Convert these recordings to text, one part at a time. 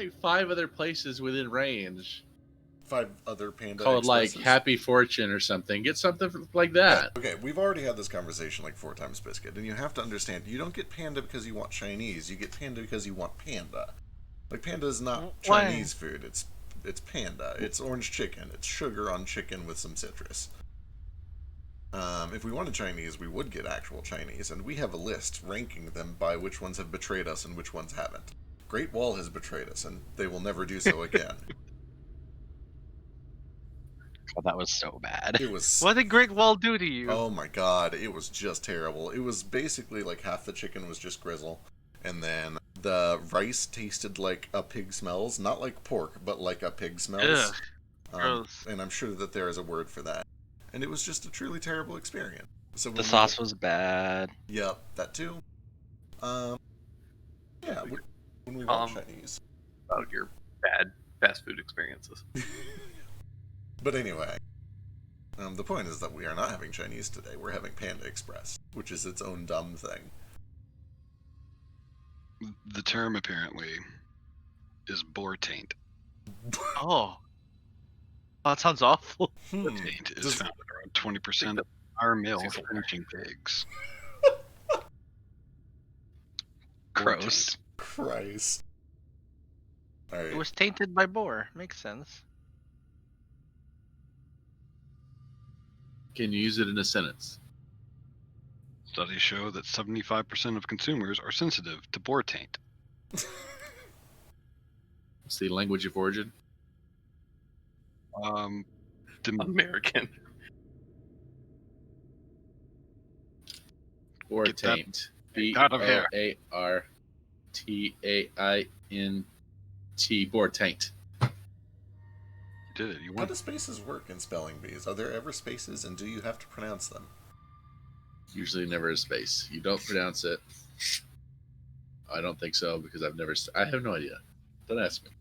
like 5 other places within range. 5 other Panda Called Expresses? like Happy Fortune or something. Get something like that. Okay, we've already had this conversation like 4 times, Biscuit, and you have to understand, you don't get Panda because you want Chinese, you get Panda because you want Panda. Like, Panda is not Chinese food, it's Panda. It's orange chicken. It's sugar on chicken with some citrus. If we wanted Chinese, we would get actual Chinese, and we have a list ranking them by which ones have betrayed us and which ones haven't. Great Wall has betrayed us, and they will never do so again. Oh, that was so bad. It was... What did Great Wall do to you? Oh my god, it was just terrible. It was basically like half the chicken was just grizzle, and then the rice tasted like a pig smells. Not like pork, but like a pig smells. Gross. And I'm sure that there is a word for that. And it was just a truly terrible experience. So The sauce was bad. Yep, that too. Yeah, when we want Chinese. About your bad fast food experiences. But anyway, the point is that we are not having Chinese today. We're having Panda Express, which is its own dumb thing. The term apparently is boar taint. Oh, that sounds awful. Taint is found in around 20% of our male furnishing pigs. Gross. Christ. All right. It was tainted by boar. Makes sense. Can you use it in a sentence? Studies show that 75% of consumers are sensitive to boar taint. What's the language of origin? American. Or Get that taint. out of here. B-O-A-R-T-A-I-N-T. Boar taint. You did it. You How won. do spaces work in spelling bees? Are there ever spaces, and do you have to pronounce them? Usually never a space. You don't pronounce it. I don't think so, because I have no idea. Don't ask me.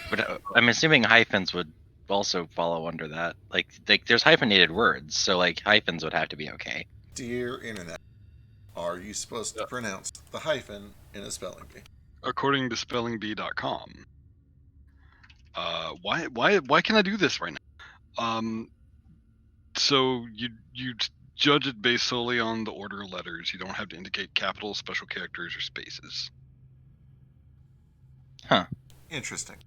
But I'm assuming hyphens would also follow under that. Like there's hyphenated words, so like hyphens would have to be okay. Dear Internet, are you supposed to pronounce the hyphen in a spelling bee? According to spellingbee.com. Why can I do this right now? So you judge it based solely on the order of letters. You don't have to indicate capitals, special characters, or spaces. Huh. Interesting.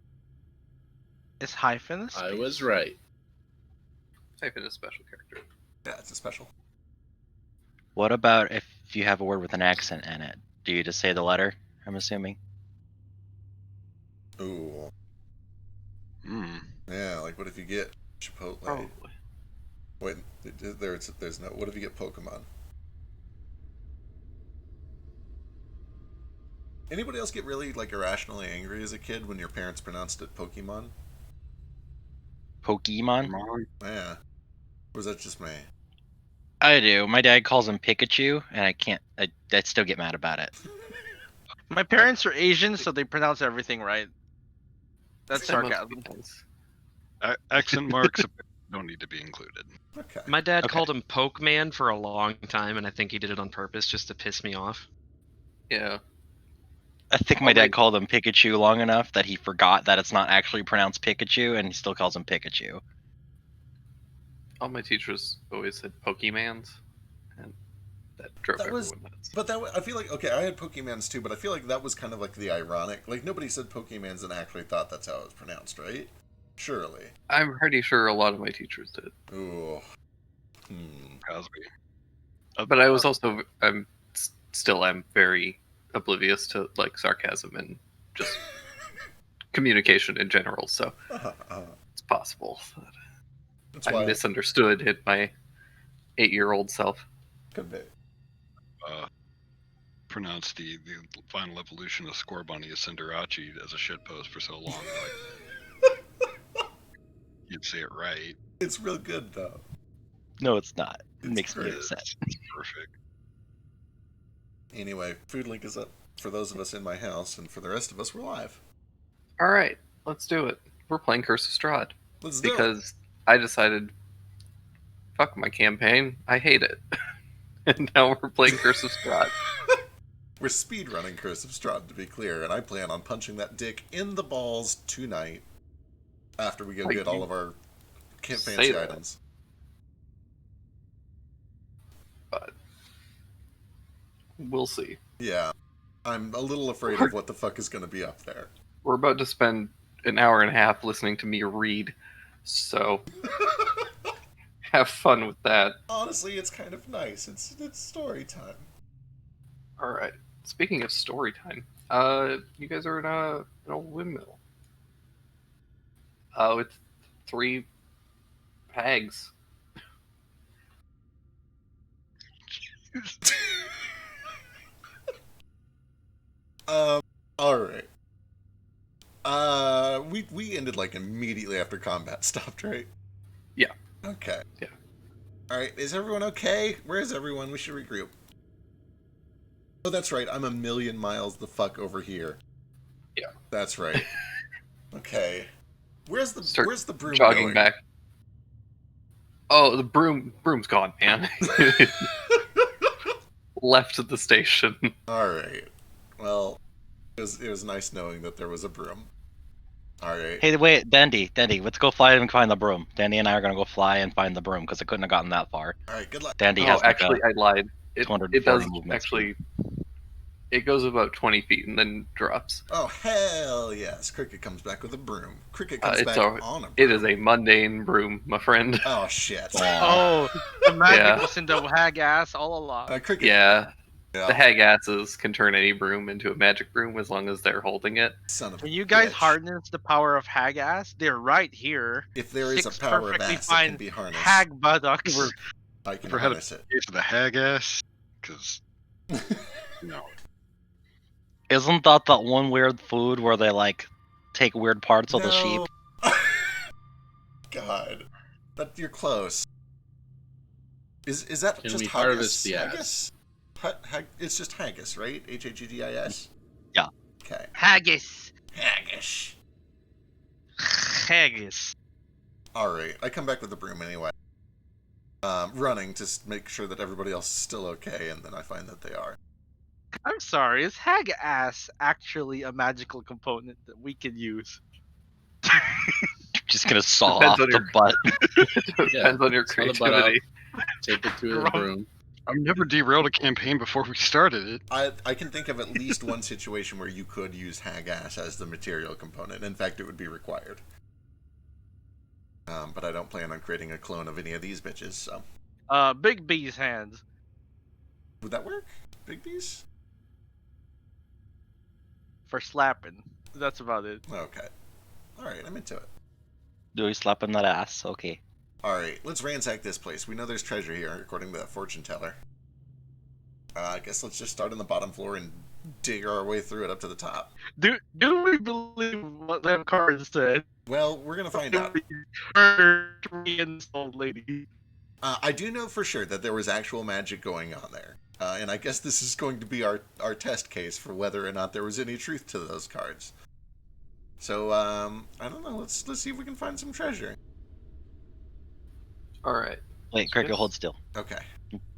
Is hyphen a I was right. Type in a special character. Yeah, it's a special. What about if you have a word with an accent in it? Do you just say the letter? I'm assuming. Ooh. Yeah, like what if you get Chipotle? Probably. Wait, there's no. What if you get Pokemon? Anybody else get really like irrationally angry as a kid when your parents pronounced it Pokemon? Pokemon? Yeah. Or was that just me? I do. My dad calls him Pikachu, and I still get mad about it. My parents are Asian, so they pronounce everything right. That's sarcasm. Accent marks don't need to be included. Okay. My dad called him Pokeman for a long time, and I think he did it on purpose just to piss me off. Yeah. I think my dad called him Pikachu long enough that he forgot that it's not actually pronounced Pikachu, and he still calls him Pikachu. All my teachers always said Pokemans, and that drove everyone nuts. But I feel like, okay, I had Pokemans too, but I feel like that was kind of like the ironic, like nobody said Pokemans and actually thought that's how it was pronounced, right? Surely. I'm pretty sure a lot of my teachers did. Ooh. Cosby. But I was also, I'm very oblivious to like sarcasm and just communication in general, so it's possible that I misunderstood in my 8-year-old self. Could be. Pronounced the final evolution of Scorbunny as Cinderace as a shitpost for so long. Like, you'd say it right. It's real good though. No, it's not. It It's makes me great. upset. It's perfect. Anyway, food link is up for those of us in my house, and for the rest of us, we're live. All right, let's do it. We're playing Curse of Strahd. Let's do it. Because I decided, fuck my campaign, I hate it. And now we're playing Curse of Strahd. We're speedrunning Curse of Strahd, to be clear, and I plan on punching that dick in the balls tonight after we go Like, get all of our say fancy that. items. But we'll see. Yeah. I'm a little afraid of what the fuck is going to be up there. We're about to spend an hour and a half listening to me read, so have fun with that. Honestly, it's kind of nice. It's story time. All right. Speaking of story time, you guys are in an old windmill. With 3 hags. Alright. We ended like immediately after combat stopped, right? Yeah. Okay. Yeah. Alright, is everyone okay? Where is everyone? We should regroup. Oh, that's right, I'm a million miles the fuck over here. Yeah. That's right. Okay. Where's the Start broom jogging going? back. Oh, the broom's gone, man. Left at the station. Alright. Well, it was nice knowing that there was a broom. Alright. Hey, wait, Dandy, let's go fly and find the broom. Dandy and I are gonna go fly and find the broom because I couldn't have gotten that far. Alright, good luck. Dandy Oh, has like actually, I lied. It 240 does movement actually. It goes about 20 feet and then drops. Oh, hell yes. Cricket comes back with a broom. Cricket comes It's back a- on a broom. It is a mundane broom, my friend. Oh, shit. Oh, the magic Yeah. was in the hag ass all along. Cricket. Yeah, Yeah. the hag asses can turn any broom into a magic broom as long as they're holding it. Son of a When you guys bitch. harness the power of hag ass, they're right here. If there is 6 a power of perfectly ass that can fine be harnessed, hag buttocks. We're- I can Ever had a harness it. case of the hag ass? Because no. Isn't that one weird food where they like take weird parts of the sheep? No. God. But you're close. Is that Can just we haggis? harvest the Haggis? It's just haggis, right? Haggis? Yeah. Okay. Haggis. Haggis. Haggis. Alright, I come back with the broom anyway. Running to make sure that everybody else is still okay, and then I find that they are. I'm sorry, is hag ass actually a magical component that we can use? Just gonna saw Depends off on the your- butt. Depends on your saw the butt off. creativity. Take it to the broom. I've never derailed a campaign before we started it. I can think of at least one situation where you could use hagass as the material component. In fact, it would be required. But I don't plan on creating a clone of any of these bitches, so... Big B's hands. Would that work? Big B's? For slapping. That's about it. Okay. Alright, I'm into it. Do we slap in that ass? Okay. Alright, let's ransack this place. We know there's treasure here, according to that fortune teller. I guess let's just start on the bottom floor and dig our way through it up to the top. Do we believe what them cards said? Well, we're gonna find out. Murder 3 old lady. I do know for sure that there was actual magic going on there. And I guess this is going to be our test case for whether or not there was any truth to those cards. So, I don't know. Let's see if we can find some treasure. All right. Wait, Cricket, hold still. Okay.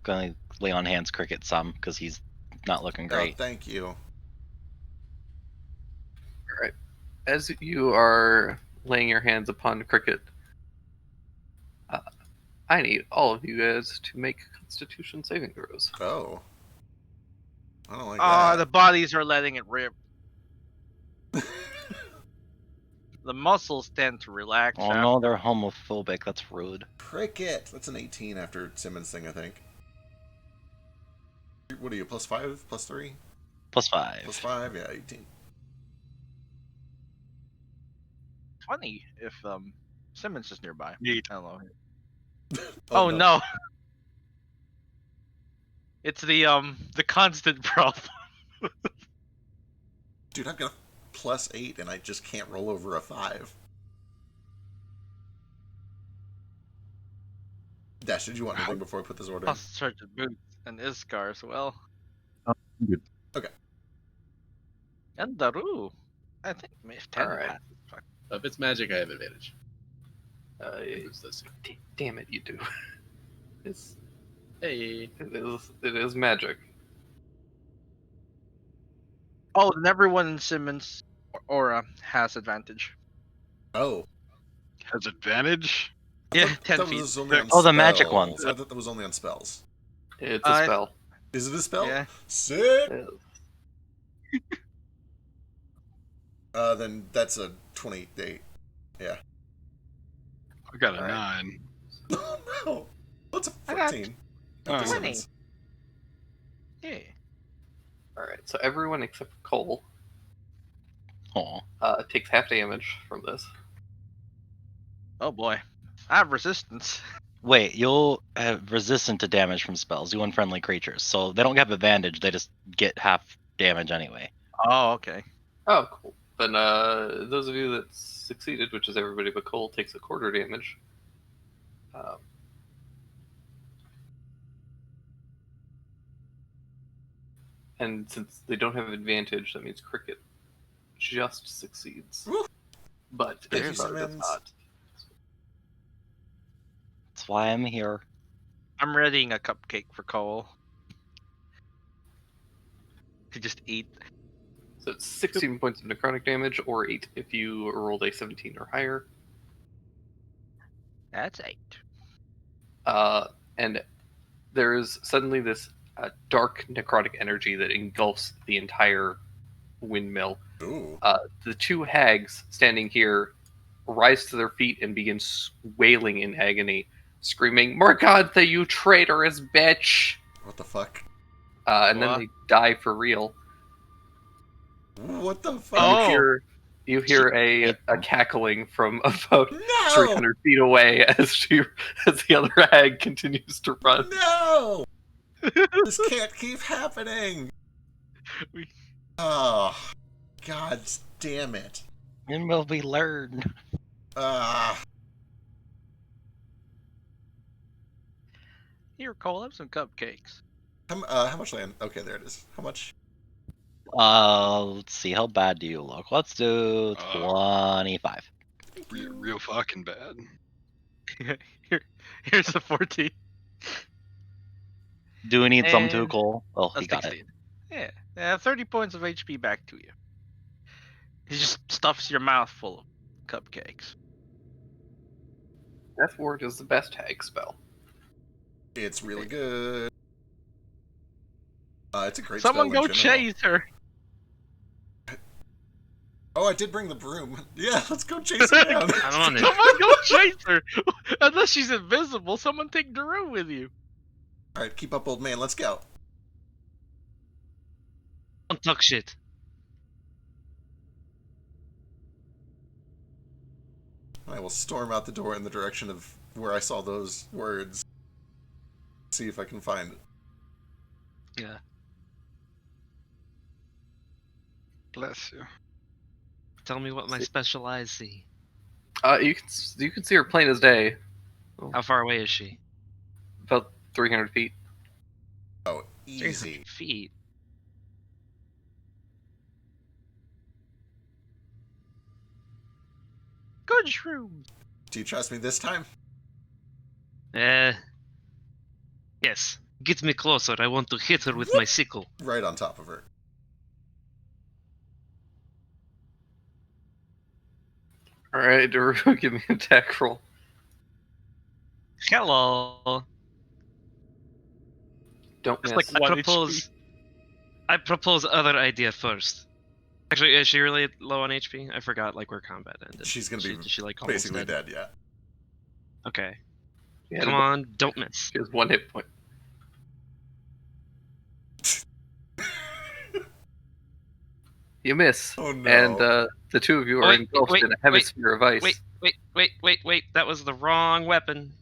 Gonna lay on hands Cricket some because he's not looking Oh, great. thank you. As you are laying your hands upon Cricket, I need all of you guys to make Constitution saving throws. Oh. I don't like Ah, that. the bodies are letting it rip. The muscles tend to relax. Oh no, they're homophobic. That's rude. Cricket! That's an 18 after Simmons' thing, I think. What are you, plus 5? Plus 3? +5. Plus 5? Yeah, 18. 20 if Simmons is nearby. Neat. I don't know. Oh, no. It's the constant problem. Dude, I've got a plus 8 and I just can't roll over a 5. Dash, did you want anything before I put this order in? Plus Sergeant Boots and Iskar as well. good. Okay. And Daru. I think if 10 Alright. passes, fuck. If it's magic, I have advantage. It Who's this? damn it, you do. It's, Hey. it is magic. Oh, then everyone in Simmons aura has advantage. Oh. Has advantage. Yeah, thought 10 that feet. was only on Oh, the magic spells. ones. I thought that was only on spells. It's a spell. Is it a spell? Yeah. Sick! Yeah. Then that's a 28. Yeah. I got a All right. 9. Oh no! What's a I got 14? Oh. After 20. Simmons. Yeah. All right. So everyone except for Cole Aw. takes half damage from this. Oh boy. I have resistance. Wait, you'll have resistant to damage from spells, you unfriendly creatures. So they don't have advantage, they just get half damage anyway. Oh, okay. Oh, cool. Then those of you that succeeded, which is everybody but Cole, takes a quarter damage. And since they don't have advantage, that means Cricket just succeeds. Woo. But Thank you, Isbar does Simmons. not. That's why I'm here. I'm readying a cupcake for Cole. To just eat. So it's 16 points of necrotic damage, or 8 if you rolled a 17 or higher. That's 8. And there is suddenly this dark necrotic energy that engulfs the entire windmill. Ooh. The two hags standing here rise to their feet and begin wailing in agony, screaming, "Morgantha, you traitorous bitch!" What the fuck? And What? then they die for real. What the fuck? Oh. You hear a cackling from about No! 300 feet away as the other hag continues to run. No! This can't keep happening! We- Oh, god damn it. When will we learn? Here, Cole, have some cupcakes. How much land? Okay, there it is. How much? Let's see, how bad do you look? Let's do 25. Real fucking bad. Here's the 14. Do we need some too, And Cole? Oh, he That's got 16. it. Yeah, 30 points of HP back to you. He just stuffs your mouth full of cupcakes. Death Ward is the best hag spell. It's really good. It's a great Someone spell go in general. chase her. Oh, I did bring the broom. Yeah, let's go chase her down. I'm on it. Someone go chase her. Unless she's invisible, someone take Daru with you. Alright, keep up, old man. Let's go. Don't talk shit. I will storm out the door in the direction of where I saw those words. See if I can find it. Yeah. Bless you. Tell me what my special eyes see. You can see her plain as day, How far away is she? about 300 feet. Oh, 300 easy. feet. Good shroom. Do you trust me this time? Yes. Get me closer. I want to hit her with my sickle. Right on top of her. All right, Daru, give me an attack roll. Hello. Don't It's miss. like I 1 propose. I propose other idea first. Actually, is she really low on HP? I forgot like where combat ended. She's gonna be She like almost basically dead, yeah. Okay. Yeah, Come on, don't miss. She has 1 hit point. You miss. Oh no. And the two of you are Wait, engulfed wait, in a hemisphere of ice. Wait. That was the wrong weapon.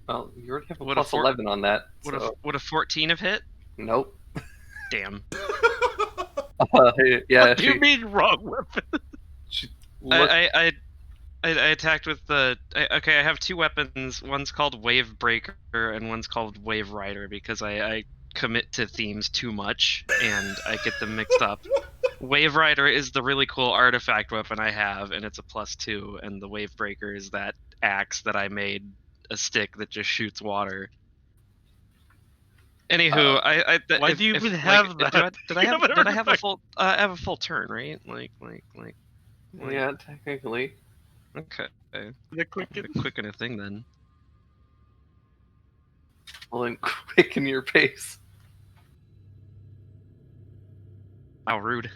Well, you already have a Would a plus four- 11 on that. Would a 14 have hit? Nope. Damn. Yeah, What do you mean wrong weapon? look, I attacked with the. Okay, I have two weapons. One's called Wave Breaker and one's called Wave Rider because I commit to themes too much and I get them mixed up. Wave Rider is the really cool artifact weapon I have, and it's a +2. And the Wave Breaker is that axe that I made a stick that just shoots water. Anywho, why do you even have that? Did I have a full? I have a full turn, right? Like. Yeah, technically. Okay. The quicken. Quicken a thing then. Well, then quicken your pace. How rude.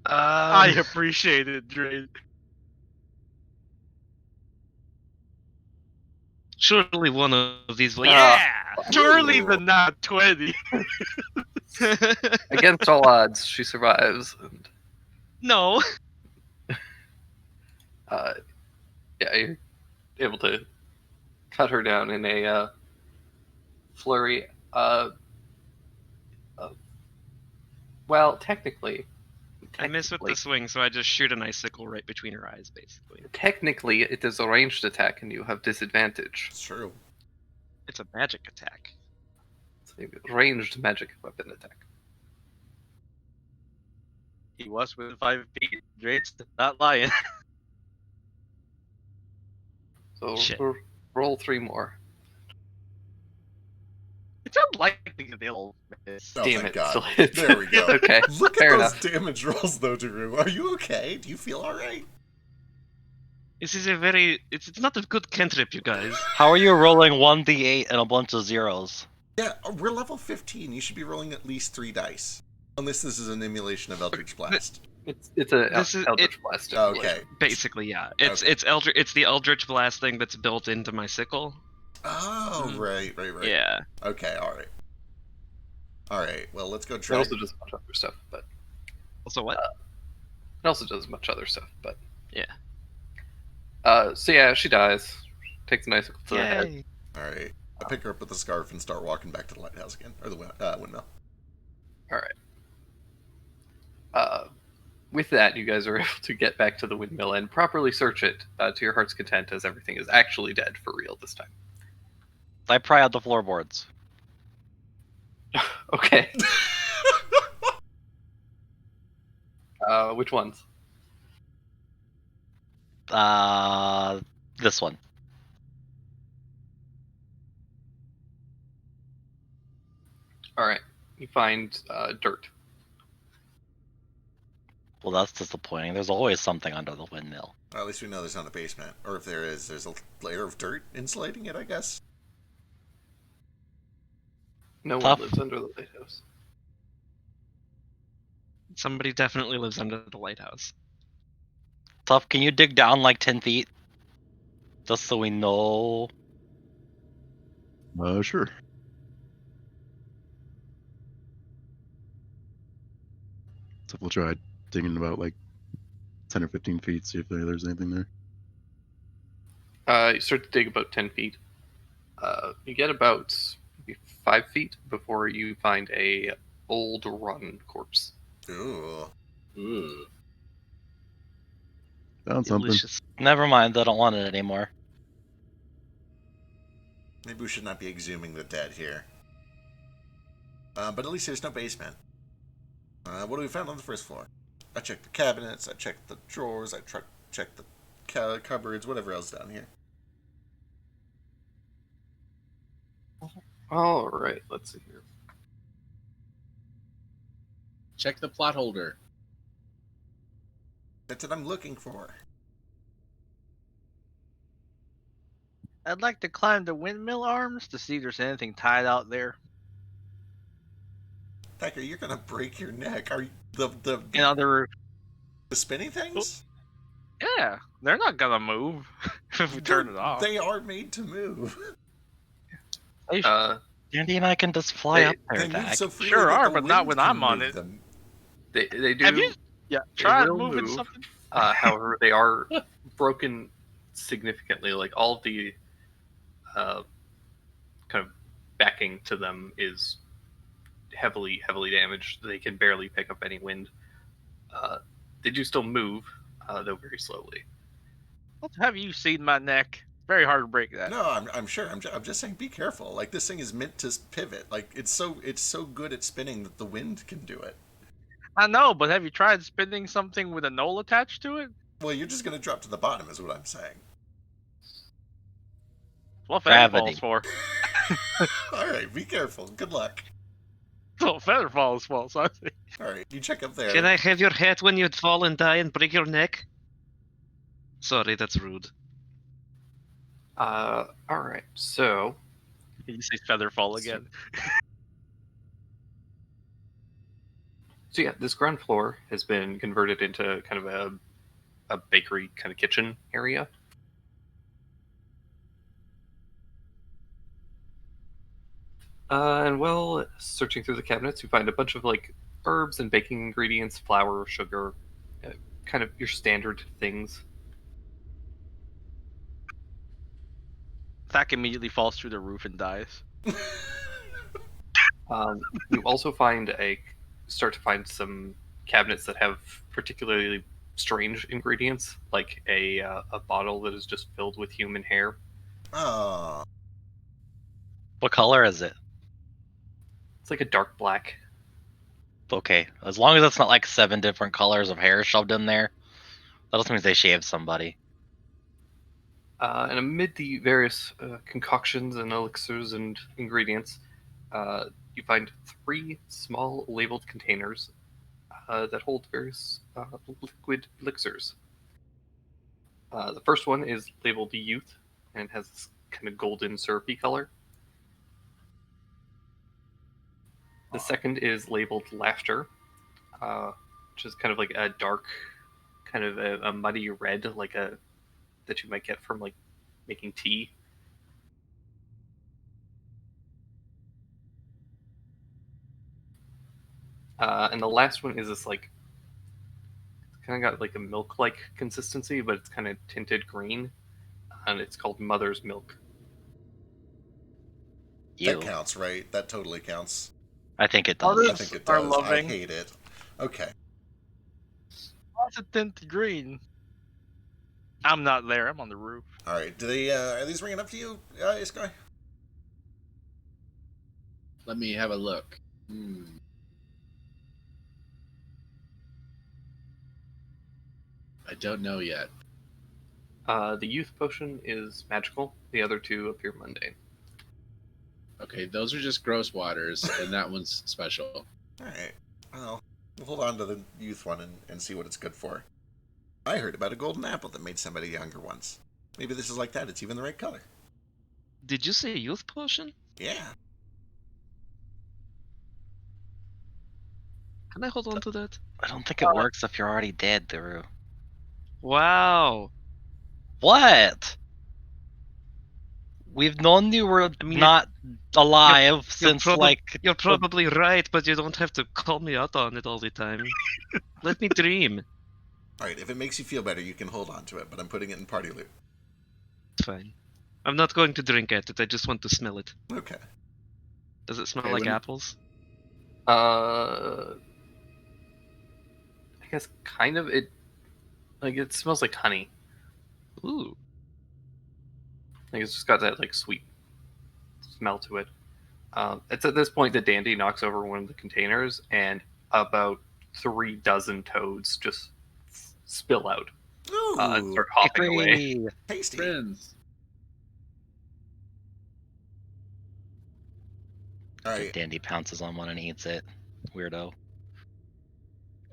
I appreciate it, Dre. Surely one of these. Yeah, Yeah. surely the not 20. Against all odds, she survives, and No. yeah, you're able to cut her down in a flurry. Well, technically, I miss with the swing, so I just shoot an icicle right between her eyes, basically. Technically, it is a ranged attack, and you have disadvantage. It's true. It's a magic attack. It's a ranged magic weapon attack. He was within 5 feet. Dre's not lying. So Shit. roll 3 more. It's unlikely they'll miss. Oh, Damn thank it, God. still hits. There we go. Okay, Look fair at those enough. damage rolls, though, Drew. Are you okay? Do you feel all right? This is a very. It's not a good cantrip, you guys. How are you rolling 1d8 and a bunch of zeros? Yeah, we're level 15. You should be rolling at least 3 dice. Unless this is an emulation of Eldritch Blast. It's a This is- Eldritch Blast. Okay. Basically, yeah. It's Okay. it's the Eldritch Blast thing that's built into my sickle. Oh, right. Yeah. Okay, alright. Alright, well, let's go It try. also does a bunch of other stuff, but Also, what? it also does a bunch of other stuff, but Yeah. So yeah, she dies. Takes a nice to the head. Yay. Alright. I pick her up with the scarf and start walking back to the lighthouse again. Or the windmill. All right. With that, you guys are able to get back to the windmill and properly search it to your heart's content, as everything is actually dead for real this time. I pry out the floorboards. Okay. Which ones? This one. All right. You find dirt. Well, that's disappointing. There's always something under the windmill. Or at least we know there's not a basement. Or if there is, there's a layer of dirt insulating it, I guess. No Tough. one lives under the lighthouse. Somebody definitely lives under the lighthouse. Tough, can you dig down like 10 feet? Just so we know. Sure. So we'll try digging about like 10 or 15 feet, see if there's anything there. You start to dig about 10 feet. You get about maybe 5 feet before you find a old rotten corpse. Ooh. Found something. Delicious. Never mind, I don't want it anymore. Maybe we should not be exhuming the dead here. But at least there's no basement. What do we found on the first floor? I checked the cabinets, I checked the drawers, I checked the cupboards, whatever else down here. All right, let's see here. Check the plot holder. That's what I'm looking for. I'd like to climb the windmill arms to see if there's anything tied out there. Thacker, you're gonna break your neck. Are you, You know, the spinning things? yeah, they're not gonna move if we turn it off. They are made to move. Andy and I can just fly up there, They move Dak. so freely Sure that are, the but not wind when can I'm on move it. them. They do. Have you? Yeah, They try will moving move. something. However, they are broken significantly. Like all of the kind of backing to them is heavily damaged. They can barely pick up any wind. They do still move, though very slowly. Have you seen my neck? Very hard to break that. No, I'm sure. I'm just saying, be careful. Like, this thing is meant to pivot. Like, it's so good at spinning that the wind can do it. I know, but have you tried spinning something with a knoll attached to it? Well, you're just gonna drop to the bottom, is what I'm saying. what feather Gravity. falls for. All right, be careful. Good luck. That's what feather falls for, so I think. All right, you check up there. Can I have your hat when you fall and die and break your neck? Sorry, that's rude. All right. So You say feather fall again. So yeah, this ground floor has been converted into kind of a bakery kind of kitchen area. And while searching through the cabinets, you find a bunch of like herbs and baking ingredients, flour, sugar, kind of your standard things. Thack immediately falls through the roof and dies. You also start to find some cabinets that have particularly strange ingredients, like a bottle that is just filled with human hair. Oh, What color is it? It's like a dark black. Okay, as long as it's not like 7 different colors of hair shoved in there, that also means they shaved somebody. And amid the various concoctions and elixirs and ingredients, you find 3 small labeled containers that hold various liquid elixirs. The first one is labeled Youth and has this kind of golden syrupy color. The second is labeled Laughter, which is kind of like a dark, kind of a muddy red, that you might get from like making tea. And the last one is this like, it's kind of got like a milk-like consistency, but it's kind of tinted green, and it's called Mother's Milk. Ew. that counts, right? That totally counts. I think it Others I does. think it are does. I loving. hate it. Okay. What's a tint green? I'm not there. I'm on the roof. All right. Do they? Are these ringing up to you, Iskoi? Let me have a look. I don't know yet. The Youth Potion is magical. The other 2 appear mundane. Okay, those are just gross waters, and that one's special. All right. Well, we'll hold on to the youth one and see what it's good for. I heard about a golden apple that made somebody younger once. Maybe this is like that. It's even the right color. Did you say youth potion? Yeah. Can I hold on to that? I don't think it works if you're already dead, Daru. Wow. What? We've known you were mean, not alive since You're probably right, but you don't have to call me out on it all the time. Let me dream. All right. If it makes you feel better, you can hold on to it. But I'm putting it in party loot. It's fine. I'm not going to drink at it. I just want to smell it. Okay. Does it smell Okay, like when- apples? I guess kind of. It smells like honey. Ooh. Like it's just got that like sweet smell to it. It's at this point that Dandy knocks over one of the containers, and about 3 dozen toads just spill out Ooh, and start hopping away. tasty. Friends. All right. Dandy pounces on one and eats it. Weirdo.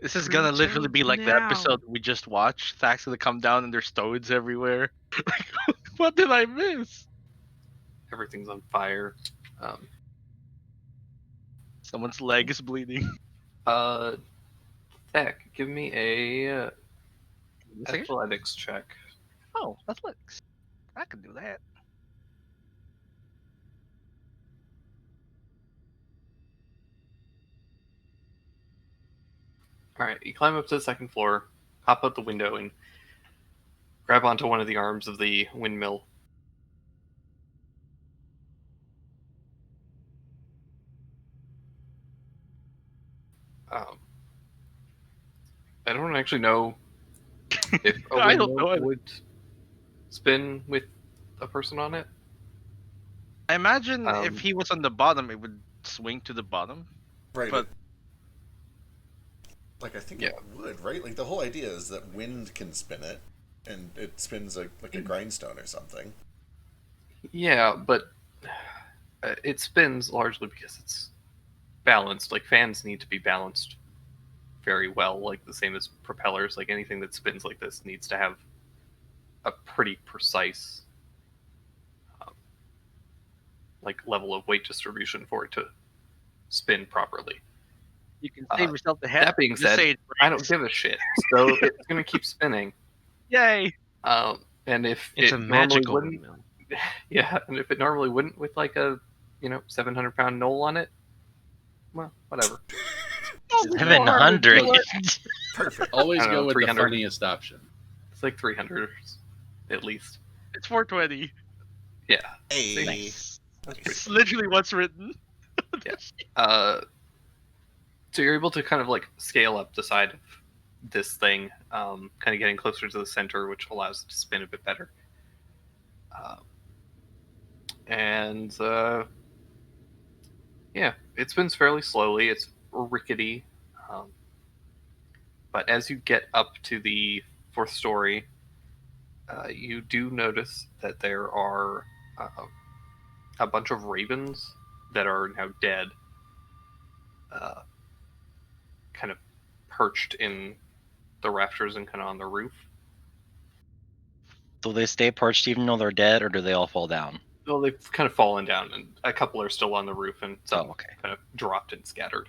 This is gonna literally be like the Now. episode we just watched. Thack's gonna come down and there's toads everywhere. Like, what did I miss? Everything's on fire. Someone's leg is bleeding. Zach, give me a Second? athletics check. Oh, athletics. I can do that. All right, you climb up to the 2nd floor, hop out the window, and grab onto one of the arms of the windmill. I don't actually know if a I don't windmill know either. would spin with a person on it. I imagine Um, if he was on the bottom, it would swing to the bottom. Right. But- like I think Yeah. it would, right? Like the whole idea is that wind can spin it, and it spins like a grindstone or something. Yeah, but it spins largely because it's balanced. Like fans need to be balanced very well, like the same as propellers. Like anything that spins like this needs to have a pretty precise like level of weight distribution for it to spin properly. You can save yourself the head. That being Just said, say it I don't give a shit. So it's going to keep spinning. Yay! And if It's it a normally magical wouldn't, windmill. yeah, and if it normally wouldn't with like a 700-pound knoll on it, well, whatever. 700. Perfect. Always I don't go know, with the 300. funniest option. It's like 300 at least. It's 420. Yeah. Hey. Nice. Nice. It's literally what's written. So you're able to kind of like scale up the side of this thing, kind of getting closer to the center, which allows it to spin a bit better. Yeah, it spins fairly slowly. It's rickety, but as you get up to the fourth story, you do notice that there are a bunch of ravens that are now dead, kind of perched in the rafters and kind of on the roof. Do they stay perched even though they're dead, or do they all fall down? Well, they've kind of fallen down, and a couple are still on the roof, and some Oh, okay. kind of dropped and scattered.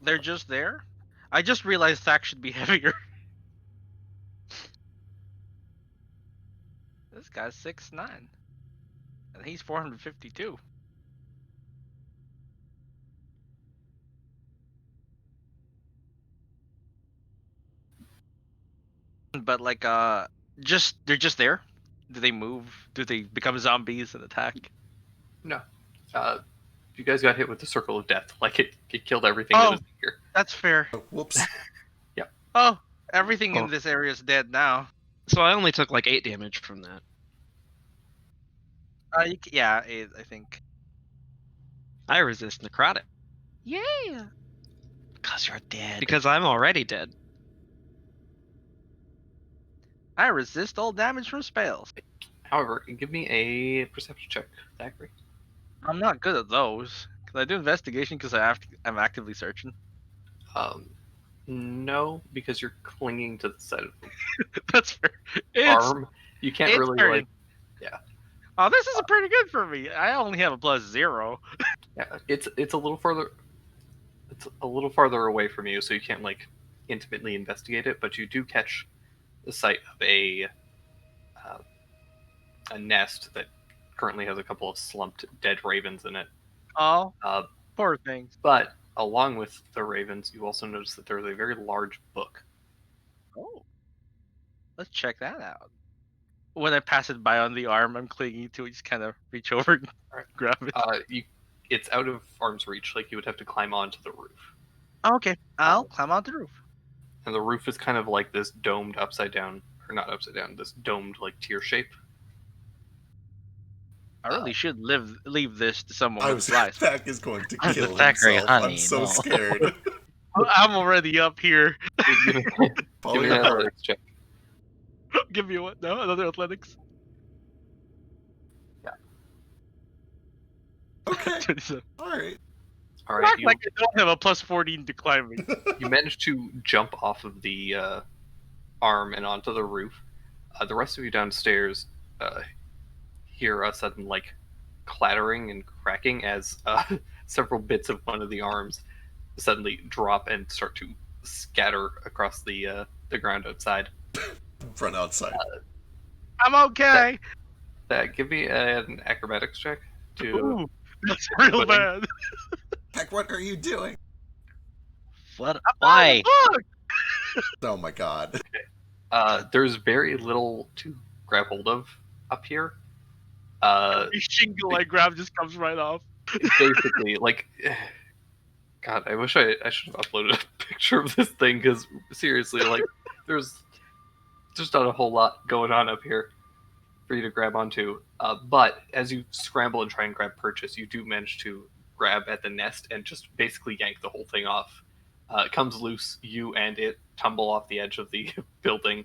They're just there? I just realized Thack should be heavier. This guy's 6'9". And he's 452. But like they're just there? Do they move? Do they become zombies and attack? No. You guys got hit with the circle of death. Like it killed everything that was here. That's fair. Oh, whoops. Oh, everything in this area is dead now. So I only took like 8 damage from that. Yeah, 8, I think. I resist necrotic Yeah. Because you're dead. because I'm already dead. I resist all damage from spells. However, give me a perception check, Thackeray. I'm not good at those. Can I do investigation because I'm actively searching? No, because you're clinging to the side of That's fair. the arm. You can't it's really fair. like. Oh, this is pretty good for me. I only have a +0. Yeah, it's a little further. It's a little farther away from you, so you can't like intimately investigate it. But you do catch the sight of a nest that currently has a couple of slumped dead ravens in it. Oh, Uh, poor things. But along with the ravens, you also notice that there's a very large book. Oh, let's check that out. When I pass it by on the arm I'm clinging to, I just kind of reach over and grab it. It's out of arm's reach. Like you would have to climb onto the roof, Oh, okay, I'll climb onto the roof. and the roof is kind of like this domed upside down, or not upside down, this domed like tier shape. I really should leave this to someone I with was life. Thack is going to I'm kill Thackeray himself. Honey, I'm so no. scared. I'm already up here. Give me Falling an apart. athletics check. Give me what? No, another athletics. Okay. 27. All right. All right, Act like I don't have a +14 to climbing. you managed to jump off of the arm and onto the roof. The rest of you downstairs hear a sudden like clattering and cracking as several bits of one of the arms suddenly drop and start to scatter across the ground outside. Run outside. I'm okay. Give me an acrobatics check to. Ooh, that's real Footing. bad. Thack, what are you doing? What? Why? Look! Oh my god. There's very little to grab hold of up here. Every shingle I grab just comes right off. Basically, like, God, I wish I should have uploaded a picture of this thing because seriously, like, there's not a whole lot going on up here for you to grab onto. But as you scramble and try and grab purchase, you do manage to grab at the nest and just basically yank the whole thing off. It comes loose. You and it tumble off the edge of the building.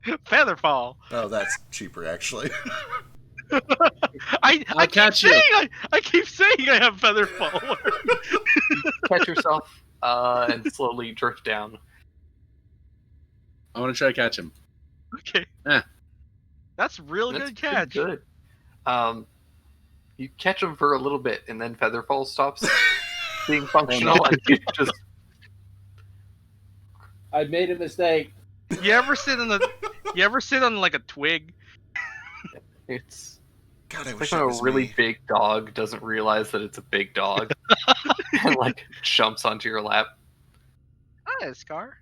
Featherfall. Oh, that's cheaper, actually. I I'll catch you. I keep saying I have Featherfall. Catch yourself and slowly drift down. I want to try to catch him. Okay. Eh. That's real That's good pretty catch. Good. You catch him for a little bit, and then Featherfall stops being functional, and you just I made a mistake. You ever sit on like a twig? it's God, I like wish when that a was really me. big dog doesn't realize that it's a big dog and like jumps onto your lap. Hi, Scar.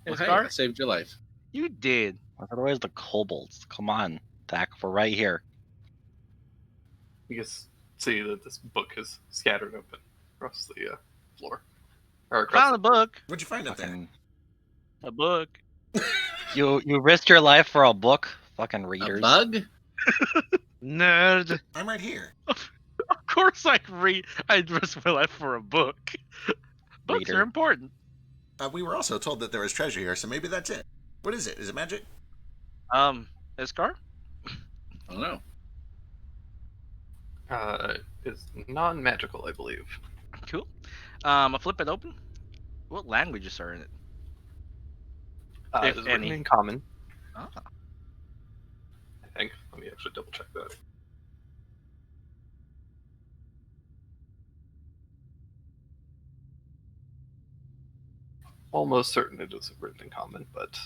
Well, hey, Scar? I saved your life. You did. Otherwise, the kobolds. Come on, Dak, we're right here. You just see that this book is scattered open across the floor. Or across Found a book. What'd you find up there? Fucking, A book. you risked your life for a book, fucking readers. A bug? Nerd. I'm right here. Of course I'd risk my life for a book. Books Reader. are important. We were also told that there was treasure here, so maybe that's it. What is it? Is it magic? Scar? I don't know. Is non-magical, I believe. Cool. I'll flip it open. What languages are in it? If It's written any. in common, Ah. I think. Let me actually double check that. Almost certain it is written in common, but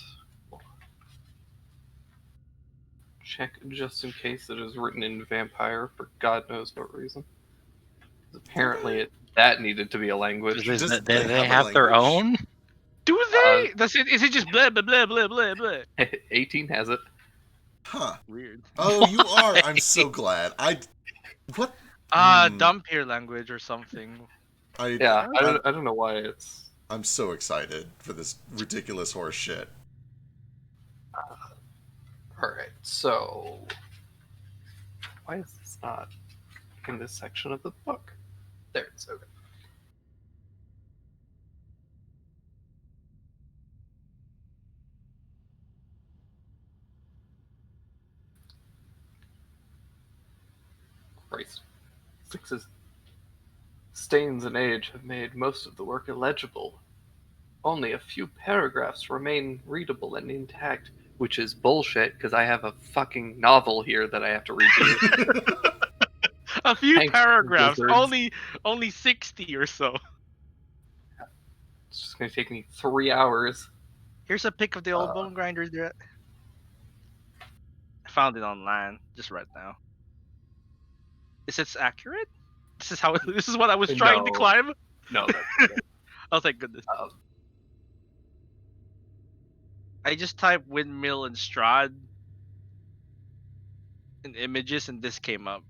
check just in case it is written in vampire for God knows what reason. Apparently, that needed to be a language. Does Does they they have a have their language? own? Do they? Is it just blah blah blah blah blah blah? 18 has it. Huh. Weird. Oh, you are. I'm so glad. What? Dumpir language or something. Yeah, I don't know why it's. I'm so excited for this ridiculous horse shit. Alright, so. Why is this not in this section of the book? There it is, okay. Christ. Sixes. Stains and age have made most of the work illegible. Only a few paragraphs remain readable and intact, which is bullshit because I have a fucking novel here that I have to read to you. A few Thanks, paragraphs. wizards. Only 60 or so. It's just gonna take me 3 hours. Here's a pic of the old bone grinders there. I found it online just right now. Is it accurate? This is what I was trying to No. climb. No, that's okay. Oh, thank goodness. I just typed windmill and Strahd in images and this came up.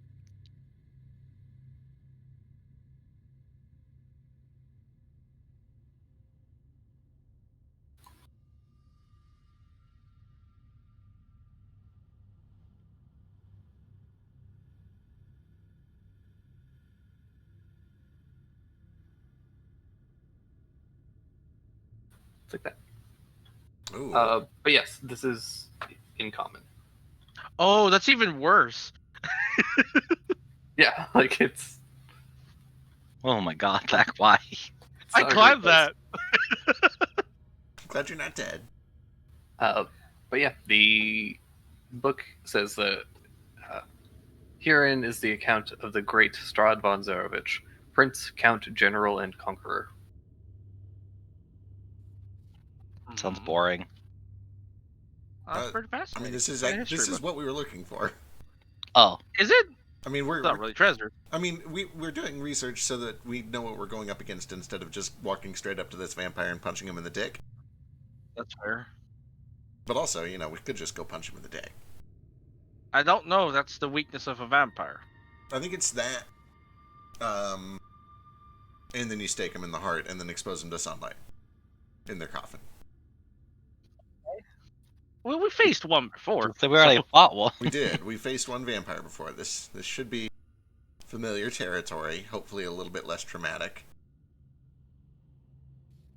It's like that. Ooh. But yes, this is in common. Oh, that's even worse. Yeah, like it's. Oh my god, Dak, why? it's I not a climbed great place. that. Glad you're not dead. But yeah, the book says that herein is the account of the great Strahd von Zarovich, Prince, Count, General, and Conqueror. Sounds boring. That's pretty I fascinating. mean, this is It's a history book. what we were looking for. Oh, Is it? I mean, It's not really treasure. we're doing research so that we know what we're going up against instead of just walking straight up to this vampire and punching him in the dick. That's fair. But also, we could just go punch him in the dick. I don't know. That's the weakness of a vampire. I think it's that. And then you stake him in the heart and then expose him to sunlight in their coffin. Well, we faced one before. so we already fought one. We did. We faced one vampire before. This should be familiar territory. Hopefully, a little bit less traumatic.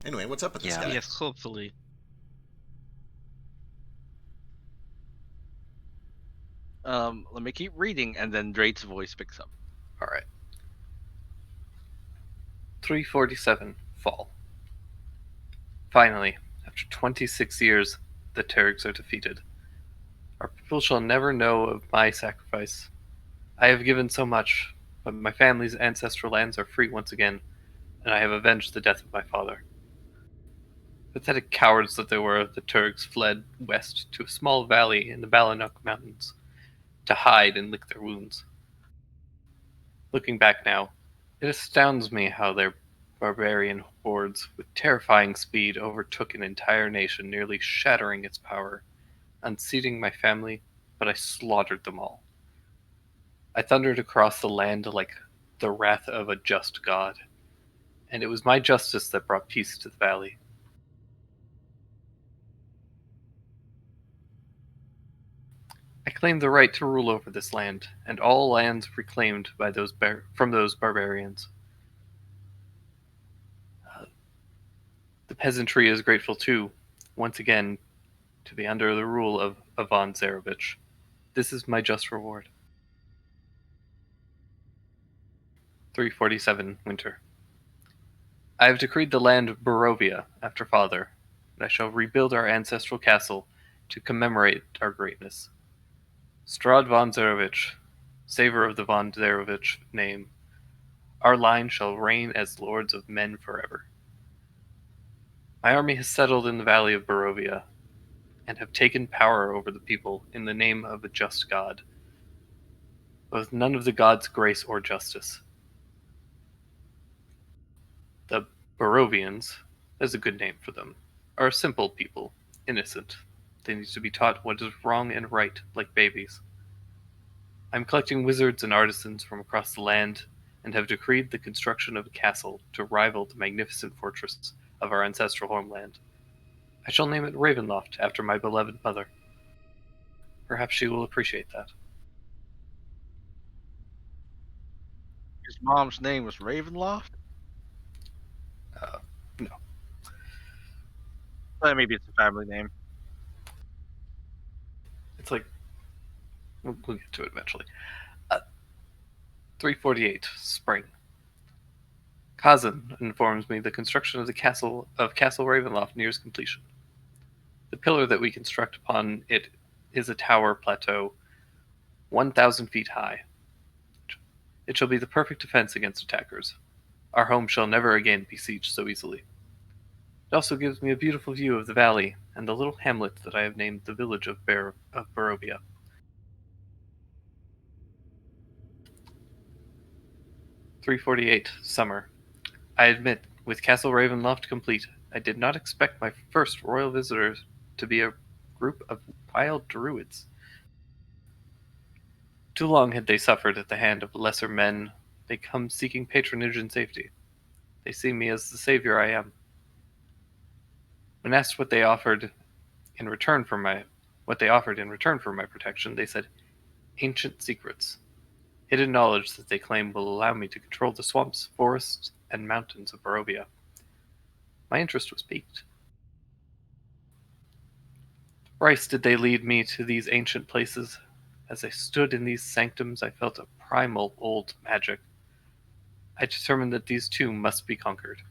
Anyway, what's up with this Yeah. guy? Yes, hopefully. Let me keep reading, and then Drake's voice picks up. All right. 347 Fall. Finally, after 26 years, the Tergs are defeated. Our people shall never know of my sacrifice. I have given so much, but my family's ancestral lands are free once again, and I have avenged the death of my father. Pathetic cowards that they were, the Tergs fled west to a small valley in the Balanuk Mountains to hide and lick their wounds. Looking back now, it astounds me how their barbarian hordes, with terrifying speed, overtook an entire nation, nearly shattering its power, unseating my family, but I slaughtered them all. I thundered across the land like the wrath of a just god, and it was my justice that brought peace to the valley. I claim the right to rule over this land, and all lands reclaimed by from those barbarians. The peasantry is grateful too, once again, to be under the rule of Ivan Zarevich. This is my just reward. 347 Winter. I have decreed the land of Barovia after father, and I shall rebuild our ancestral castle to commemorate our greatness. Strahd von Zarevich, savor of the von Zarevich name, our line shall reign as lords of men forever. My army has settled in the valley of Barovia, and have taken power over the people in the name of a just god, but with none of the god's grace or justice. The Barovians, as a good name for them, are simple people, innocent. They need to be taught what is wrong and right, like babies. I'm collecting wizards and artisans from across the land, and have decreed the construction of a castle to rival the magnificent fortress of our ancestral homeland. I shall name it Ravenloft after my beloved mother. Perhaps she will appreciate that. His mom's name was Ravenloft? No. Well, maybe it's a family name. It's like... We'll get to it eventually. 348, Spring. Kazan informs me the construction of the Castle Ravenloft nears completion. The pillar that we construct upon it is a tower plateau 1,000 feet high. It shall be the perfect defense against attackers. Our home shall never again be sieged so easily. It also gives me a beautiful view of the valley and the little hamlet that I have named the village of Barovia. 348, Summer. I admit, with Castle Ravenloft complete, I did not expect my first royal visitors to be a group of wild druids. Too long had they suffered at the hand of lesser men. They come seeking patronage and safety. They see me as the savior I am. When asked what they offered in return for my protection, they said, ancient secrets, hidden knowledge that they claim will allow me to control the swamps, forests, and mountains of Barovia. My interest was piqued. Thrice did they lead me to these ancient places. As I stood in these sanctums, I felt a primal old magic. I determined that these too must be conquered.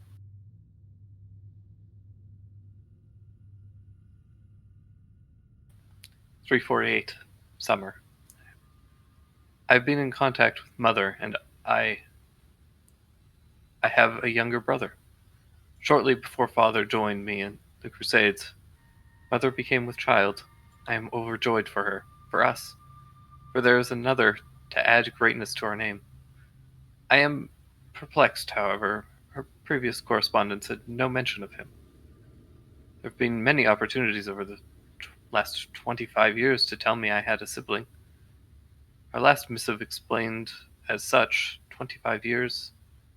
.348, Summer. I've been in contact with Mother, and I have a younger brother. Shortly before Father joined me in the Crusades, Mother became with child. I am overjoyed for her, for us, for there is another to add greatness to our name. I am perplexed, however. Her previous correspondence had no mention of him. There have been many opportunities over the last 25 years to tell me I had a sibling. Our last missive explained as such. 25 years?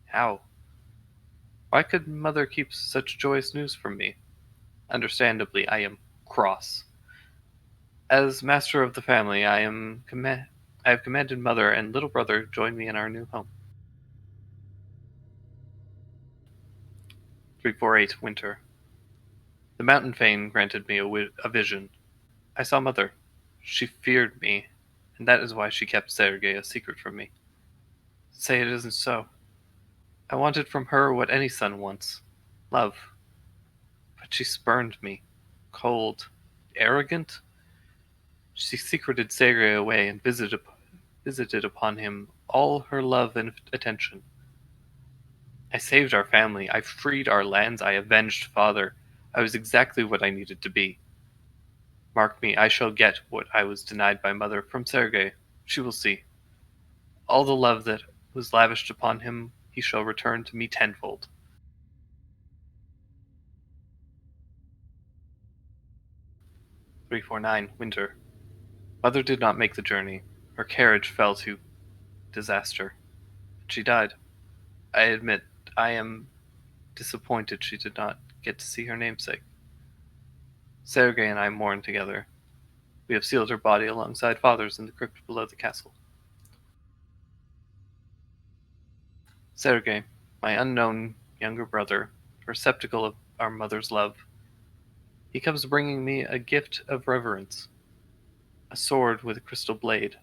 How? Why could Mother keep such joyous news from me? Understandably, I am cross. As master of the family, I have commanded Mother and little brother join me in our new home. 348, Winter. The mountain fane granted me a vision. I saw Mother. She feared me and that is why she kept Sergei a secret from me. Say it isn't so. I wanted from her what any son wants, love. But she spurned me, cold, arrogant. She secreted Sergei away and visited upon him all her love and attention. I saved our family, I freed our lands, I avenged father. I was exactly what I needed to be. Mark me, I shall get what I was denied by mother from Sergei. She will see. All the love that was lavished upon him, he shall return to me tenfold. Winter. Mother did not make the journey. Her carriage fell to disaster. She died. I admit, I am disappointed she did not get to see her namesake. Sergei and I mourn together. We have sealed her body alongside father's in the crypt below the castle. Sergei, my unknown younger brother, receptacle of our mother's love, he comes bringing me a gift of reverence, a sword with a crystal blade.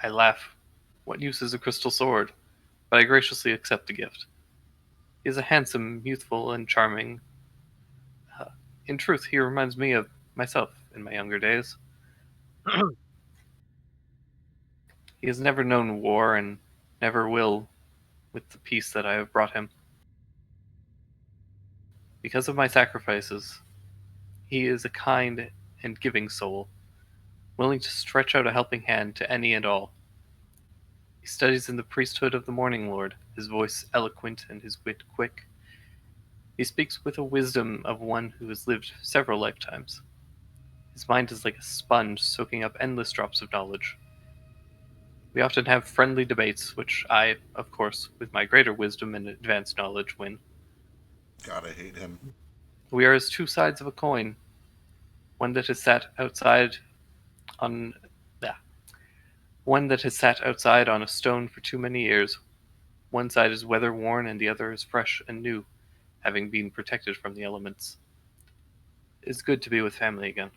I laugh. What use is a crystal sword? But I graciously accept the gift. He is a handsome, youthful, and charming. In truth, he reminds me of myself in my younger days. He has never known war and never will with the peace that I have brought him. Because of my sacrifices, he is a kind and giving soul, willing to stretch out a helping hand to any and all. He studies in the priesthood of the Morning Lord, his voice eloquent and his wit quick. He speaks with a wisdom of one who has lived several lifetimes. His mind is like a sponge soaking up endless drops of knowledge. We often have friendly debates, which I, of course, with my greater wisdom and advanced knowledge, win. God, I hate him. We are as two sides of a coin, one that has sat outside on a stone for too many years. One side is weather-worn and the other is fresh and new, having been protected from the elements. It is good to be with family again.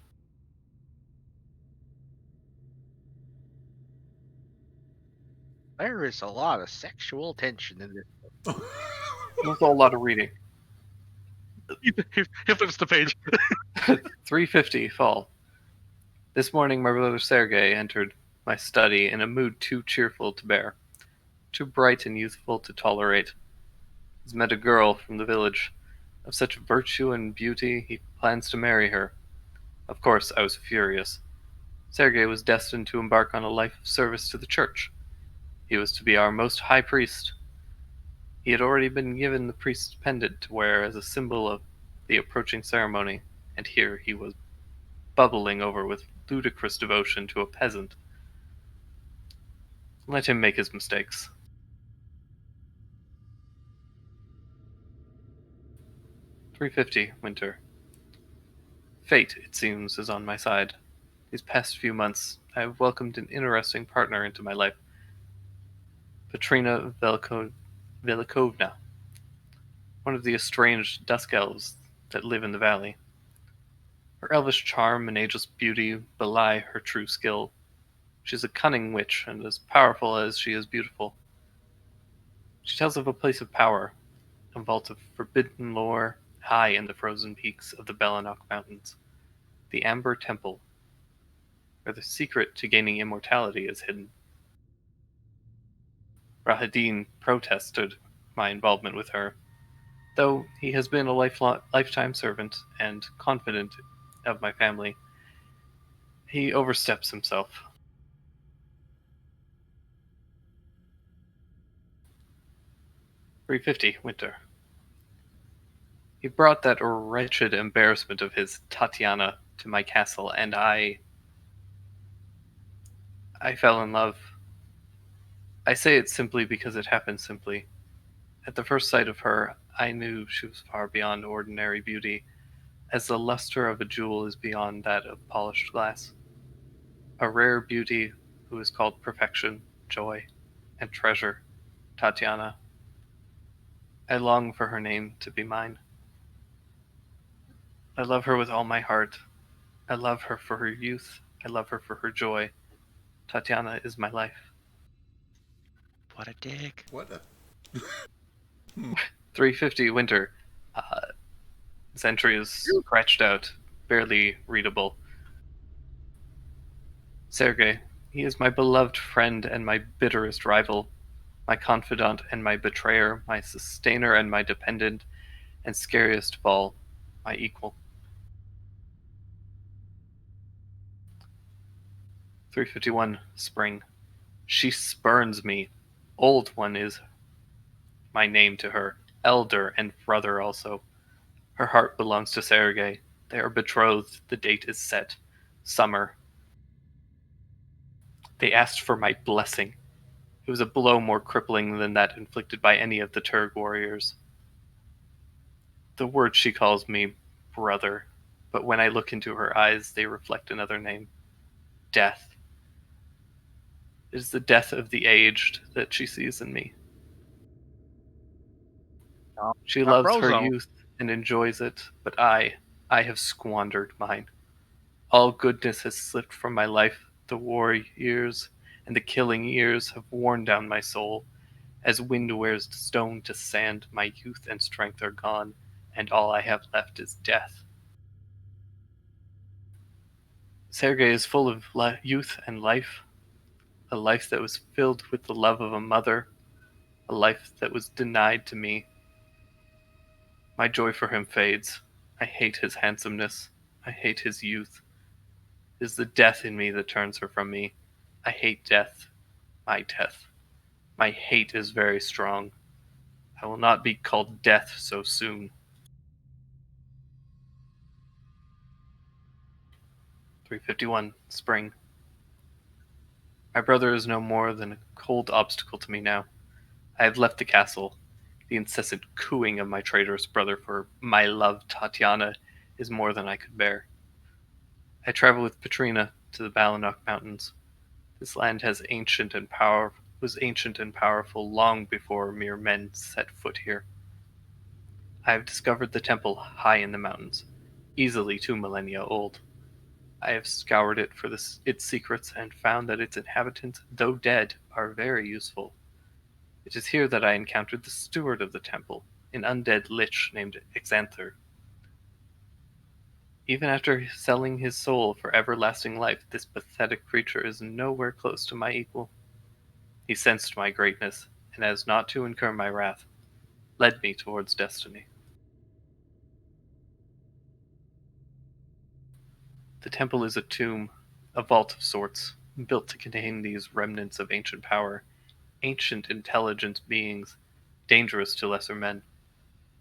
There is a lot of sexual tension in this. There's a lot of reading. He flips the page. 3:50 fall. This morning my brother Sergei entered my study in a mood too cheerful to bear, too bright and youthful to tolerate. He's met a girl from the village, of such virtue and beauty he plans to marry her. Of course, I was furious. Sergei was destined to embark on a life of service to the church. He was to be our most high priest. He had already been given the priest's pendant to wear as a symbol of the approaching ceremony, and here he was bubbling over with ludicrous devotion to a peasant. Let him make his mistakes. Winter. Fate, it seems, is on my side. These past few months, I have welcomed an interesting partner into my life. Petrina Velikovna, one of the estranged dusk elves that live in the valley. Her elvish charm and ageless beauty belie her true skill. She is a cunning witch, and as powerful as she is beautiful. She tells of a place of power, a vault of forbidden lore, high in the frozen peaks of the Belanok Mountains, the Amber Temple, where the secret to gaining immortality is hidden. Rahadin protested my involvement with her, though he has been a lifetime servant and confidant of my family. He oversteps himself. Winter. He brought that wretched embarrassment of his, Tatiana, to my castle, and I fell in love. I say it simply because it happened simply. At the first sight of her, I knew she was far beyond ordinary beauty, as the luster of a jewel is beyond that of polished glass. A rare beauty who is called perfection, joy, and treasure, Tatiana. I long for her name to be mine. I love her with all my heart. I love her for her youth, I love her for her joy. Tatiana is my life. What a dick. What a... 350 winter. This entry is scratched out, barely readable. Sergei, he is my beloved friend and my bitterest rival, my confidant and my betrayer, my sustainer and my dependent, and scariest of all, my equal. 351 spring. She spurns me. Old One is my name to her, elder and brother also. Her heart belongs to Sergei. They are betrothed. The date is set. Summer. They asked for my blessing. It was a blow more crippling than that inflicted by any of the Turg warriors. The word she calls me brother, but when I look into her eyes, they reflect another name. Death. It is the death of the aged that she sees in me. She loves her Brozone. youth and enjoys it, but I have squandered mine. All goodness has slipped from my life. The war years and the killing years have worn down my soul. As wind wears stone to sand, my youth and strength are gone, and all I have left is death. Sergei is full of youth and life, a life that was filled with the love of a mother, a life that was denied to me. My joy for him fades. I hate his handsomeness. I hate his youth. It is the death in me that turns her from me. I hate death. My death. My hate is very strong. I will not be called death so soon. 351 spring. My brother is no more than a cold obstacle to me now. I have left the castle. The incessant cooing of my traitorous brother for my love Tatiana is more than I could bear. I travel with Petrina to the Balanok Mountains. This land was ancient and powerful long before mere men set foot here. I have discovered the temple high in the mountains, easily 2 millennia old. I have scoured it for its secrets and found that its inhabitants, though dead, are very useful. It is here that I encountered the steward of the temple, an undead lich named Exanther. Even after selling his soul for everlasting life, this pathetic creature is nowhere close to my equal. He sensed my greatness, and as not to incur my wrath, led me towards destiny. The temple is a tomb, a vault of sorts, built to contain these remnants of ancient power, ancient intelligent beings, dangerous to lesser men.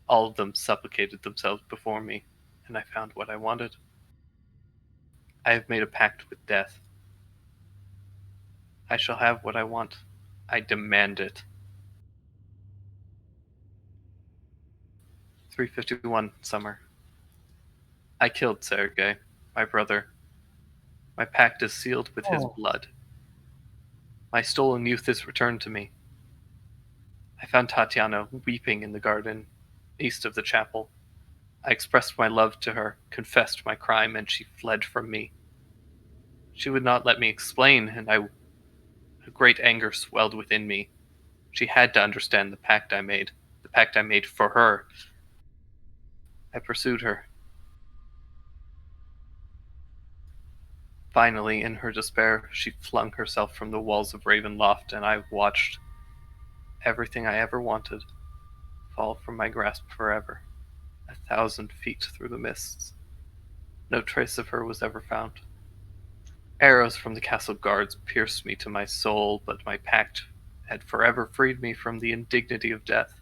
All of them supplicated themselves before me, and I found what I wanted. I have made a pact with death. I shall have what I want. I demand it. 351 summer. I killed Sergei, my brother. My pact is sealed with his blood. My stolen youth is returned to me. I found Tatiana weeping in the garden east of the chapel. I expressed my love to her, confessed my crime, and she fled from me. She would not let me explain, and a great anger swelled within me. She had to understand the pact I made for her. I pursued her. Finally, in her despair, she flung herself from the walls of Ravenloft, and I watched everything I ever wanted fall from my grasp forever, 1,000 feet through the mists. No trace of her was ever found. Arrows from the castle guards pierced me to my soul, but my pact had forever freed me from the indignity of death.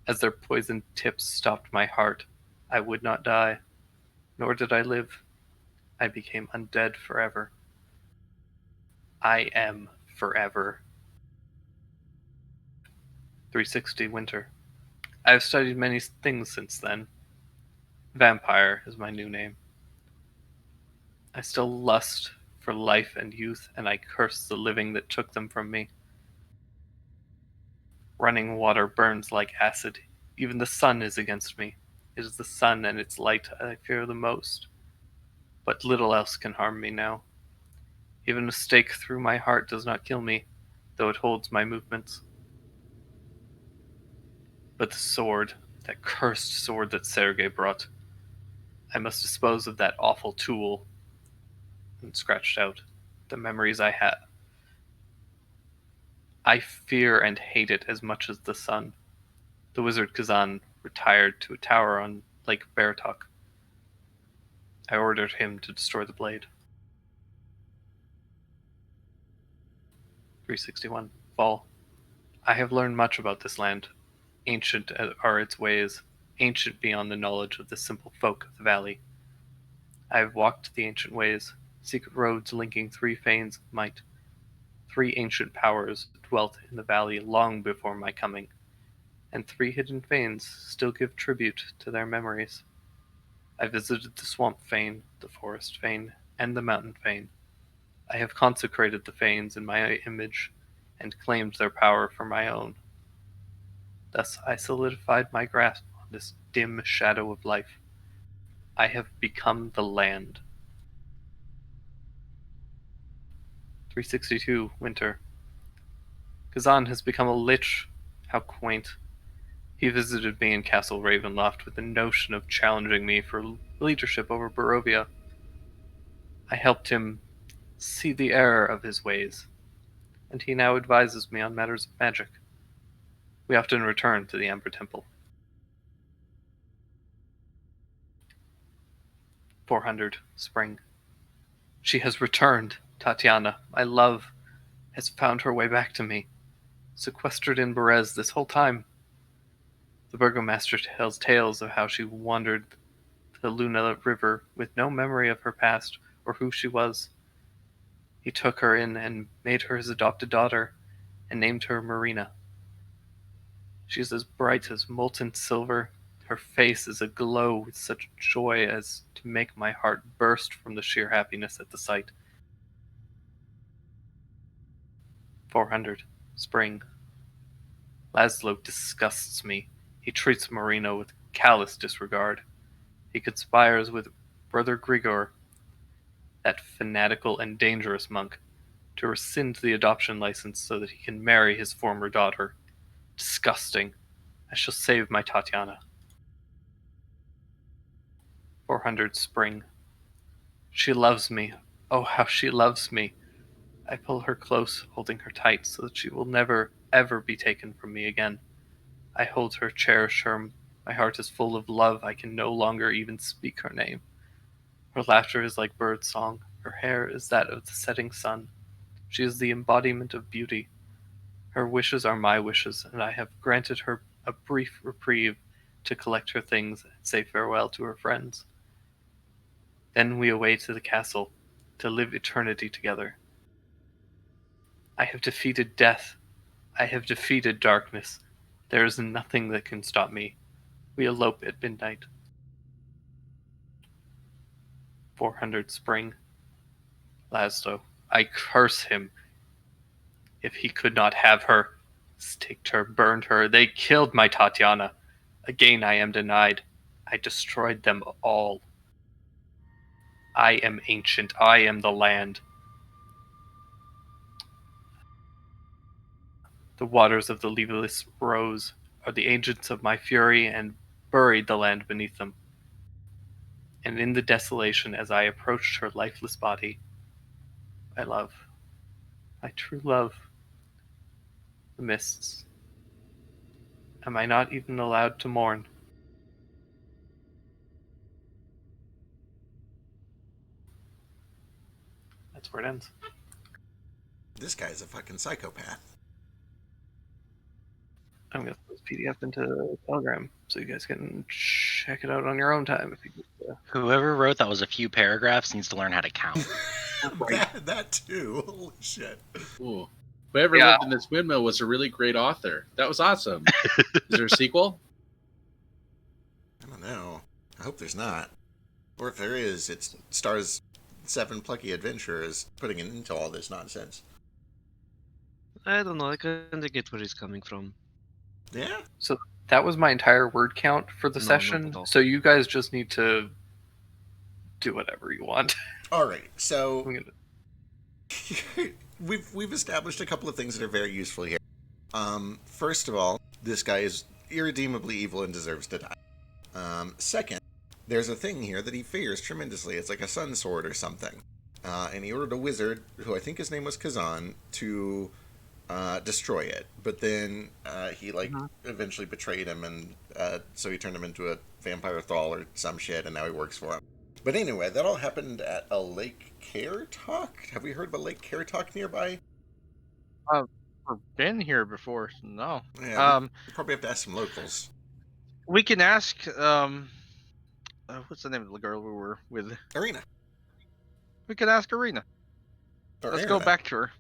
As their poisoned tips stopped my heart, I would not die, nor did I live. I became undead forever. I am forever. 360 winter. I have studied many things since then. Vampire is my new name. I still lust for life and youth, and I curse the living that took them from me. Running water burns like acid. Even the sun is against me. It is the sun and its light I fear the most. But little else can harm me now. Even a stake through my heart does not kill me, though it holds my movements. But the sword, that cursed sword that Sergei brought, I must dispose of that awful tool. And scratched out the memories I had. I fear and hate it as much as the sun. The wizard Kazan retired to a tower on Lake Baratok. I ordered him to destroy the blade. 361. Fall. I have learned much about this land. Ancient are its ways, ancient beyond the knowledge of the simple folk of the valley. I have walked the ancient ways, secret roads linking 3 fanes of might. 3 ancient powers dwelt in the valley long before my coming, and 3 hidden fanes still give tribute to their memories. I visited the swamp fane, the forest fane, and the mountain fane. I have consecrated the fanes in my image, and claimed their power for my own. Thus I solidified my grasp on this dim shadow of life. I have become the land. 362. Winter. Kazan has become a lich. How quaint. He visited me in Castle Ravenloft with the notion of challenging me for leadership over Barovia. I helped him see the error of his ways, and he now advises me on matters of magic. We often return to the Amber Temple. 400. Spring. She has returned. Tatiana, my love, has found her way back to me. Sequestered in Berez this whole time. The burgomaster tells tales of how she wandered the Luna River with no memory of her past or who she was. He took her in and made her his adopted daughter and named her Marina. She is as bright as molten silver. Her face is aglow with such joy as to make my heart burst from the sheer happiness at the sight. 400. Spring. Laszlo disgusts me. He treats Marina with callous disregard. He conspires with Brother Grigor, that fanatical and dangerous monk, to rescind the adoption license so that he can marry his former daughter. Disgusting. I shall save my Tatiana. 400. Spring. She loves me. Oh, how she loves me. I pull her close, holding her tight, so that she will never, ever be taken from me again. I hold her, cherish her. My heart is full of love. I can no longer even speak her name. Her laughter is like bird song. Her hair is that of the setting sun. She is the embodiment of beauty. Her wishes are my wishes, and I have granted her a brief reprieve to collect her things and say farewell to her friends. Then we away to the castle, to live eternity together. I have defeated death. I have defeated darkness. There is nothing that can stop me. We elope at midnight. 400. Spring. Laszlo, I curse him. If he could not have her, staked her, burned her. They killed my Tatiana. Again I am denied. I destroyed them all. I am ancient. I am the land. The waters of the leaveless rose are the agents of my fury and buried the land beneath them. And in the desolation as I approached her lifeless body, my love, my true love, the mists. Am I not even allowed to mourn? That's where it ends. This guy's a fucking psychopath. I'm going to put this PDF into Telegram so you guys can check it out on your own time. If you Whoever wrote that was a few paragraphs needs to learn how to count. that too. Holy shit. Ooh. Whoever Yeah. lived in this windmill was a really great author. That was awesome. Is there a sequel? I don't know. I hope there's not. Or if there is, it stars 7 plucky adventurers putting an end to all this nonsense. I don't know. I kind of get where he's coming from. Yeah? So that was my entire word count for the No, not session. at all. So you guys just need to do whatever you want. Alright, so I'm gonna... we've established a couple of things that are very useful here. First of all, this guy is irredeemably evil and deserves to die. Second, there's a thing here that he fears tremendously. It's like a sun sword or something. And he ordered a wizard, who I think his name was Kazan, to destroy it. But then he eventually betrayed him, and so he turned him into a vampire thrall or some shit, and now he works for him. But anyway, that all happened at a Lake Karatok. Have we heard of a Lake Karatok nearby? I've been here before. No. Yeah, we probably have to ask some locals. We can ask. What's the name of the girl we were with? Arena. We can ask Arena. Or Let's Arena. go back to her.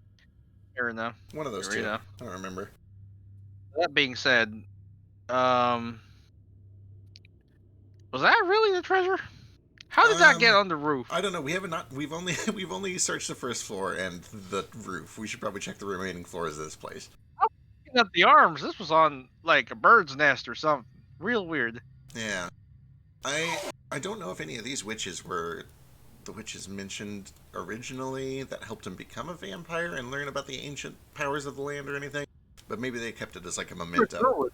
Arena. One of those Arena. two. I don't remember. That being said, was that really the treasure? How did that get on the roof? I don't know. We've only searched the first floor and the roof. We should probably check the remaining floors of this place. Looking at the arms, this was on like a bird's nest or something. Real weird. Yeah. I don't know if any of these witches were the witches mentioned originally that helped him become a vampire and learn about the ancient powers of the land or anything. But maybe they kept it as like a memento.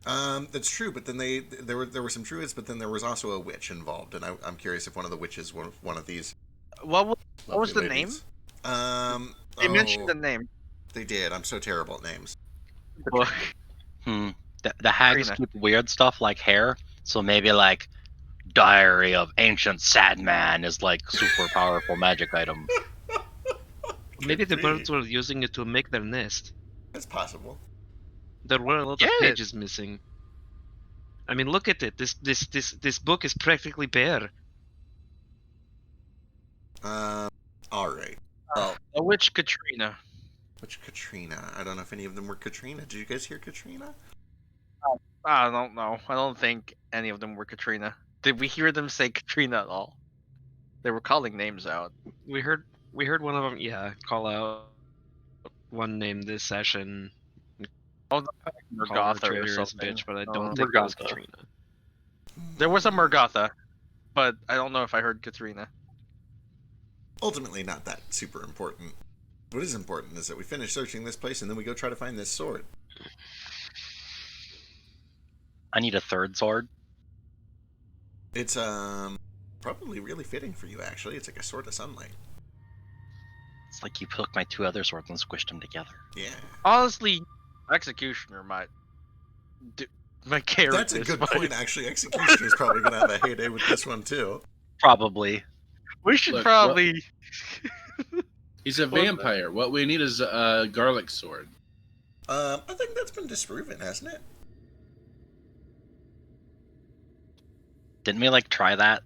That's true, but then there were some druids, but then there was also a witch involved, and I'm curious if one of the witches was one of these. What was the name? They mentioned the name. They did. I'm so terrible at names. Book. The hags Arena. keep weird stuff like hair, so maybe like Diary of Ancient Sadman is like super powerful magic item. Maybe the be. birds were using it to make their nest. That's possible. There were a lot of Get it. pages missing. I mean, look at it. This book is practically bare. All right. Well, A witch Katrina. which Katrina? I don't know if any of them were Katrina. Did you guys hear Katrina? I don't know. I don't think any of them were Katrina. Did we hear them say Katrina at all? They were calling names out. We heard one of them. Yeah, call out one name this session. Oh, Call her Murgatha or traitorous something. bitch, but I Oh, don't think that was Murgatha. Katrina. There was a Murgatha, but I don't know if I heard Katrina. Ultimately, not that super important. What is important is that we finish searching this place and then we go try to find this sword. I need a third sword. It's probably really fitting for you actually. It's like a sword of sunlight. It's like you took my two other swords and squished them together. Yeah. Honestly, Executioner might carry That's a this good fight. point actually. Executioner's probably gonna have a heyday with this one too. Probably. We should Look, probably. He's a vampire. What we need is a garlic sword. I think that's been disproven, hasn't it? Didn't we like try that?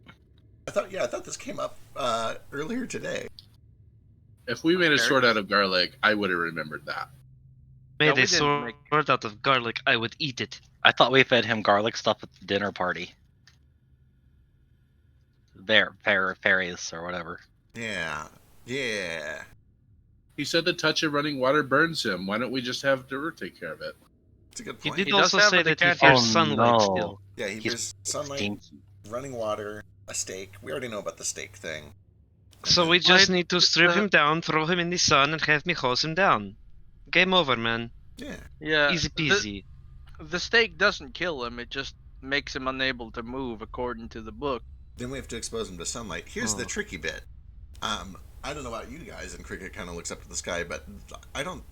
I thought this came up earlier today. If we made a sword out of garlic, I would have remembered that. Made we a didn't sword make- out of garlic, I would eat it. I thought we fed him garlic stuff at the dinner party. Fairies or whatever. Yeah. Yeah. He said the touch of running water burns him. Why don't we just have Durr take care of it? It's a good He point. did He does also have say a that he decanter. fears Oh, sunlight no. still. Yeah, he He's hears sunlight, Stinky. running water, a stake. We already know about the stake thing. So we just Right, need to strip the- him down, throw him in the sun, and have me hose him down. Game over, man. Yeah. Yeah. Easy peasy. The stake doesn't kill him. It just makes him unable to move, according to the book. Then we have to expose him to sunlight. Here's the Oh. tricky bit. I don't know about you guys, and Cricket kind of looks up to the sky, but I don't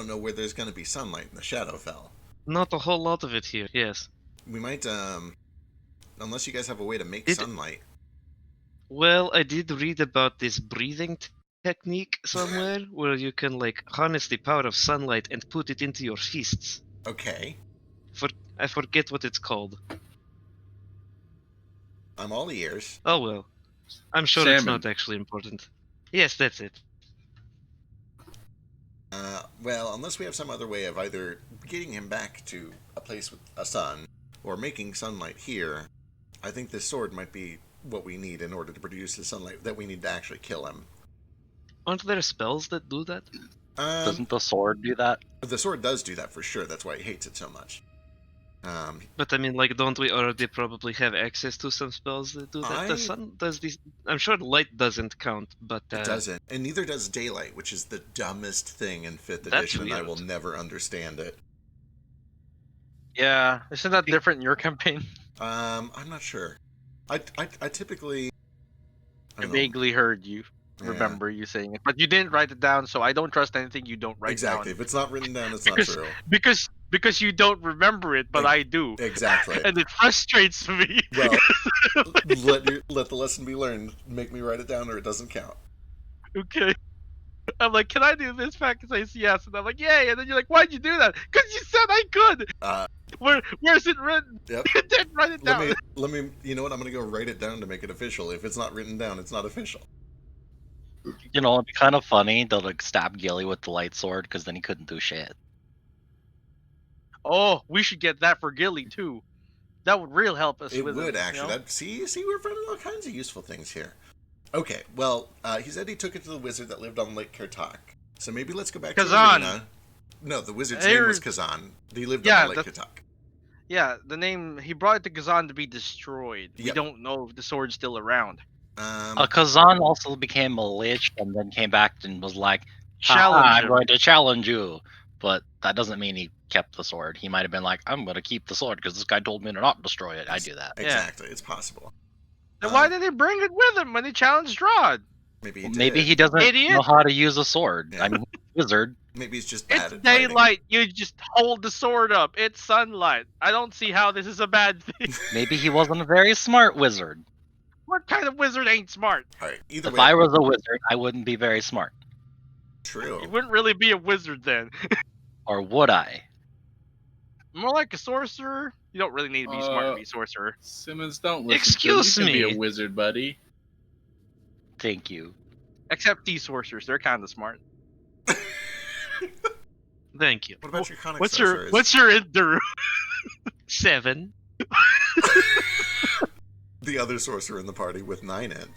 know where there's going to be sunlight in the Shadowfell. Not a whole lot of it here, yes. We might, unless you guys have a way to make Did- sunlight. Well, I did read about this breathing technique somewhere where you can like harness the power of sunlight and put it into your fists. Okay, I forget what it's called. I'm all ears. Oh well. I'm sure it's Salmon. not actually important. Yes, that's it. Well, unless we have some other way of either getting him back to a place with a sun, or making sunlight here, I think this sword might be what we need in order to produce the sunlight that we need to actually kill him. Aren't there spells that do that? Doesn't the sword do that? The sword does do that for sure. That's why he hates it so much. But I mean, like, don't we already probably have access to some spells that do that? The sun does these. I'm sure light doesn't count, but It doesn't, and neither does daylight, which is the dumbest thing in 5th That's edition, and I weird. will never understand it. Yeah, isn't that different in your campaign? I'm not sure. I typically. I don't know. vaguely heard you remember you saying it, but you didn't write it down, so I don't trust anything you don't write Exactly. down. If it's not written down, it's not Because- true. Because you don't remember it, but I do. Exactly. And it frustrates me. Well, let the lesson be learned. Make me write it down, or it doesn't count. Okay. I'm like, can I do this? Fact says yes, and I'm like, yay! And then you're like, why'd you do that? Because you said I could. Where's it written? Yep. You didn't write it down. Let me. You know what? I'm gonna go write it down to make it official. If it's not written down, it's not official. You know, it'd be kind of funny to like stab Gilly with the light sword because then he couldn't do shit. Oh, we should get that for Gilly too. That would real help us. It with would it, actually. You know? That, see, we're finding all kinds of useful things here. Okay, well, he said he took it to the wizard that lived on Lake Kertok. So maybe let's go back to Kazan. Arena. No, the wizard's name was Kazan. He lived Yeah, on Lake Kertok. Yeah, the name he brought it to Kazan to be destroyed. We Yep. don't know if the sword's still around. Kazan also became a lich and then came back and was like, Challenge I'm him. going to challenge you. But that doesn't mean he kept the sword. He might have been like, I'm going to keep the sword because this guy told me to not destroy it. I do that. Exactly, it's possible. Then why did he bring it with him when he challenged Strahd? Maybe Maybe he doesn't Idiot. know how to use a sword. Yeah. I mean, he's a wizard. Maybe he's just It's bad at fighting. daylight. You just hold the sword up. It's sunlight. I don't see how this is a bad thing. Maybe he wasn't a very smart wizard. What kind of wizard ain't smart? All right, either If way, I was a wizard, I wouldn't be very smart. true. You wouldn't really be a wizard then. Or would I? More like a sorcerer. You don't really need to be smart to be a sorcerer. Simmons, don't listen. Excuse to him. You can me. be a wizard, buddy. Thank you. Except these sorcerers, they're kind of smart. Thank you. What about your conic What's sorcerers? your Indaru? 7. The other sorcerer in the party with 9 in.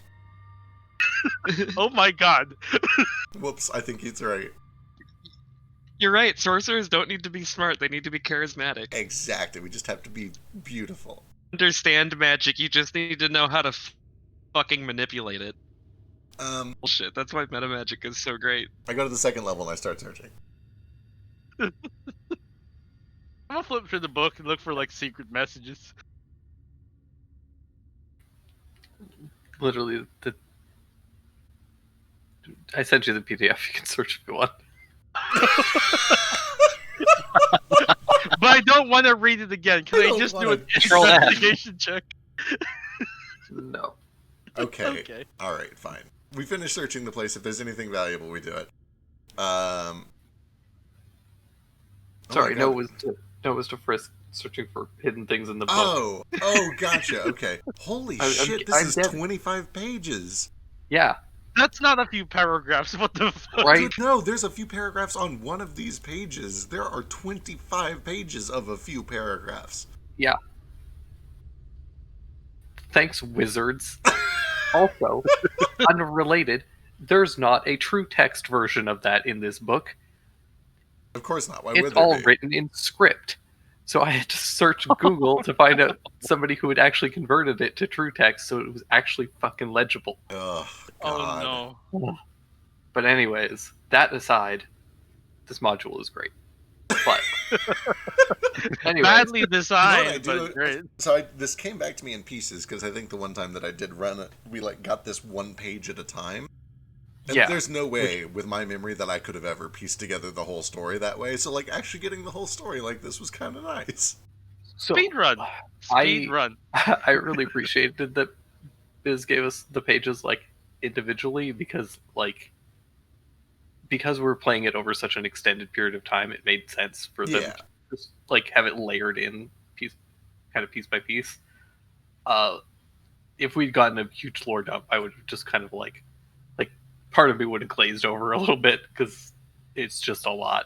Oh my god. Whoops, I think he's right. You're right. Sorcerers don't need to be smart. They need to be charismatic. Exactly, we just have to be beautiful. Understand magic. You just need to know how to fucking manipulate it. Bullshit. That's why meta magic is so great. I go to the second level and I start searching. I'm gonna flip through the book and look for like secret messages. Literally, I sent you the PDF. You can search if you want. But I don't want to read it again. Can I I don't just do wanna- an Control F. investigation check? No. Okay. Okay. Alright, fine. We finish searching the place. If there's anything valuable, we do it. Sorry, my no, God. it was to Frisk searching for hidden things in the book. Oh, gotcha. Okay. Holy I'm- shit, this I'm is dead. 25 pages. Yeah, That's not a few paragraphs. What the fuck? right. Dude, no, there's a few paragraphs on one of these pages. There are 25 pages of a few paragraphs. Yeah. Thanks, wizards. Also, unrelated, there's not a true text version of that in this book. Of course not. Why It's would there all be? written in script. So I had to search Google to find out somebody who had actually converted it to true text so it was actually fucking legible. Ugh, Oh God. no. But anyways, that aside, this module is great. But anyways, Badly You know designed, what I do? but great. So this came back to me in pieces because I think the one time that I did run it, we like got this one page at a time. And Yeah. there's no way with my memory that I could have ever pieced together the whole story that way. So like actually getting the whole story like this was kind of nice. so Speed run. Speed run. I really appreciated that Biz gave us the pages like individually because we're playing it over such an extended period of time, it made sense for them Yeah. to just like have it layered in piece by piece. If we'd gotten a huge lore dump, I would have just kind of like part of me would have glazed over a little bit because it's just a lot.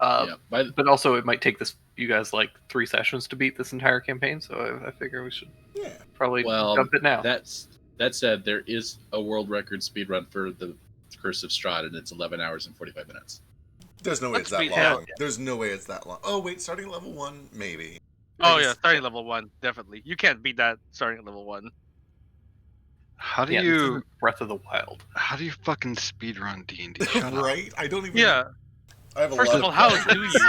Yeah, But also, it might take you guys like 3 sessions to beat this entire campaign, so I figure we should Yeah. probably well, dump it now. that said, there is a world record speed run for the Curse of Strahd, and it's 11 hours and 45 minutes. There's no way Let's it's that beat long. hell. There's no way it's that long. Oh wait, starting at level 1, maybe. Oh Like, yeah, starting level 1, definitely. You can't beat that starting at level 1. How do Yeah, this you isn't Breath of the Wild. how do you fucking speedrun D&D? Shut up. right? I don't even. Yeah. I have a First lot of all, how questions. do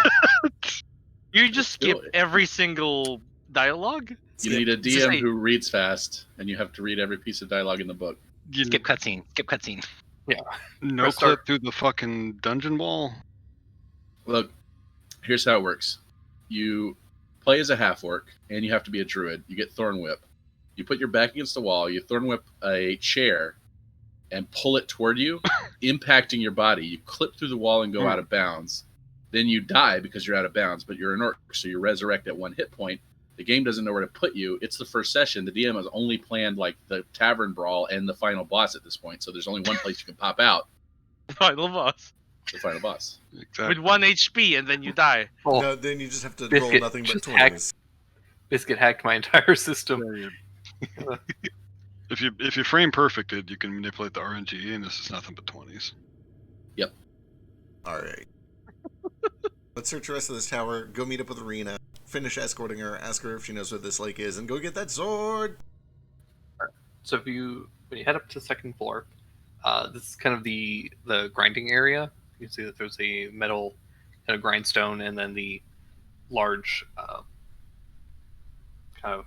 you? You just skip Still- every single dialogue? You need a Just DM say- who reads fast, and you have to read every piece of dialogue in the book. You Skip cutscene. Skip cutscene. no Press clip start. through the fucking dungeon wall? Look, here's how it works. You play as a half-orc, and you have to be a druid. You get Thorn Whip. You put your back against the wall, you Thorn Whip a chair, and pull it toward you, impacting your body. You clip through the wall and go out of bounds. Then you die because you're out of bounds, but you're an orc, so you resurrect at 1 hit point. The game doesn't know where to put you. It's the first session. The DM has only planned like the tavern brawl and the final boss at this point, so there's only one place you can pop out, Final boss. the final boss. Exactly. With 1 HP and then you die. Oh, No, then you just have to roll Biscuit nothing but just hacked 20s. Biscuit hacked my entire system. If you frame perfected, you can manipulate the RNG, and this is nothing but 20s. All right. Let's search the rest of this tower. Go meet up with Arena. Finish escorting her. Ask her if she knows what this lake is, and go get that sword. So when you head up to the second floor, this is kind of the grinding area. You can see that there's a metal kind of grindstone, and then the large kind of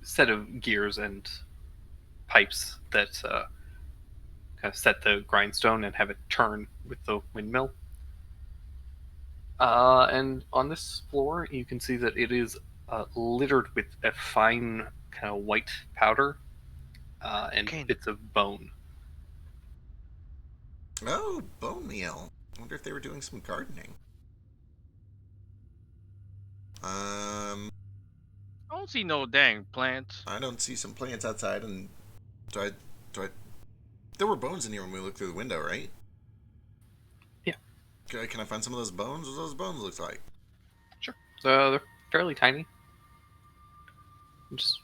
set of gears and pipes that kind of set the grindstone and have it turn with the windmill. And on this floor, you can see that it is littered with a fine kind of white powder and Okay. bits of bone. Oh, bone meal. I wonder if they were doing some gardening. I don't see no dang plants. I don't see some plants outside, and do I? There were bones in here when we looked through the window, right? Yeah. Okay, can I find some of those bones? What do those bones look like? So they're fairly tiny. Just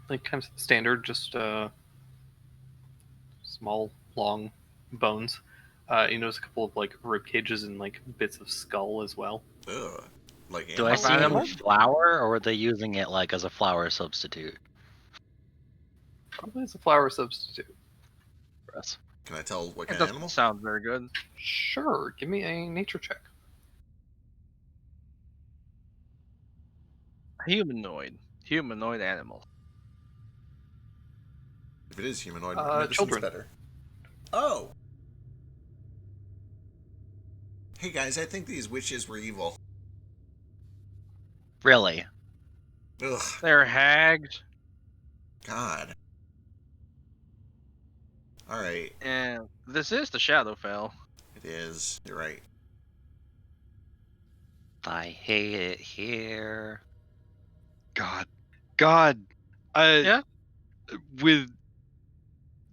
like kind of standard, just small, long bones. You notice a couple of like rib cages and like bits of skull as well. Ugh. Like Do I animal see them food? flour, or were they using it like as a flour substitute Probably as a flour substitute. for us? Can I tell what That kind of doesn't animal? sound very good. Sure, give me a nature check. Humanoid animal. If it is humanoid, medicine's children. better. Oh. Hey guys, I think these witches were evil. Really? Ugh, They're hags, God. Alright, and this is the Shadowfell. it is. You're right. I hate it here. God. Yeah?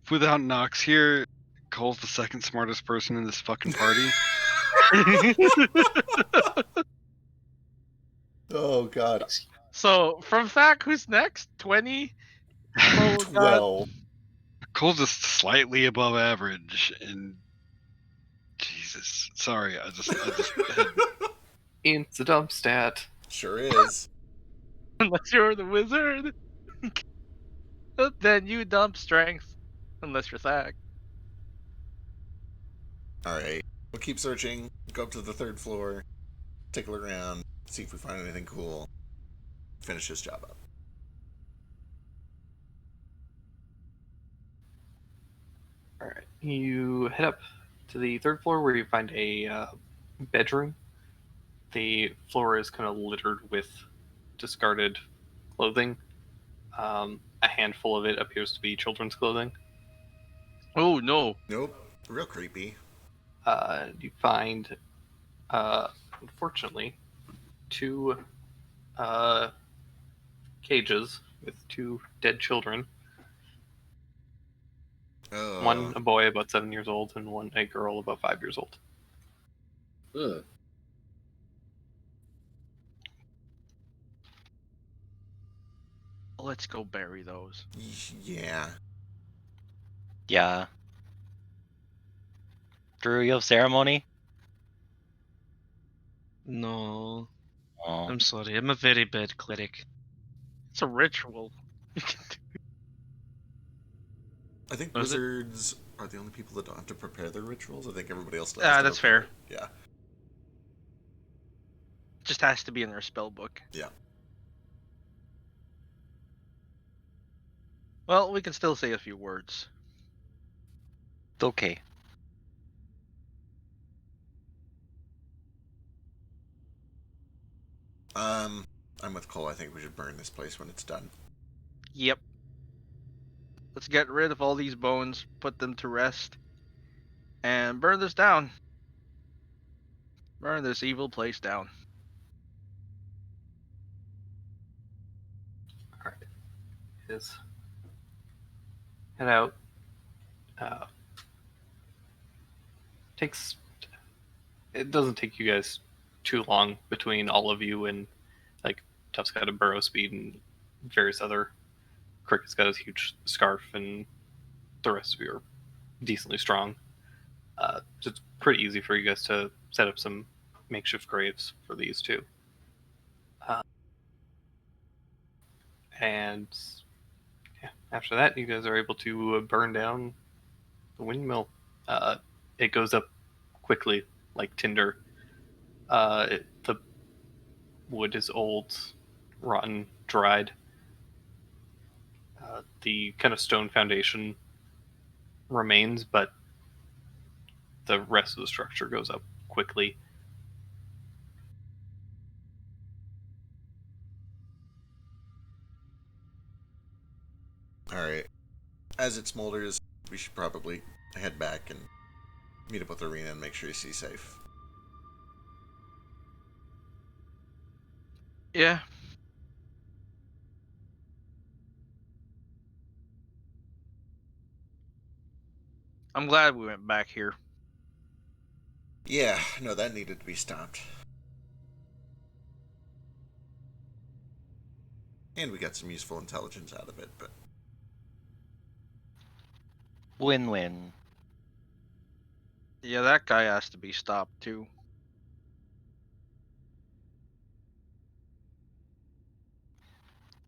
Without Nox here, Cole's the second smartest person in this fucking party. Oh God. So, from Thack, who's next? 20? Oh, God. 12. Cole's just slightly above average, and Jesus, sorry, I just had, It's a dump stat. Sure is. Unless you're the wizard. Then you dump strength. Unless you're Thack. Alright. We'll keep searching. Go up to the 3rd floor. Take a look around. See if we find anything cool. Finish this job up. Alright. You head up to the 3rd floor where you find a bedroom. The floor is kind of littered with discarded clothing. A handful of it appears to be children's clothing. Oh, no. Nope. Real creepy. You find, unfortunately, 2 cages with 2 dead children. One a boy about 7 years old, and one a girl about 5 years old. Ugh. Let's go bury those. Yeah. Yeah. Drew, you have ceremony? No. Oh. I'm sorry, I'm a very bad cleric. It's a ritual. I think Was it? wizards are the only people that don't have to prepare their rituals. I think everybody else does. to That's prepare. fair. Yeah. Just has to be in their spell book. Yeah. Well, we can still say a few words. It's okay. I'm with Cole. I think we should burn this place when it's done. Yep. Let's get rid of all these bones, put them to rest, and burn this down. Burn this evil place down. All right. Is head out. It doesn't take you guys too long between all of you, and like Tuff's got a burrow speed and various other. Cricket's got his huge scarf, and the rest of you are decently strong. So it's pretty easy for you guys to set up some makeshift graves for these two. And yeah, after that, you guys are able to burn down the windmill. It goes up quickly, like tinder. The wood is old, rotten, dried. The kind of stone foundation remains, but the rest of the structure goes up quickly. Alright. As it smolders, we should probably head back and meet up with Arena and make sure he's safe. Yeah. I'm glad we went back here. Yeah, no, that needed to be stopped. And we got some useful intelligence out of it, but... Win-win. Yeah, that guy has to be stopped too.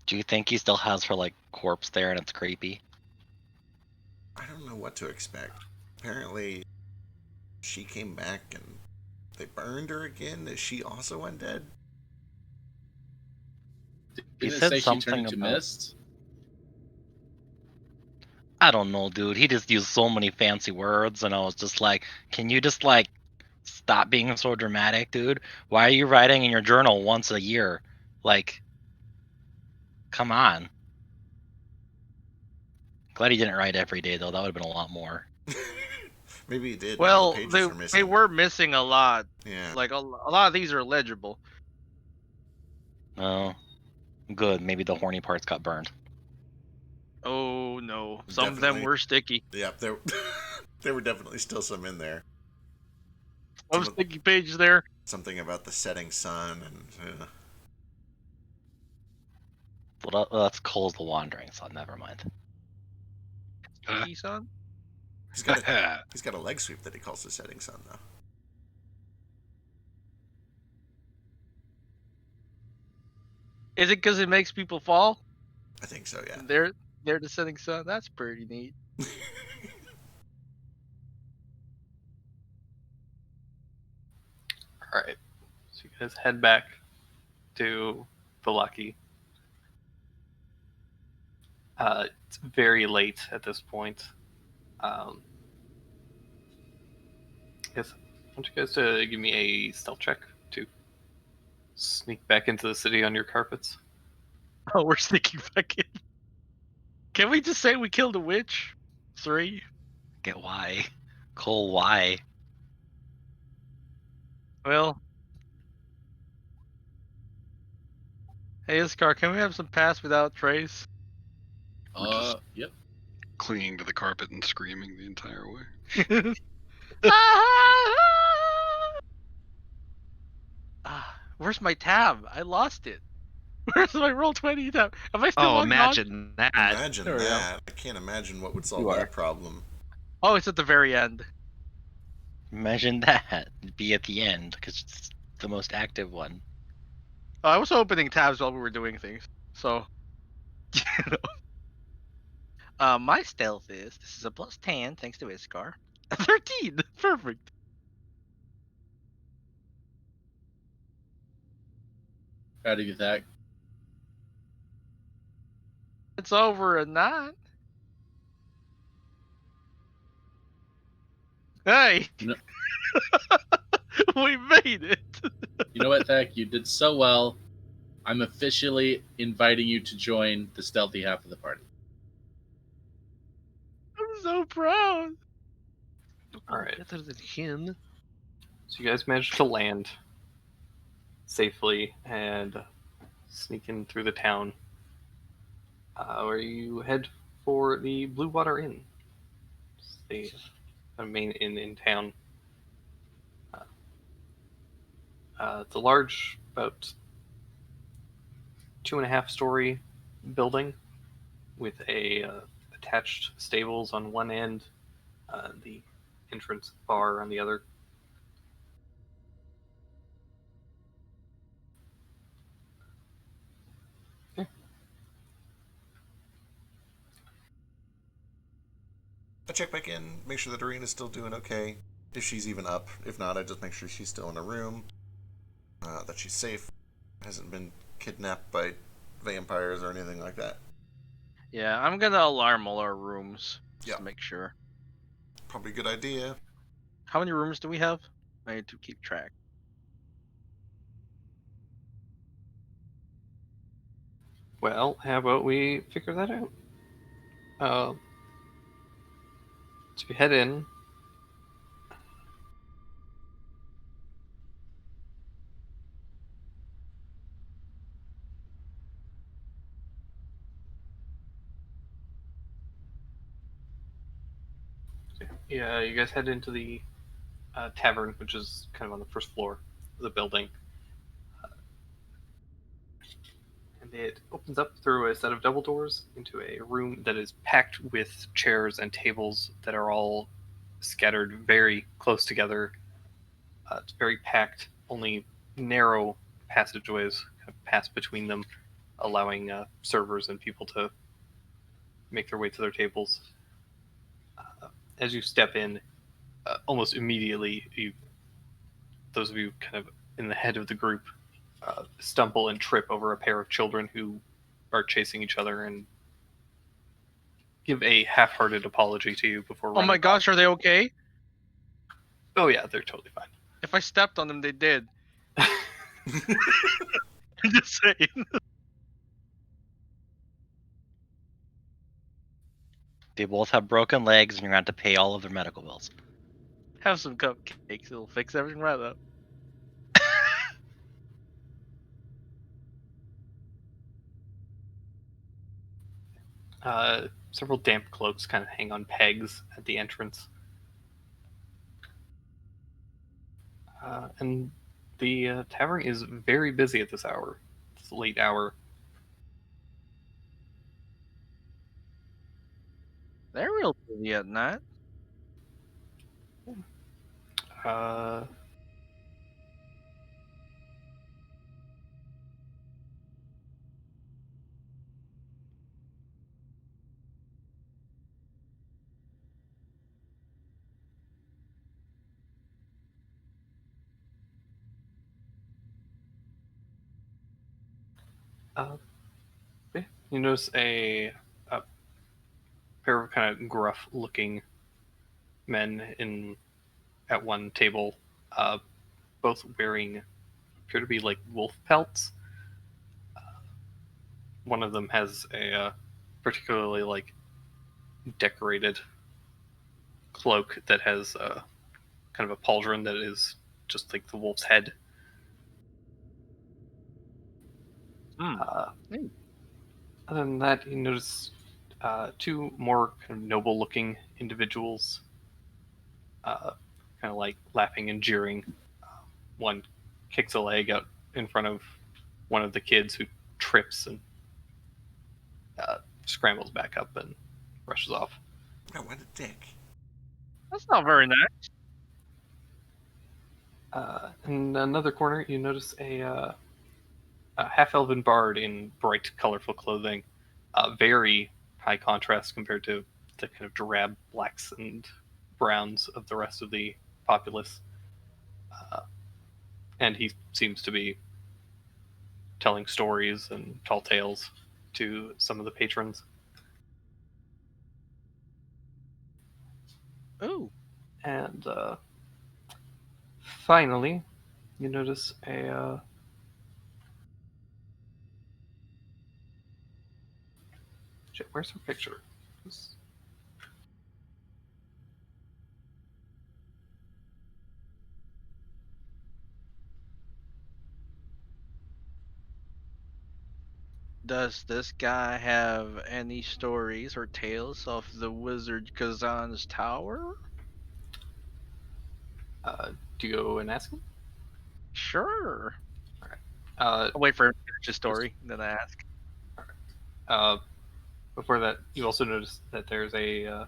Do you think he still has her like corpse there and it's creepy? I don't know what to expect. Apparently, she came back and they burned her again. Is she also undead? He Didn't it said say she something turned into about- mist? I don't know, dude. He just used so many fancy words, and I was just like, can you just like stop being so dramatic, dude? Why are you writing in your journal once a year? Like, come on. Glad he didn't write every day, though. That would have been a lot more. Maybe he did. Well, The pages they are missing. were missing a lot. Yeah. Like a lot of these are legible. Oh, good. Maybe the horny parts got burned. Oh no, some of Definitely. them were sticky. Yeah, there were definitely still some in there. Some Some of- sticky pages there. Something about the setting sun and... Well, that's Cole's the Wandering Son. Never mind. Sticky son. He's got a leg sweep that he calls the setting sun, though. Is it because it makes people fall? I think so, yeah. They're the setting sun. That's pretty neat. All right, so you guys head back to the Lucky. It's very late at this point. Yes, I want you guys to give me a stealth check to sneak back into the city on your carpets. Oh, we're sneaking back in. Can we just say we killed a witch? 3. Get why? Cole, why? Well. Hey, Iskar, can we have some pass without trace? Yep. Clinging to the carpet and screaming the entire way. Where's my tab? I lost it. Where's my Roll20 tab? Am I still Oh, logged on? imagine that. Imagine There we go. that. I can't imagine what would solve You are. that problem. Oh, it's at the very end. Imagine that. It'd be at the end, because it's the most active one. I was opening tabs while we were doing things, so. You know. My stealth is this is a +10 thanks to Iskar. 13, perfect. How do you that? It's over a 9. Hey, You know, we made it. you know what, Thak? You did so well. I'm officially inviting you to join the stealthy half of the party. I'm so proud. All right. Better than him. So you guys managed to land safely and sneak in through the town. Where you head for the Blue Water Inn. It's the main inn in town. It's a large, about 2.5-story building with a attached stables on one end, the entrance bar on the other. Okay. I check back in, make sure that Arena's still doing okay. If she's even up. If not, I just make sure she's still in her room. That she's safe. Hasn't been kidnapped by vampires or anything like that. Yeah, I'm gonna alarm all our rooms just Yeah. to make sure. Probably a good idea. How many rooms do we have? I need to keep track. Well, how about we figure that out? So we head in. Yeah, you guys head into the tavern, which is kind of on the first floor of the building. And it opens up through a set of double doors into a room that is packed with chairs and tables that are all scattered very close together. It's very packed, only narrow passageways kind of pass between them, allowing servers and people to make their way to their tables. As you step in, almost immediately, those of you kind of in the head of the group stumble and trip over a pair of children who are chasing each other and give a half-hearted apology to you before Oh running my off. gosh, are they okay? Oh yeah, they're totally fine. If I stepped on them, they did. I'm just saying. They both have broken legs, and you're going to have to pay all of their medical bills. Have some cupcakes. It'll fix everything right up. Several damp cloaks kind of hang on pegs at the entrance. And the tavern is very busy at this hour. It's a late hour. They're real busy at night. Uh, yeah, you notice a pair of kind of gruff-looking men at one table, both wearing appear to be like wolf pelts. One of them has a particularly like decorated cloak that has kind of a pauldron that is just like the wolf's head. Other than that, you notice two more kind of noble-looking individuals, kind of like laughing and jeering. One kicks a leg out in front of one of the kids who trips and scrambles back up and rushes off. Oh, what a dick. That's not very nice. In another corner, you notice a half-elven bard in bright, colorful clothing, very high contrast compared to the kind of drab blacks and browns of the rest of the populace. And he seems to be telling stories and tall tales to some of the patrons. Ooh. And finally, you notice a shit, where's her picture? Does this guy have any stories or tales of the wizard Kazan's tower? Do you go and ask him? Sure. Uh, I'll wait for him to finish his story, then I ask. Before that, you also notice that there's a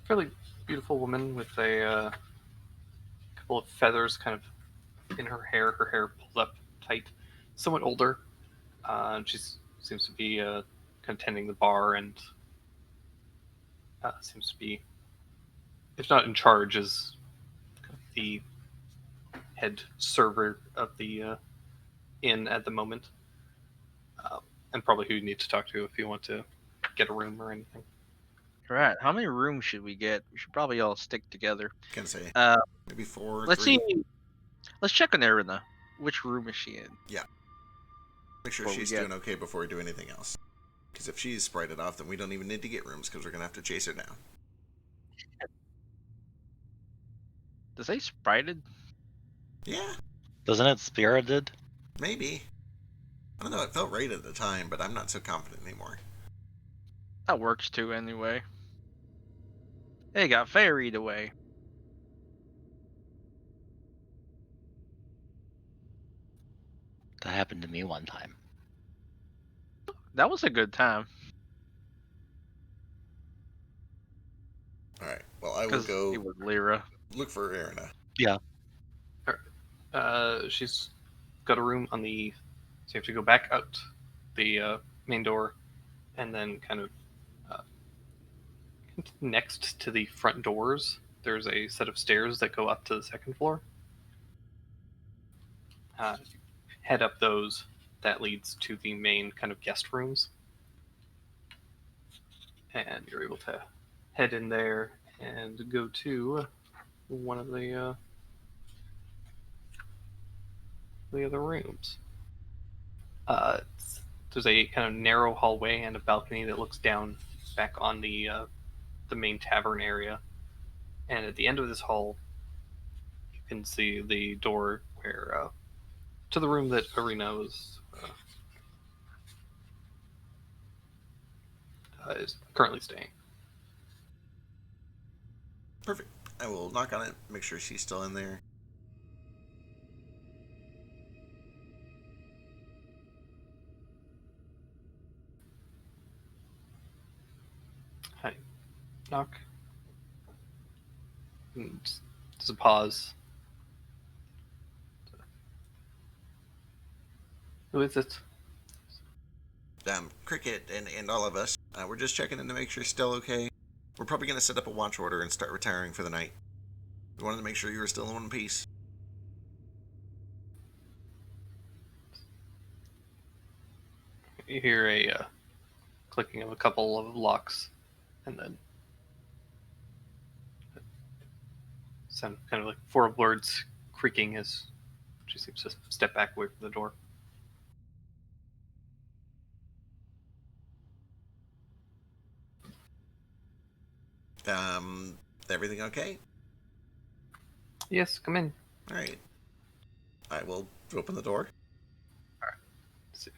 fairly beautiful woman with a couple of feathers kind of in her hair pulled up tight, somewhat older. She seems to be kind of tending the bar and seems to be, if not in charge, is the head server of the inn at the moment. And probably who you need to talk to if you want to get a room or anything. Right. How many rooms should we get? We should probably all stick together. Can say maybe 4. Let's 3. see. Let's check on Erina. Which room is she in? Make sure she's doing okay before we do anything else. Because if she's sprited off, then we don't even need to get rooms because we're gonna have to chase her down. Does they sprited? Yeah, Doesn't it spirited? maybe. I don't know. It felt right at the time, but I'm not so confident anymore. That works too, anyway. They got ferried away. That happened to me one time. That was a good time. All right. Well, I will Because go it was Lyra. look for Erina. She's got a room on the. So you have to go back out the main door, and then kind of next to the front doors, there's a set of stairs that go up to the second floor. If you head up those, that leads to the main kind of guest rooms, and you're able to head in there and go to one of the other rooms. There's a kind of narrow hallway and a balcony that looks down back on the main tavern area. And at the end of this hall, you can see the door where to the room that Erina was is currently staying. Perfect. I will knock on it, make sure she's still in there. Hi. Knock. And there's a pause. Who is it? Cricket and all of us. We're just checking in to make sure she's still okay. We're probably going to set up a watch order and start retiring for the night. We wanted to make sure you were still in one piece. You hear a clicking of a couple of locks, and then some kind of like 4 words creaking as she seems to step back away from the door. Everything okay? Yes, come in. All right. I will open the door. So,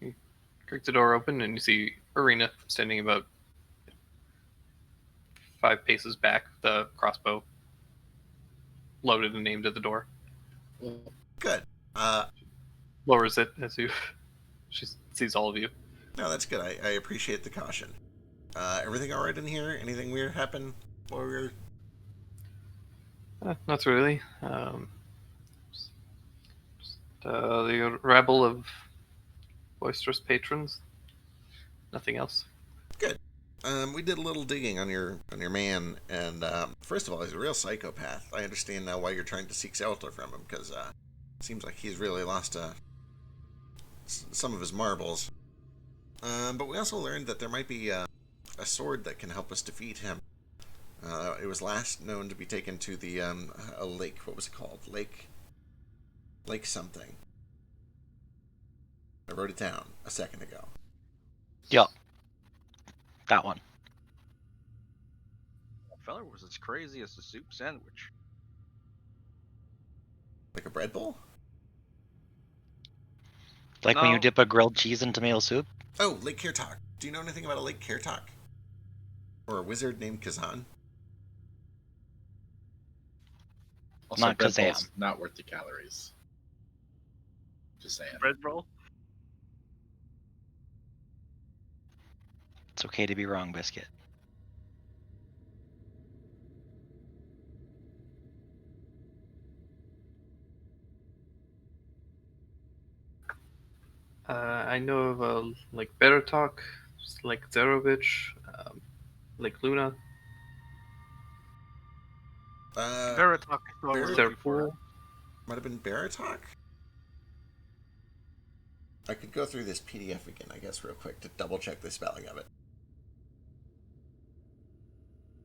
you creak the door open, and you see Erina standing about 5 paces back, the crossbow loaded and aimed at the door. Good. Lowers it as she sees all of you. No, that's good. I appreciate the caution. Everything all right in here? Anything weird happen while we were... Not really. The rabble of boisterous patrons. Nothing else. Good. We did a little digging on your man, and first of all, he's a real psychopath. I understand now why you're trying to seek shelter from him, because it seems like he's really lost some of his marbles. But we also learned that there might be a sword that can help us defeat him. It was last known to be taken to the a lake. What was it called? Lake something. I wrote it down a second ago. Yup. That one. That fella was as crazy as a soup sandwich. Like a bread bowl? Like when you No. dip a grilled cheese in tomato soup? Oh, Lake Kirtok. Do you know anything about a Lake Kirtok? Or a wizard named Kazan? Also, Not bread Kazam. bowl's not worth the calories. Just saying. Bread roll? It's okay to be wrong, Biscuit. I know of like Baratok, like Zerovich, like Luna. Baratok is what we're Baratok. looking for. Pool. Might have been Baratok? I could go through this PDF again, I guess, real quick to double check the spelling of it.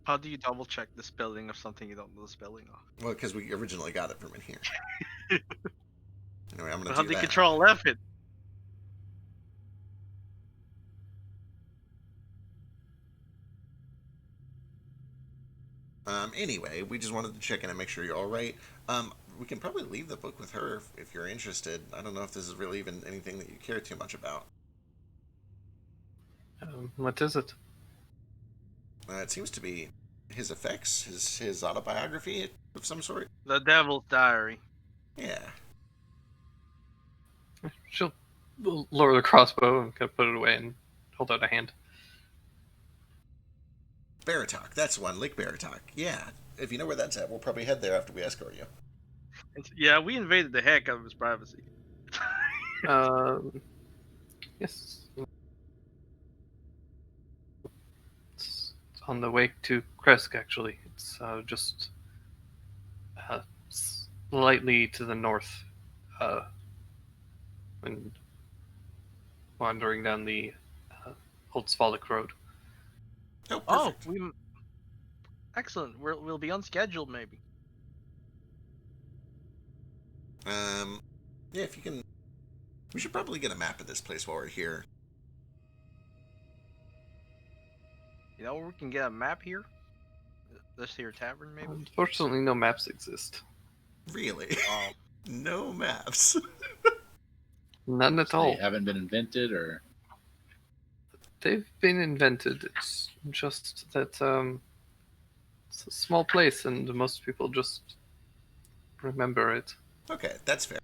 How do you double check the spelling of something you don't know the spelling of? Well, because we originally got it from in here. Anyway, I'm going to How do do you that. control F it? Anyway, we just wanted to check in and make sure you're all right. We can probably leave the book with her if you're interested. I don't know if this is really even anything that you care too much about. What is it? It seems to be his effects, his autobiography of some sort. The Devil's Diary. Yeah. She'll lower the crossbow and kind of put it away and hold out a hand. Baratok, that's one. Lake Baratok. Yeah. If you know where that's at, we'll probably head there after we escort you. Yeah, we invaded the heck out of his privacy. Yes. It's on the way to Kresk, actually. It's just slightly to the north, and wandering down the Old Svalak Road. Oh, Oh, perfect. excellent. We'll be on schedule, maybe. Yeah, if you can... We should probably get a map of this place while we're here. You know where we can get a map here? This here tavern, maybe? Unfortunately, no maps exist. Really? Oh. No maps. None at all. They haven't been invented, or They've been invented. It's just that it's a small place, and most people just remember it. Okay, that's fair.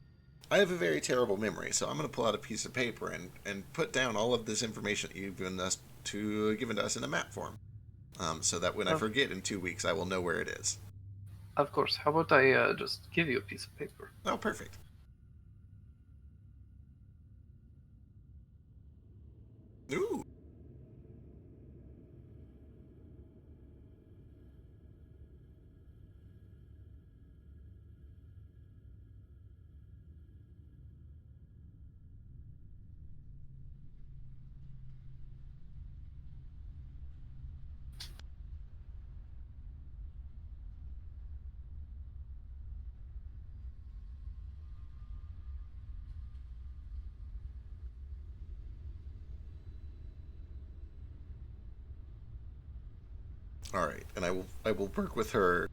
I have a very terrible memory, so I'm going to pull out a piece of paper and put down all of this information that you've given to us in a map form, so that when I forget in 2 weeks, I will know where it is. Of course. How about I just give you a piece of paper? Oh, perfect. Ooh. All right, and I will work with her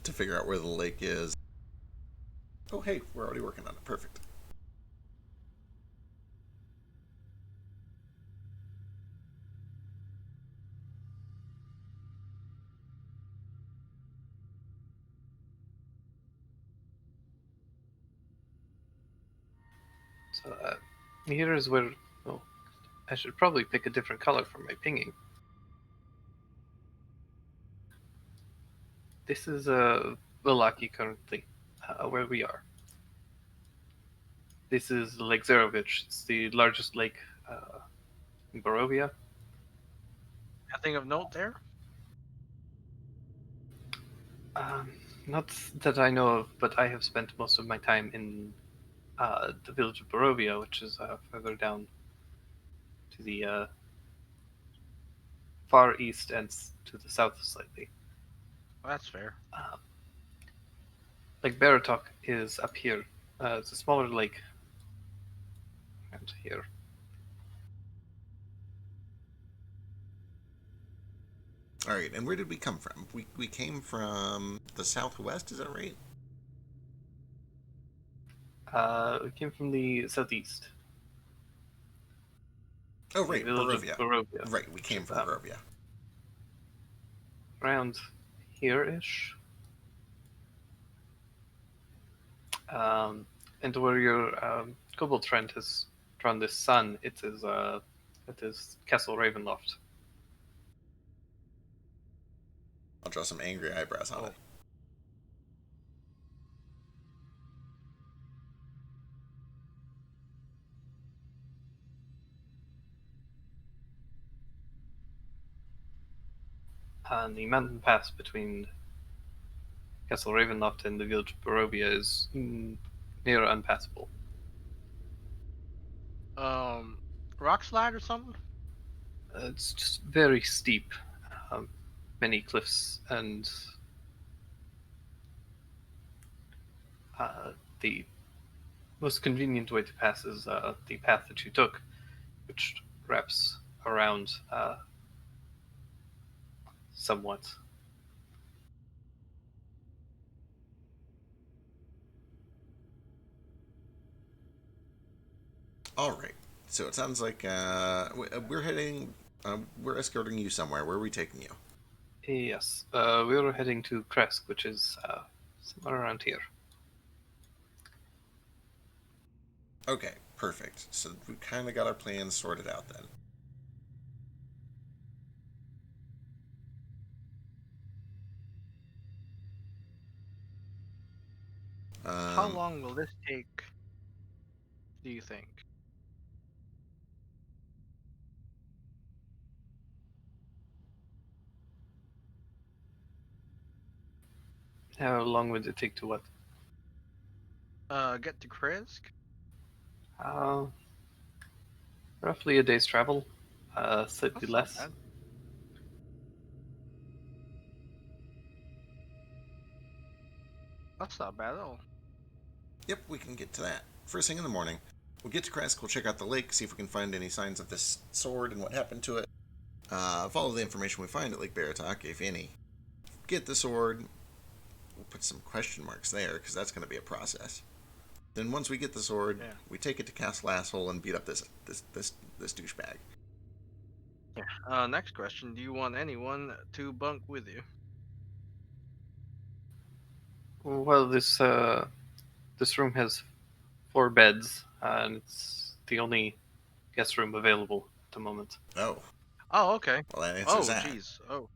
to figure out where the lake is. Oh, hey, we're already working on it. Perfect. So here is where. Oh, I should probably pick a different color for my pinging. This is Villaki currently, where we are. This is Lake Zarovich. It's the largest lake in Barovia. Nothing of note there. Not that I know of, but I have spent most of my time in the village of Barovia, which is further down to the far east and to the south slightly. Well, that's fair. Lake Baratok is up here. It's a smaller lake around here. All right, and where did we come from? We came from the southwest, is that right? We came from the southeast. Oh, right, The village Barovia. of Barovia. Right, we came from Barovia. Around here-ish. And where your Cobalt friend has drawn this sun, it is Castle Ravenloft. I'll draw some angry eyebrows on it. And the mountain pass between Castle Ravenloft and the village of Barovia is near unpassable. Rock slide or something? It's just very steep, many cliffs, and the most convenient way to pass is the path that you took, which wraps around somewhat. All right. So it sounds like we're heading. We're escorting you somewhere. Where are we taking you? Yes, we are heading to Kresk, which is somewhere around here. Okay, perfect. So we kind of got our plans sorted out then. How long will this take, do you think? How long would it take to what? Get to Kresk? Roughly a day's travel, slightly That's not less. bad. That's not bad at all. Yep, we can get to that. First thing in the morning, we'll get to Kresk, we'll check out the lake, see if we can find any signs of this sword and what happened to it. Follow the information we find at Lake Baratok, if any. Get the sword. We'll put some question marks there, because that's going to be a process. Then once we get the sword, we take it to Castle Asshole and beat up this douchebag. Yeah. Next question: do you want anyone to bunk with you? Well, this room has 4 beds, and it's the only guest room available at the moment. Oh. Oh, okay. Well, that answers that. Jeez. Oh,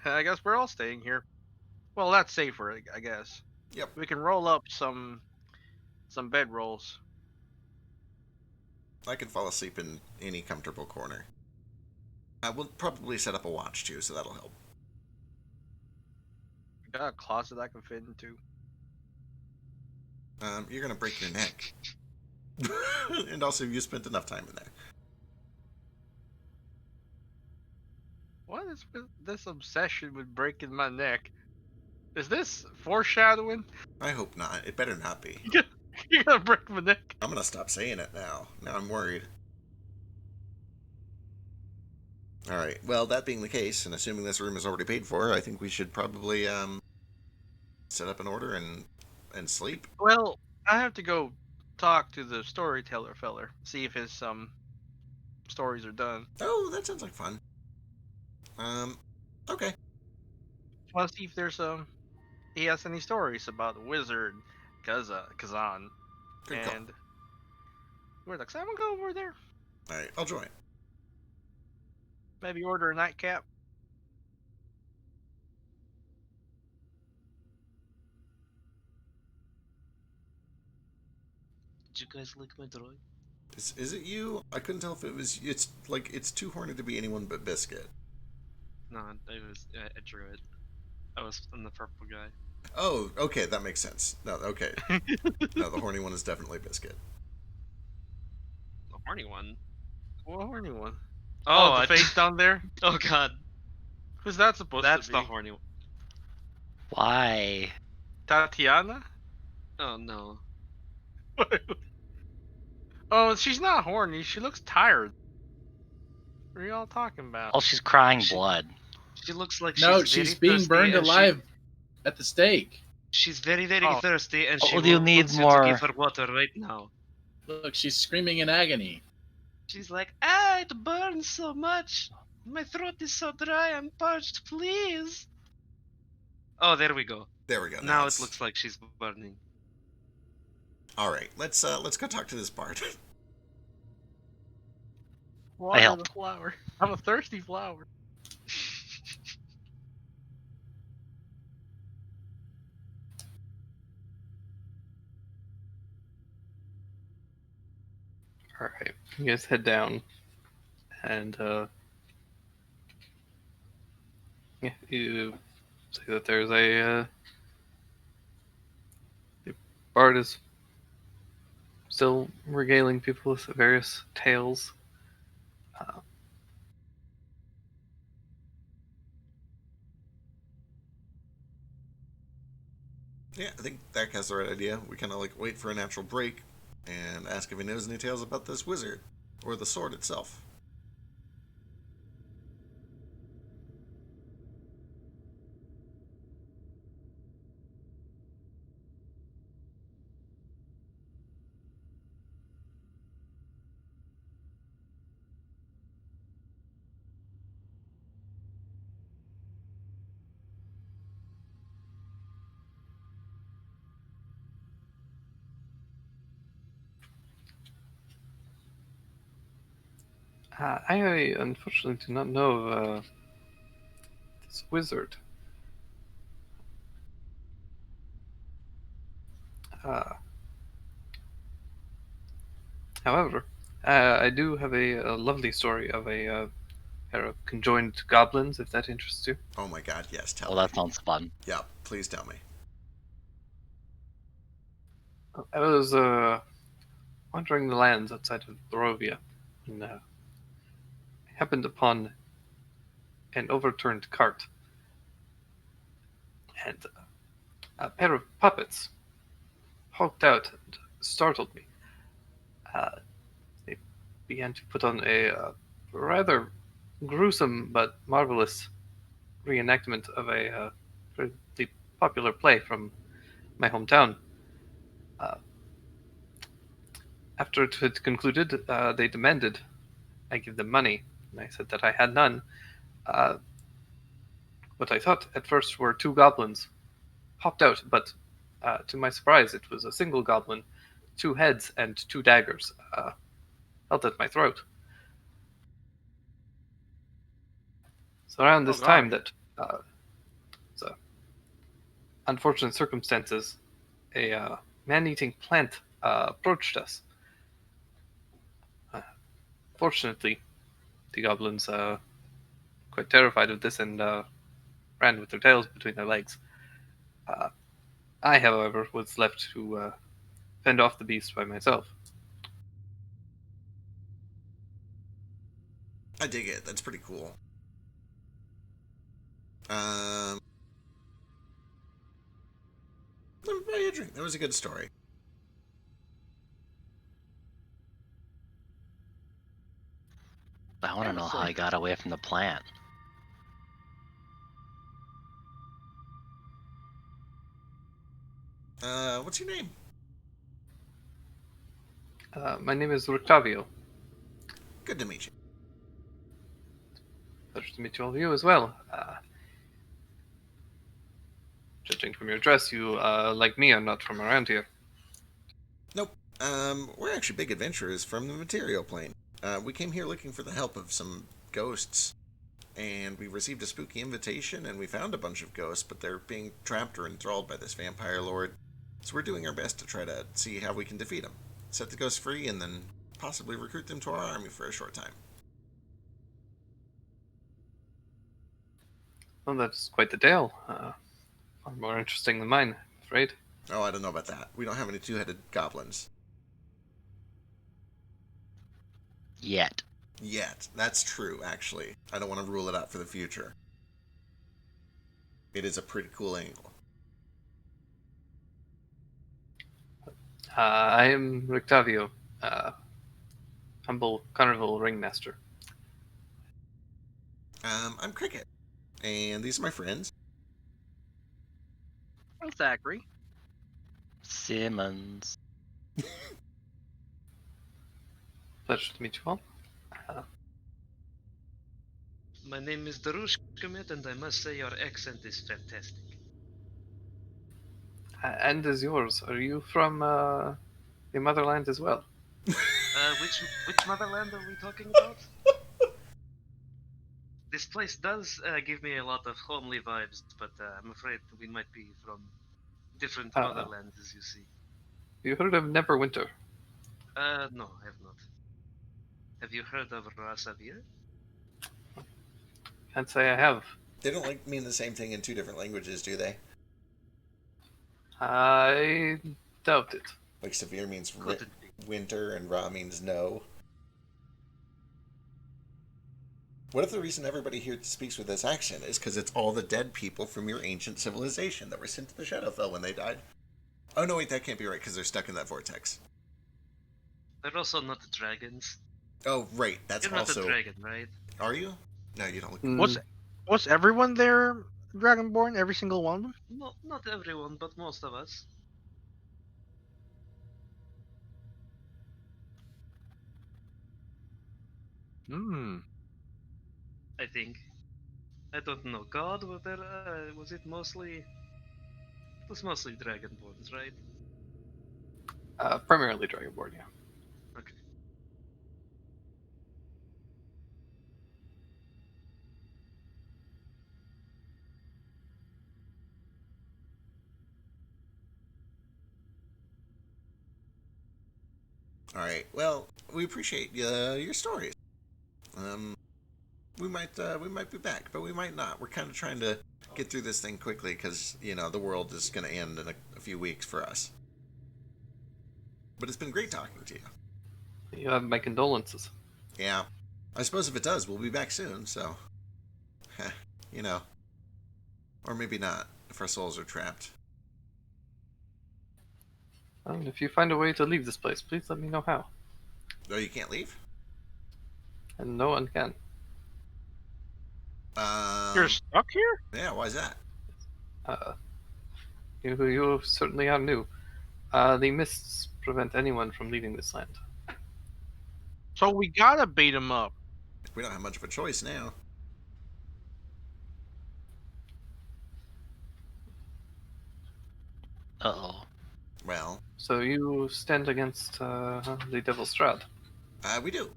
I guess we're all staying here. Well, that's safer, I guess. Yep. We can roll up some bed rolls. I can fall asleep in any comfortable corner. We'll probably set up a watch too, so that'll help. We got a closet I can fit into. You're gonna break your neck. And also, you spent enough time in there. What is with this obsession with breaking my neck? Is this foreshadowing? I hope not. It better not be. You're gonna break my neck. I'm gonna stop saying it now. Now I'm worried. Alright, well, that being the case, and assuming this room is already paid for, I think we should probably set up an order and sleep. Well, I have to go talk to the storyteller feller, see if his stories are done. Oh, that sounds like fun. Okay. Want to see if there's he has any stories about the wizard Kazan. Good call. And we're like, I'm gonna go over there. Alright, I'll join. Maybe order a nightcap. Did you guys like my droid? Is it you? I couldn't tell if it was. It's like it's too horny to be anyone but Biscuit. No, it was a droid. I'm the purple guy. Oh, okay, that makes sense. No, okay. No, the horny one is definitely Biscuit. The horny one. What horny one? Oh, Oh, the I- face down there? Oh God, Who's that supposed that's to be? the horny one. Why? Tatiana? Oh no. Oh, she's not horny. She looks tired. What are y'all talking about? Oh, she's crying She- blood. She looks like No, she's she's very being thirsty burned and alive at the stake. She's very, very Oh. thirsty, and Oh, she do you need wants more- you to give her water right now. Look, she's screaming in agony. She's like, it burns so much. My throat is so dry. I'm parched. Please. Oh, there we go. There we go. Now it it's- looks like she's burning. All right, let's go talk to this bard. Water help. the flower. I'm a thirsty flower. All right, you guys head down, and yeah, you say that there's the bard is still regaling people with various tales. Yeah, I think Dak has the right idea. We kind of like wait for a natural break and ask if he knows any tales about this wizard or the sword itself. I unfortunately do not know of this wizard. However, I do have a lovely story of a pair of conjoined goblins, if that interests you. Oh my god, yes, tell Oh, me. that sounds fun. Yeah, please tell me. I was wandering the lands outside of Barovia, and happened upon an overturned cart, and a pair of puppets poked out and startled me. They began to put on a rather gruesome but marvelous reenactment of a pretty popular play from my hometown. After it had concluded, they demanded I give them money, and I said that I had none. What I thought at first were two goblins popped out, but to my surprise, it was a single goblin, 2 heads and 2 daggers held at my throat. So around this time that so unfortunate circumstances, a man-eating plant approached us. Fortunately, the goblins quite terrified of this and ran with their tails between their legs. I, however, was left to fend off the beast by myself. I dig it. That's pretty cool. Let me buy you a drink. That was a good story. I want to know how he got away from the plant. What's your name? My name is Rictavio. Good to meet you. Pleasure to meet all of you as well. Judging from your dress, you, like me, are not from around here. Nope. We're actually big adventurers from the material plane. We came here looking for the help of some ghosts, and we received a spooky invitation, and we found a bunch of ghosts, but they're being trapped or enthralled by this vampire lord. So we're doing our best to try to see how we can defeat them. set the ghosts free, and then possibly recruit them to our army for a short time. Well, that's quite the tale. Far more interesting than mine, I'm afraid. Oh, I don't know about that. We don't have any two-headed goblins. Yet. Yet. That's true, actually. I don't want to rule it out for the future. It is a pretty cool angle. I am Rictavio, humble carnival ringmaster. I'm Cricket. And these are my friends. I'm Zachary. Simmons. Pleasure to meet you all. My name is Darush Commit, and I must say your accent is fantastic. And is yours. Are you from the motherland as well? Which motherland are we talking about? This place does give me a lot of homely vibes, but I'm afraid we might be from different motherlands, as you see. You heard of Neverwinter? No, I have not. Have you heard of Rasavir? Can't say I have. They don't like mean the same thing in two different languages, do they? I doubt it. Like severe means Could it be? winter and Ra means no. What if the reason everybody here speaks with this accent is because it's all the dead people from your ancient civilization that were sent to the Shadowfell when they died? Oh no, wait, that can't be right because they're stuck in that vortex. They're also not dragons. Oh, right, that's You're also... not a dragon, right? Are you? No, you don't look... Mm, Was everyone there Dragonborn? Every single one of them? No, not everyone, but most of us. Hmm. I think. I don't know. God, was there? Was it mostly? It was mostly Dragonborns, right? primarily Dragonborn, yeah. Okay. Alright, well, we appreciate your stories. We might be back, but we might not. We're kind of trying to get through this thing quickly because, you know, the world is going to end in a few weeks for us. But it's been great talking to you. You have my condolences. Yeah. I suppose if it does, we'll be back soon, so... you know. Or maybe not, if our souls are trapped. If you find a way to leave this place, please let me know how. Oh, you can't leave? And no one can. You're stuck here? Yeah, why is that? You certainly are new. The mists prevent anyone from leaving this land. So we gotta beat him up. We don't have much of a choice now. Uh-oh. Well, So you stand against the Devil's Strahd. we do.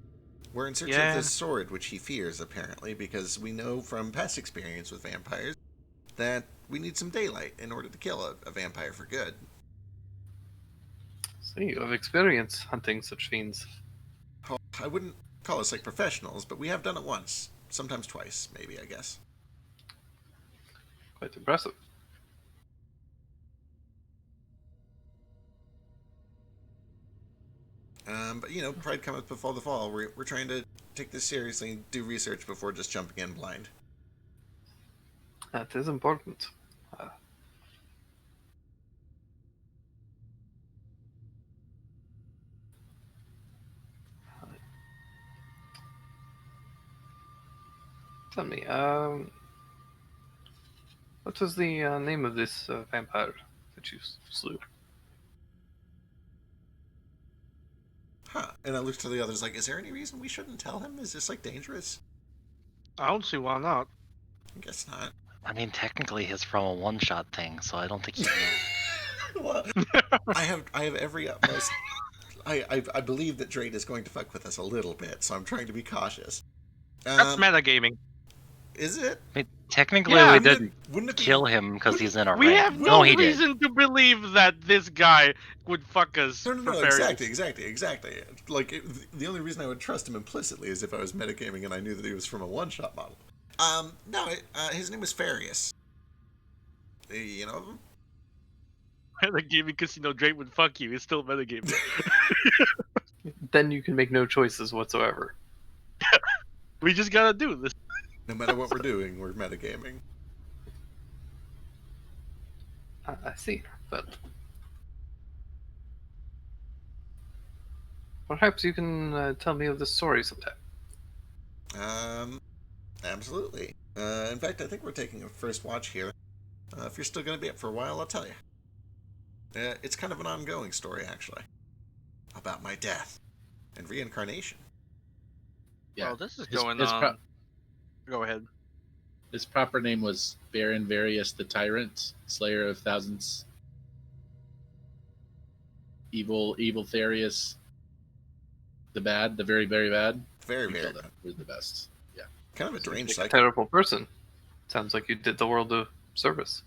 We're in search Yeah. of this sword, which he fears, apparently, because we know from past experience with vampires that we need some daylight in order to kill a vampire for good. So you have experience hunting such fiends. Oh, I wouldn't call us like professionals, but we have done it once. Sometimes twice, maybe, I guess. Quite impressive. But, you know, pride cometh before the fall. We're trying to take this seriously and do research before just jumping in blind. That is important. Tell me, what was the name of this vampire that you slew? Huh. And I looked to the others like, is there any reason we shouldn't tell him? Is this, like, dangerous? I don't see why not. I guess not. I mean, technically, he's from a one-shot thing, so I don't think he knew. Well, I have every utmost... I believe that Drade is going to fuck with us a little bit, so I'm trying to be cautious. That's metagaming. Is it? Technically, Yeah, we Wouldn't didn't wouldn't it be kill him because he's in a We ring. have No, no he did. reason to believe that this guy would fuck us No, for exactly. Various. Like, the only reason I would trust him implicitly is if I was metagaming and I knew that he was from a one-shot model. No, his name was Farius. You know him? Metagaming Casino Drake would fuck you. It's still metagaming. Then you can make no choices whatsoever. We just gotta do this. No matter what we're doing, we're metagaming. I see, but perhaps you can tell me of the story sometime. Absolutely. In fact, I think we're taking a first watch here. If you're still going to be up for a while, I'll tell you. It's kind of an ongoing story, actually. About my death and reincarnation. Yeah. Well, this is His- going his on. Go ahead. His proper name was Baron Varius the Tyrant, Slayer of Thousands. Evil Therius the Bad, the very, very bad. Very, We very killed bad. him. We're the best. Yeah. Kind of a deranged Like a psycho. terrible person. Sounds like you did the world a service.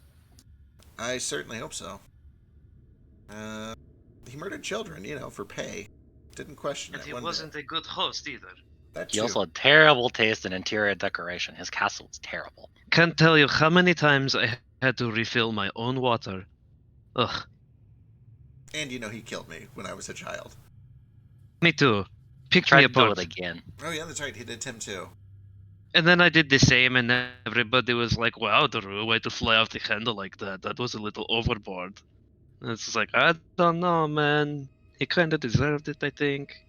I certainly hope so. He murdered children, for pay. Didn't question And it he one wasn't a good host either. bit. That He too. also had terrible taste in interior decoration. His castle was terrible. Can't tell you how many times I had to refill my own water. Ugh, And he killed me when I was a child. me too. Picked Tried me to do apart. it again. Oh yeah, that's right. He did Tim too. And then I did the same, and everybody was like, wow, Daru, way to fly off the handle like that. That was a little overboard. And it's just like, I don't know, man. He kind of deserved it, I think.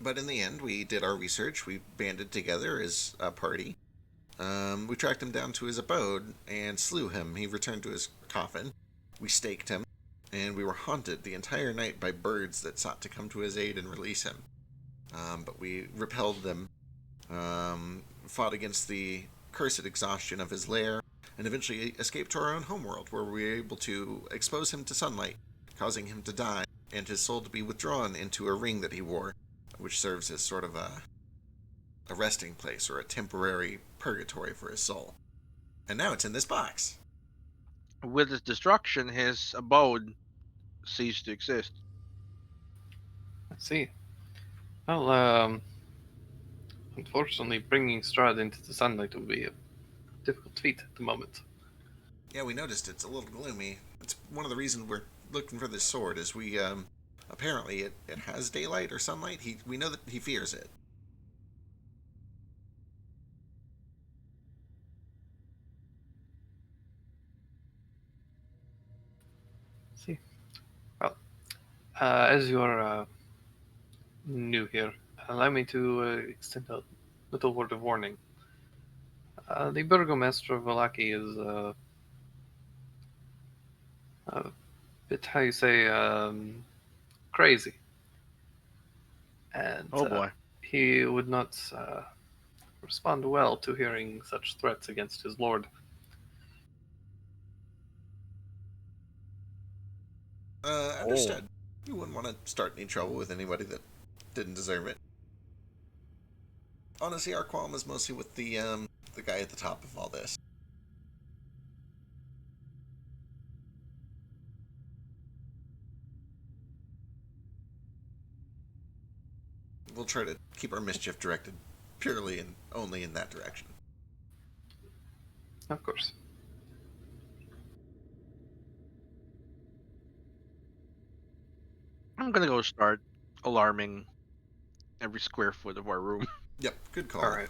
But in the end, we did our research. We banded together as a party. We tracked him down to his abode and slew him. He returned to his coffin. We staked him, and we were haunted the entire night by birds that sought to come to his aid and release him. But we repelled them, fought against the cursed exhaustion of his lair, and eventually escaped to our own homeworld, where we were able to expose him to sunlight, causing him to die, and his soul to be withdrawn into a ring that he wore, which serves as sort of a resting place or a temporary purgatory for his soul. And now it's in this box. With his destruction, his abode ceased to exist. I see. Well, unfortunately, bringing Strahd into the sunlight will be a difficult feat at the moment. Yeah, we noticed it's a little gloomy. It's one of the reasons we're looking for this sword is we, apparently it has daylight or sunlight. We know that he fears it. See. Well, as you're new here, allow me to extend a little word of warning. The Burgomaster of Vallaki is a bit, how you say, crazy. And Oh boy. he would not respond well to hearing such threats against his lord. Understood. You wouldn't want to start any trouble with anybody that didn't deserve it. Honestly, our qualm is mostly with the guy at the top of all this. We'll try to keep our mischief directed purely and only in that direction. Of course. I'm gonna go start alarming every square foot of our room. Yep, good call. All right.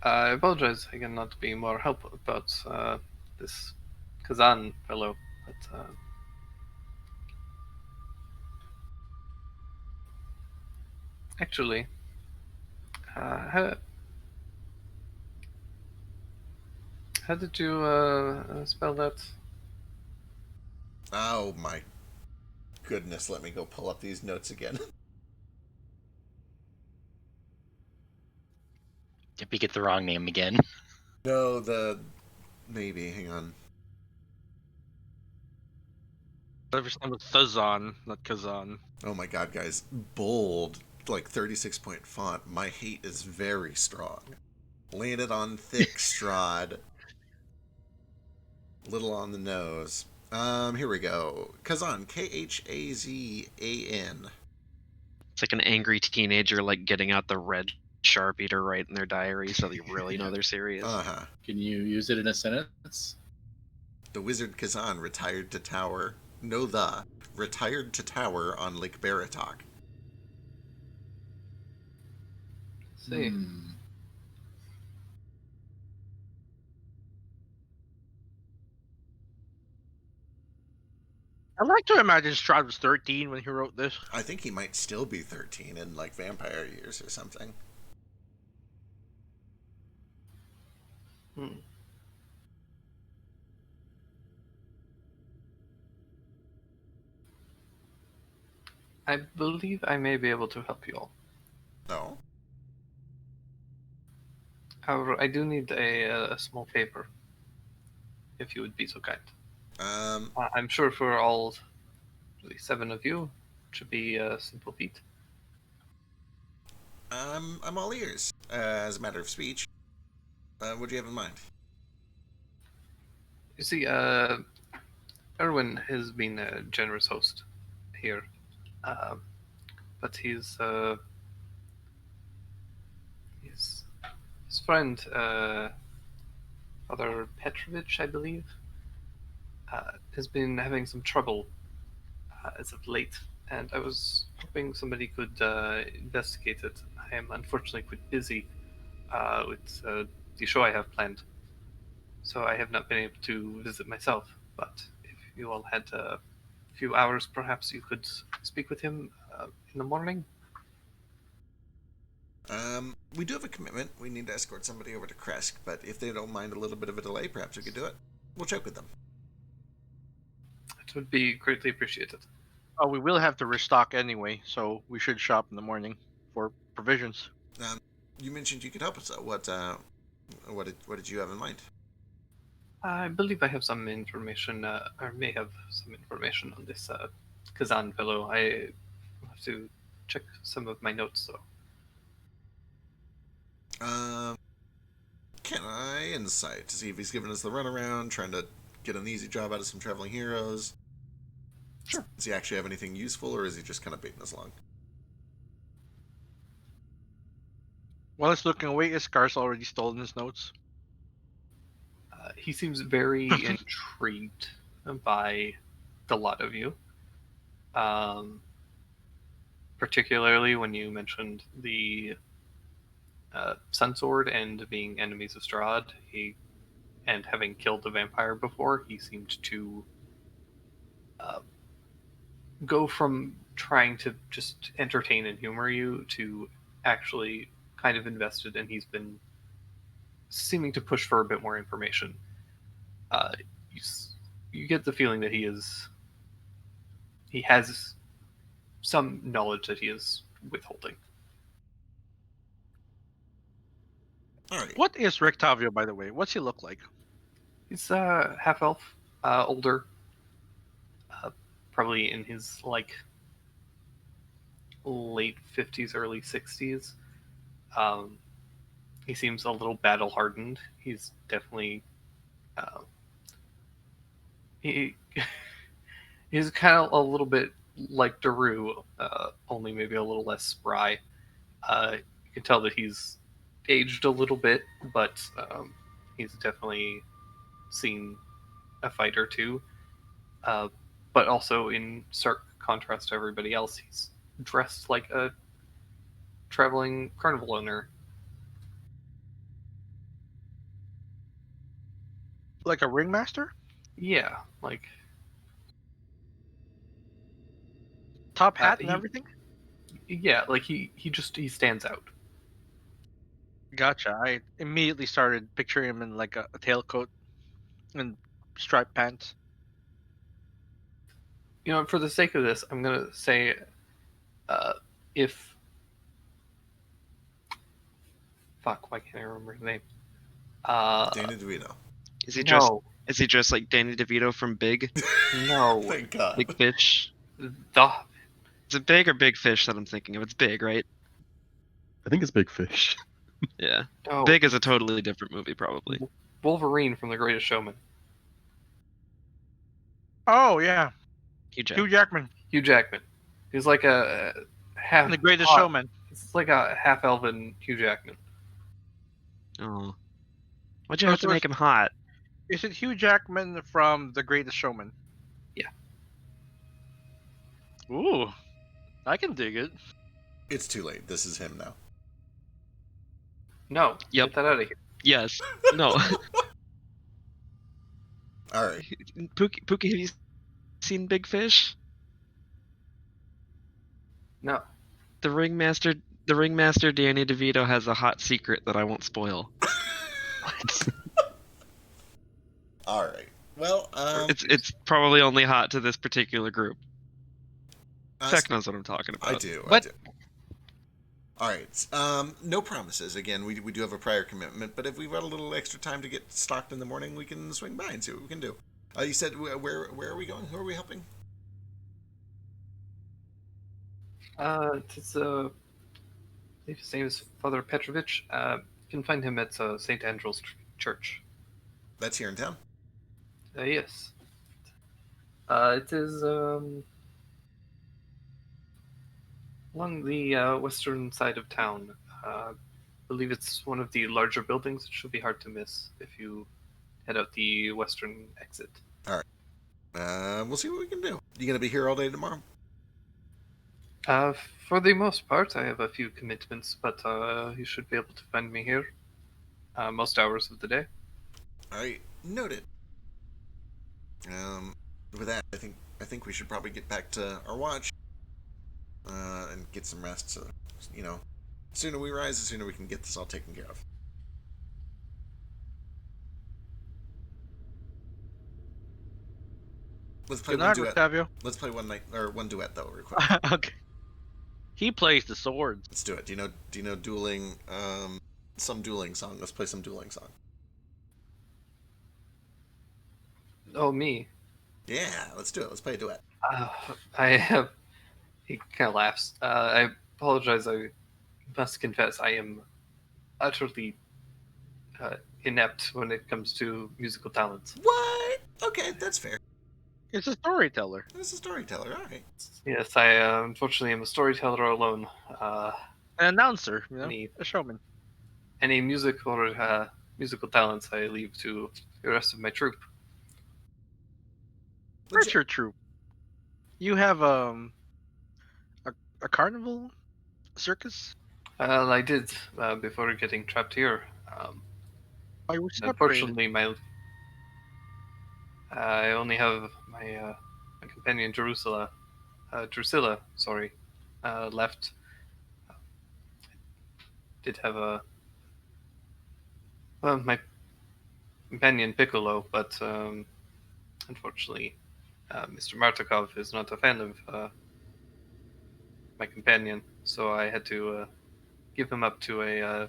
I apologize again not to be more helpful about this Kazan fellow, but actually, how did you spell that? Oh my goodness, let me go pull up these notes again. Did we get the wrong name again? No, maybe, hang on. First name was Thazan, not Kazan. Oh my god, guys. Bold, like 36-point font. My hate is very strong. Landed on thick, Strahd. Little on the nose. Here we go. Khazan, Khazan. It's like an angry teenager like getting out the red Sharpie to write in their diary so they really know they're serious. Uh-huh. Can you use it in a sentence? The wizard Khazan retired to tower on Lake Baratok. See. I like to imagine Strahd was 13 when he wrote this. I think he might still be 13 in like vampire years or something. I believe I may be able to help you all. No. However, I do need a small favor, if you would be so kind. I'm sure for all the 7 of you, it should be a simple feat. I'm all ears. As a matter of speech, what do you have in mind? You see, Erwin has been a generous host here, but his friend, Father Petrovich, I believe, has been having some trouble as of late, and I was hoping somebody could investigate it. I am unfortunately quite busy with the show I have planned, so I have not been able to visit myself. But if you all had a few hours, perhaps you could speak with him in the morning. We do have a commitment. We need to escort somebody over to Kresk, but if they don't mind a little bit of a delay, perhaps we could do it. We'll check with them. It would be greatly appreciated. Oh, we will have to restock anyway, so we should shop in the morning for provisions. You mentioned you could help us. What did you have in mind? I believe I have some information, or may have some information on this Khazan fellow. I have to check some of my notes, though. Can I insight to see if he's giving us the runaround, trying to get an easy job out of some traveling heroes? Sure. Does he actually have anything useful, or is he just kind of baiting us along? While it's looking away, is Scar's already stolen his notes? He seems very intrigued by the lot of you. Particularly when you mentioned the Sunsword and being enemies of Strahd, and having killed the vampire before, he seemed to go from trying to just entertain and humor you to actually kind of invested, and he's been seeming to push for a bit more information. You get the feeling that he has some knowledge that he is withholding. Alrighty. What is Rictavio, by the way? What's he look like? He's half elf, older, probably in his like late 50s, early 60s. He seems a little battle hardened. He's definitely he's kind of a little bit like Daru, only maybe a little less spry. You can tell that he's aged a little bit, but he's definitely seen a fight or two. But also, in stark contrast to everybody else, he's dressed like a traveling carnival owner. Like a ringmaster? Yeah, like Top hat and he- everything? yeah, like he stands out. Gotcha. I immediately started picturing him in like a tailcoat and striped pants. You know, for the sake of this, I'm gonna say, if fuck, why can't I remember his name? Danny DeVito. Is he dressed? No, Is he dressed like Danny DeVito from Big? no, Thank God. Big Fish? the Is it Big or Big Fish that I'm thinking of? It's Big, right? I think it's Big Fish. Yeah. Oh, Big is a totally different movie, probably. Wolverine from The Greatest Showman. Oh yeah, Hugh Hugh Jackman. Jackman, Hugh Jackman. He's like a half. The Greatest hot- Showman. It's like a half elven Hugh Jackman. Oh. Why'd you Oh, have to so make him hot? Is it Hugh Jackman from The Greatest Showman? Yeah. Ooh, I can dig it. It's too late. This is him now. No, Yep. get that out of here. Yes. No. All right. Pookie, have you seen Big Fish? No. The ringmaster Danny DeVito has a hot secret that I won't spoil. All right. Well, It's probably only hot to this particular group. Tech knows what I'm talking about. I do. What? I do. All right. No promises. Again, we do have a prior commitment, but if we've got a little extra time to get stocked in the morning, we can swing by and see what we can do. You said where are we going? Who are we helping? It's I believe his name is Father Petrovich. You can find him at St. Andrew's Church. That's here in town. Yes. It is along the western side of town. I believe it's one of the larger buildings. It should be hard to miss if you head out the western exit. We'll see what we can do. You gonna be here all day tomorrow? For the most part, I have a few commitments, but you should be able to find me here most hours of the day. All right. Noted. With that, I think we should probably get back to our watch and get some rest. So, the sooner we rise, the sooner we can get this all taken care of. Let's play Good one night, duet. Octavio. Let's play one duet though, real quick. Okay. He plays the swords. Let's do it. Do you know dueling? Some dueling song. Let's play some dueling song. Oh, me. Yeah, let's do it. Let's play a duet. I have. He kind of laughs. I apologize. I must confess, I am utterly inept when it comes to musical talents. What? Okay, that's fair. It's a storyteller. This is a storyteller. All right. Yes, I unfortunately am a storyteller alone. An announcer, Any- a showman. Any music or musical talents I leave to the rest of my troupe. Where's your troop? You have a carnival circus? I did before getting trapped here. I was Unfortunately, I only have my companion Drusilla, left. Did have my companion Piccolo, but unfortunately, Mr. Martikov is not a fan of my companion, so I had to give him up to a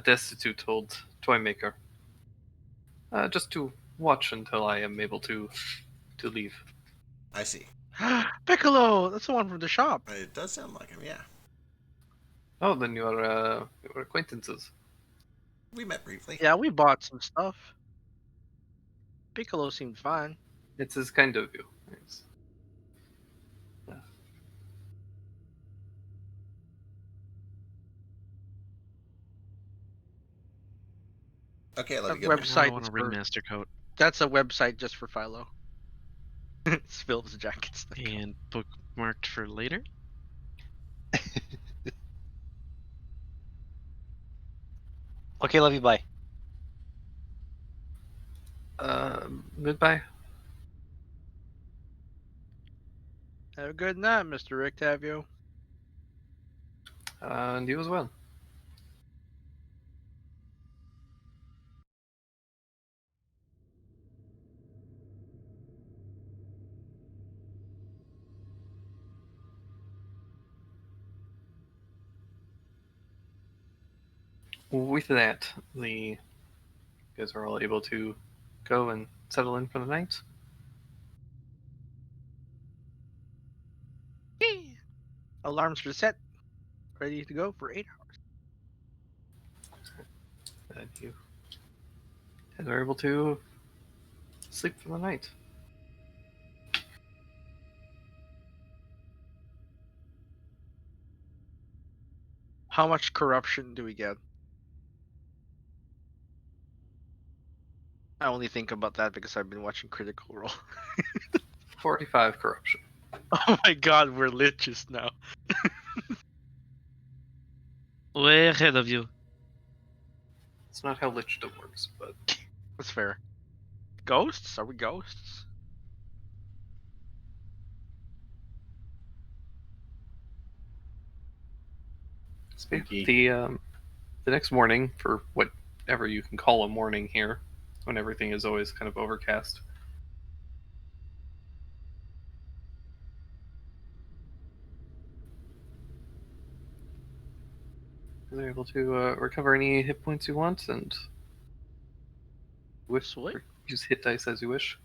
destitute old toy maker. Just to watch until I am able to leave. I see. Piccolo! That's the one from the shop. It does sound like him. Yeah. Oh, then you're acquaintances. We met briefly. Yeah, we bought some stuff. Piccolo seemed fine. It's as kind of you. It's, Okay, I love you. That Good night. website I want is a for- ringmaster coat That's a website just for Philo. It's Phil's jackets. and bookmarked for later. Okay, love you. Bye. goodbye. Have a good night, Mr. Octavio. And you as well. With that, you guys are all able to go and settle in for the night. Alarms are set. Ready to go for 8 hours. then you are able to sleep for the night. How much corruption do we get? I only think about that because I've been watching Critical Role. 45 corruption. Oh my god, we're liches now. Way ahead of you. It's not how lichdom works, but That's fair. Ghosts? Are we ghosts? Spooky. the next morning, for whatever you can call a morning here, when everything is always kind of overcast. You're able to recover any hit points you want and Sweet. use hit dice as you wish.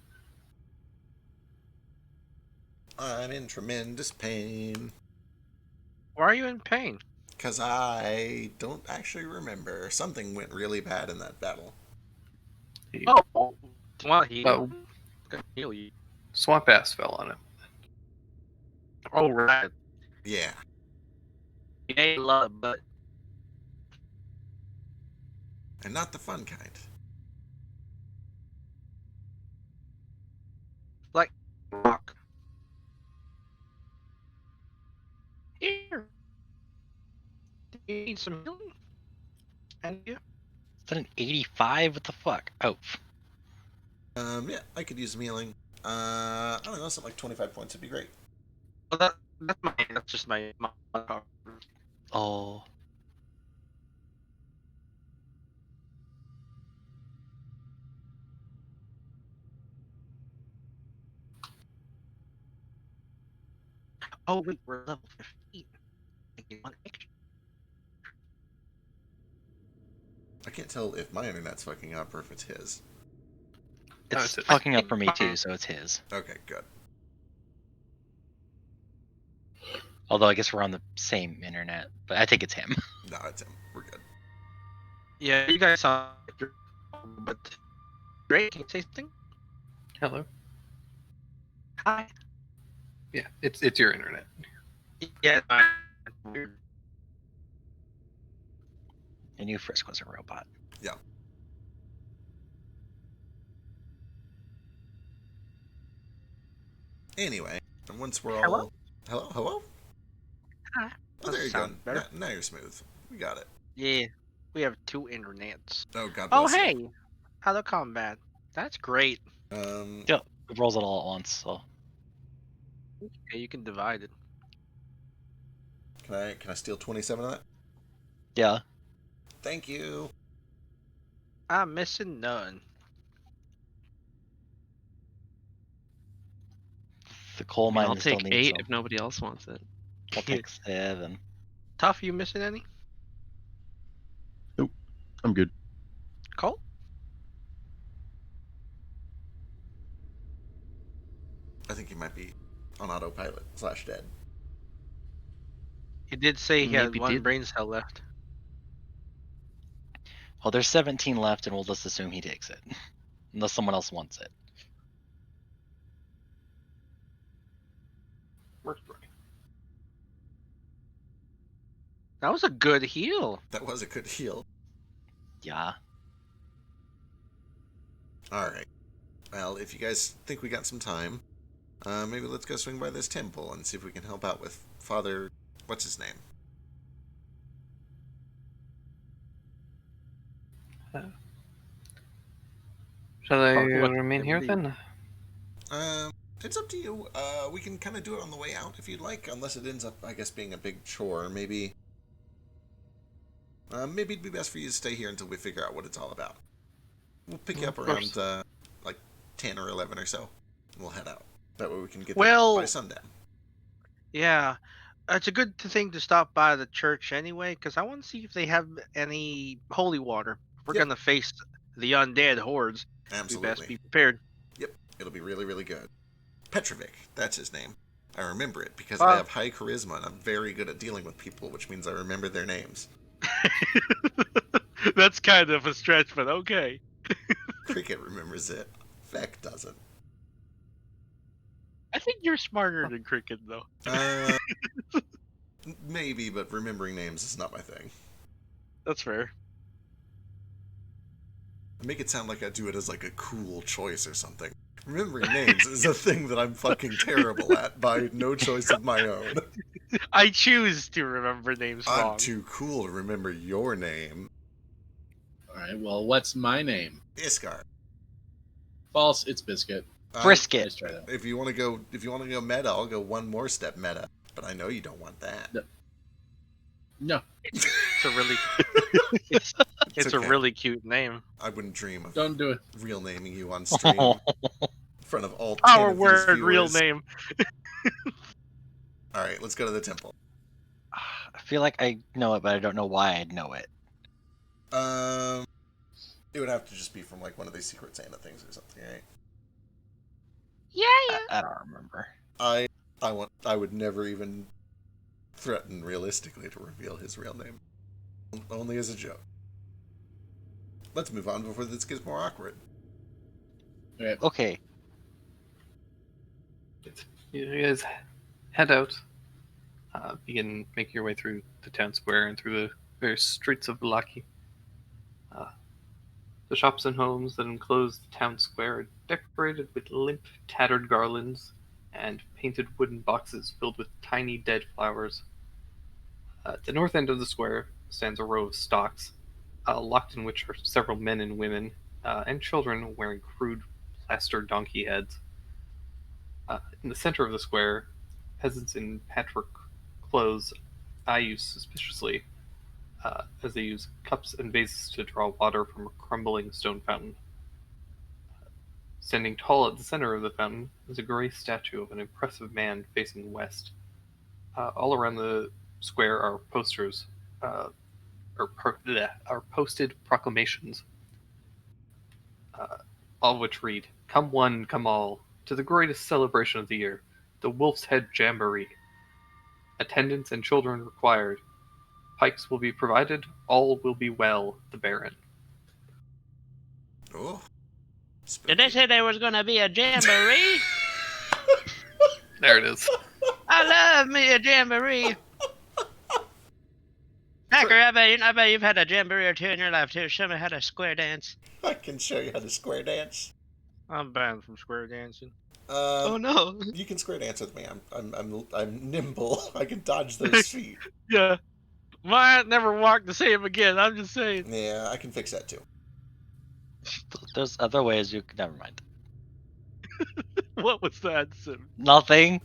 I'm in tremendous pain. Why are you in pain? Because I don't actually remember. Something went really bad in that battle. Oh, well, he Oh, can heal you. Swamp Ass fell on him. Oh, right. Yeah. He ate a lot of butt. And not the fun kind. Like rock. Here. Do you need some healing? And you? Is that an 85? What the fuck? Oh, Yeah, I could use some healing. I don't know, something like 25 points would be great. Well, that's just my oh. Oh wait, we're level 15. I get one extra. I can't tell if my internet's fucking up or if it's his. It's it's fucking up for me too, so it's his. Okay, good. Although I guess we're on the same internet, but I think it's him. No, it's him. We're good. Yeah, you guys sound like you're, but Drake, can you say something? Hello. Hi. Yeah, it's your internet. Yeah, weird. I knew Frisk was a robot. Yeah. Anyway, and once we're all... Hello? Hello? Hi. Oh, there you go. Sound better? Now you're smooth. We got it. Yeah, we have 2 internets. Oh, God Oh, bless you. hey! Hello, combat. That's great. Yeah, it rolls it all at once, so. Okay, you can divide it. Can I steal 27 of that? Yeah. Thank you. I'm missing none. The coal I mean, mine I'll still take needs 8 some. if nobody else wants it. I'll take 7. Tough, you missing any? I'm good. Cole? I think he might be on autopilot / dead. He did say he had Maybe 1 did. brain cell left. Well, there's 17 left, and we'll just assume he takes it. Unless someone else wants it. That was a good heal. That was a good heal. Yeah. Alright. Well, if you guys think we got some time, maybe let's go swing by this temple and see if we can help out with Father... What's his name? Shall I What- remain here then? It's up to you. We can kind of do it on the way out if you'd like, unless it ends up, I guess, being a big chore. Maybe it'd be best for you to stay here until we figure out what it's all about. We'll pick you up around, like, 10 or 11 or so. And we'll head out. That way we can get there Well- by sundown. Yeah. It's a good thing to stop by the church anyway, because I want to see if they have any holy water. We're Yep. going to face the undead hordes. We Absolutely. best be prepared. Yep, it'll be really, really good. Petrovic, that's his name. I remember it because Wow. I have high charisma and I'm very good at dealing with people, which means I remember their names. That's that's kind of a stretch, but okay. Cricket remembers it. Feck doesn't. I think you're smarter than Cricket, though. Maybe, but remembering names is not my thing. That's fair. I make it sound like I do it as like a cool choice or something. Remembering names is a thing that I'm fucking terrible at by no choice of my own. I choose to remember names wrong. I'm too cool to remember your name. Alright, well, what's my name? Iskar. False, it's Biscuit. Brisket. Let's try that. If you want to go meta, I'll go one more step meta. But I know you don't want that. No. It's a really, it's okay. a really cute name. I wouldn't dream of Don't do it. real naming you on stream in front of all 10 Our of these word, real viewers. name. All right, let's go to the temple. I feel like I know it, but I don't know why I know it. It would have to just be from like one of these Secret Santa things or something, right? I don't remember. I would never even threaten realistically to reveal his real name. Only as a joke. Let's move on before this gets more awkward. Okay. You guys head out, begin making your way through the town square and through the various streets of Vallaki. The shops and homes that enclose the town square are decorated with limp, tattered garlands and painted wooden boxes filled with tiny dead flowers. At the north end of the square stands a row of stocks, locked in which are several men and women, and children wearing crude plaster donkey heads. In the center of the square, peasants in patchwork clothes eye you suspiciously as they use cups and vases to draw water from a crumbling stone fountain. Standing tall at the center of the fountain is a gray statue of an impressive man facing west. All around the square are posters, are posted proclamations, all of which read, "Come one, come all, to the greatest celebration of the year, the Wolf's Head Jamboree. Attendants and children required. Pikes will be provided, all will be well, the Baron." Oh. Did they say there was gonna be a jamboree? There it is. I love me a jamboree. Hacker, I bet you've had a jamboree or two in your life too. Show me how to square dance. I can show you how to square dance. I'm banned from square dancing. Oh no. You can square dance with me. I'm nimble. I can dodge those feet. Yeah. Might never walk the same again. I'm just saying. Yeah, I can fix that too. There's other ways you can. Never mind. What was that? Nothing.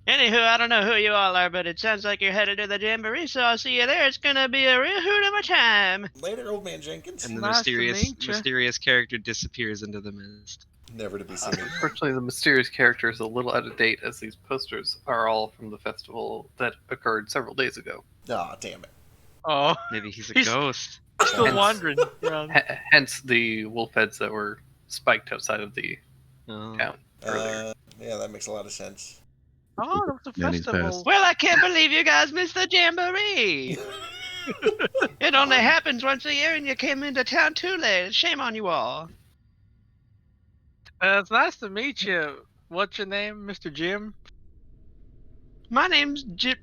Anywho, I don't know who you all are, but it sounds like you're headed to the jamboree, so I'll see you there. It's gonna be a real hoot of a time. Later, old man Jenkins. And the Nice to meet ya. mysterious character disappears into the mist. Never to be seen. Unfortunately, the mysterious character is a little out of date, as these posters are all from the festival that occurred several days ago. Aw, damn it. Oh, Maybe he's a He's- ghost. still Hence- wandering around. Hence the wolf heads that were spiked outside of the Oh. town earlier. Yeah, that makes a lot of sense. Oh, that was a Nanny's festival. passed. Well, I can't believe you guys missed the jamboree. It only happens once a year, and you came into town too late. Shame on you all. It's nice to meet you. What's your name, Mr. Jim? My name's Jim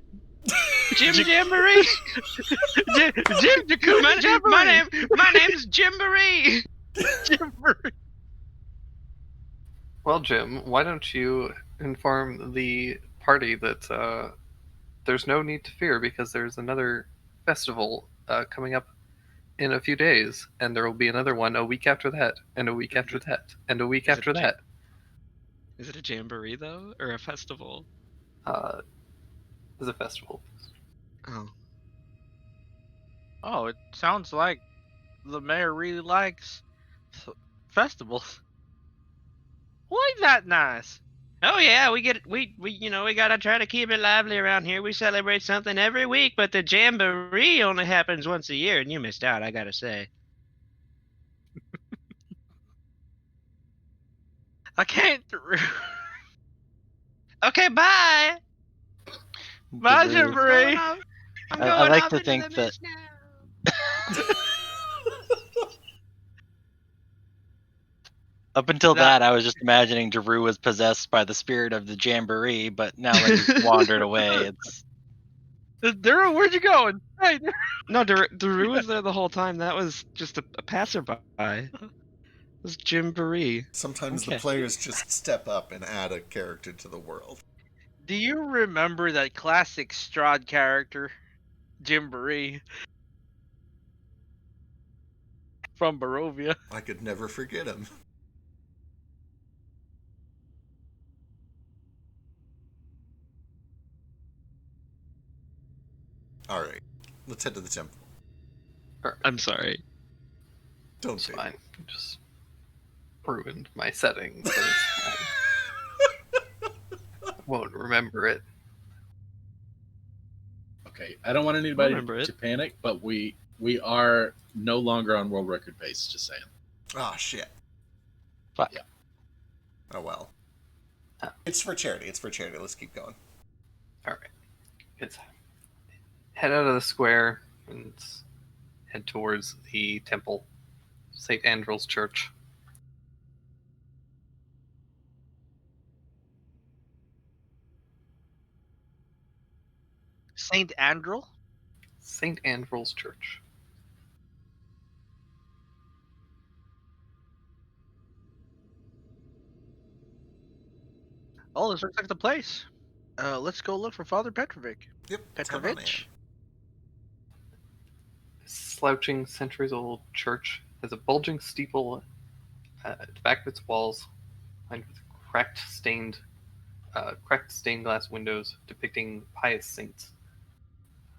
Jamboree. Jim Jamboree. My name's Jimboree. Jamboree. Well, Jim, why don't you inform the party that there's no need to fear because there's another festival coming up in a few days, and there will be another one a week after that, and a week after that, and a week Is it after that. Is it a jamboree though, or a festival? Is a festival. Oh. Oh, it sounds like the mayor really likes festivals. Why that nice? Oh yeah, we gotta try to keep it lively around here. We celebrate something every week, but the jamboree only happens once a year, and you missed out, I gotta say. I can't. Okay, bye. Bye, Jamboree. Jamboree. I like to think that. Up until that, I was just imagining Daru was possessed by the spirit of the Jamboree, but now that he's wandered away, it's. Daru, where'd you going? Hey, No, Daru was there the whole time. That was just a passerby. It was Jamboree. Sometimes the Okay. players just step up and add a character to the world. do you remember that classic Strahd character, Jamboree, from Barovia? I could never forget him. Alright, let's head to the temple. I'm sorry. Don't It's be. fine. Just ruined my settings. But it's fine. Won't remember it. Okay, I don't want anybody Remember it. to panic, but we are no longer on world record pace. Just saying. Oh, shit. Fuck. Yeah. Oh, well. It's for charity. It's for charity. Let's keep going. All right. It's head out of the square and head towards the temple, St. Andrew's Church. Saint Andrew? St. Andrew's Church. Oh, this looks like the place. Let's go look for Father Petrovic. Yep. let's come on in. Petrovich? Slouching, centuries-old church has a bulging steeple at the back of its walls, lined with cracked stained glass windows depicting pious saints.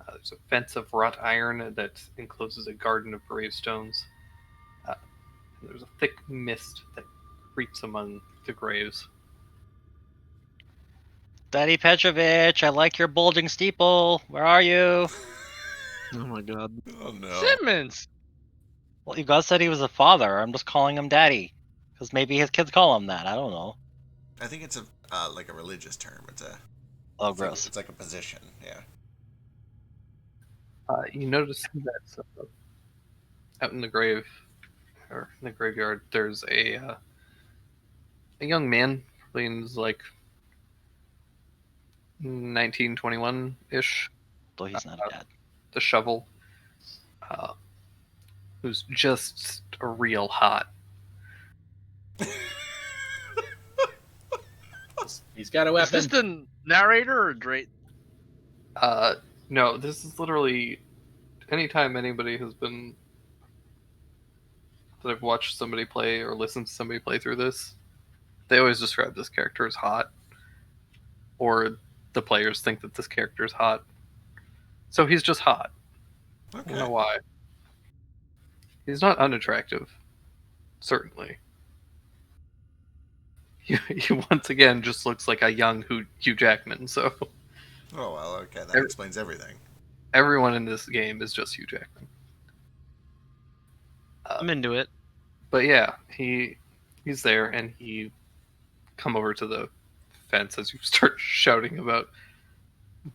There's a fence of wrought iron that encloses a garden of gravestones. And there's a thick mist that creeps among the graves. Daddy Petrovich, I like your bulging steeple. Where are you? Oh my god. Oh, no. Simmons! Well, you guys said he was a father. I'm just calling him Daddy. Because maybe his kids call him that. I don't know. I think it's a like a religious term. It's a. Oh, it's gross. it's like a position. Yeah. You notice that out in the grave, or in the graveyard, there's a young man, probably in his, like 1921-ish, Though he's not a dad. the shovel, who's just real hot. He's got a Is weapon. this the narrator or Drake? No, this is literally anytime anybody has been that I've watched somebody play or listened to somebody play through this, they always describe this character as hot, or the players think that this character is hot. So he's just hot. I don't know Okay. why. He's not unattractive, certainly. He once again just looks like a young Hugh Jackman. So Oh, well, okay. That explains everything. everyone in this game is just Hugh Jackman. I'm into it. But yeah, he's there, and he come over to the fence as you start shouting about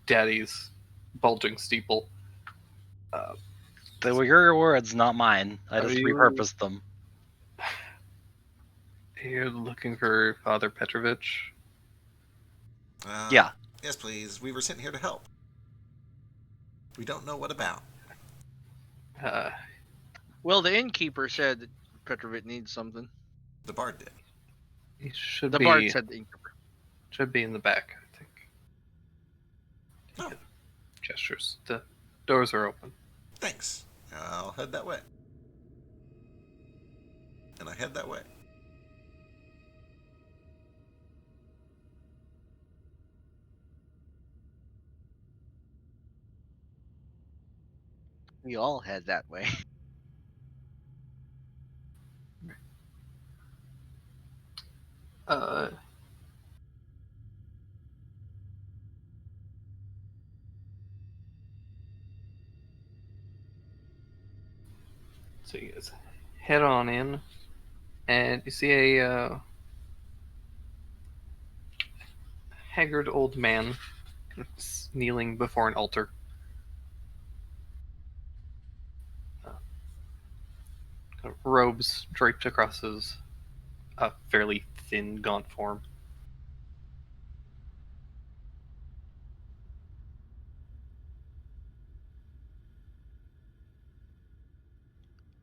Daddy's bulging steeple. They were your words, not mine. I just Are you- repurposed them. You're looking for Father Petrovich? Yeah. Yes, please. We were sent here to help. We don't know what about. Well, the innkeeper said that Petrovic needs something. The bard did. He should The be bard said the innkeeper. should be in the back, I think. Oh, Gestures. The doors are open. thanks. I'll head that way. And I head that way. We all head that way. Uh, so you guys head on in, and you see a haggard old man kneeling before an altar. robes draped across his fairly thin, gaunt form.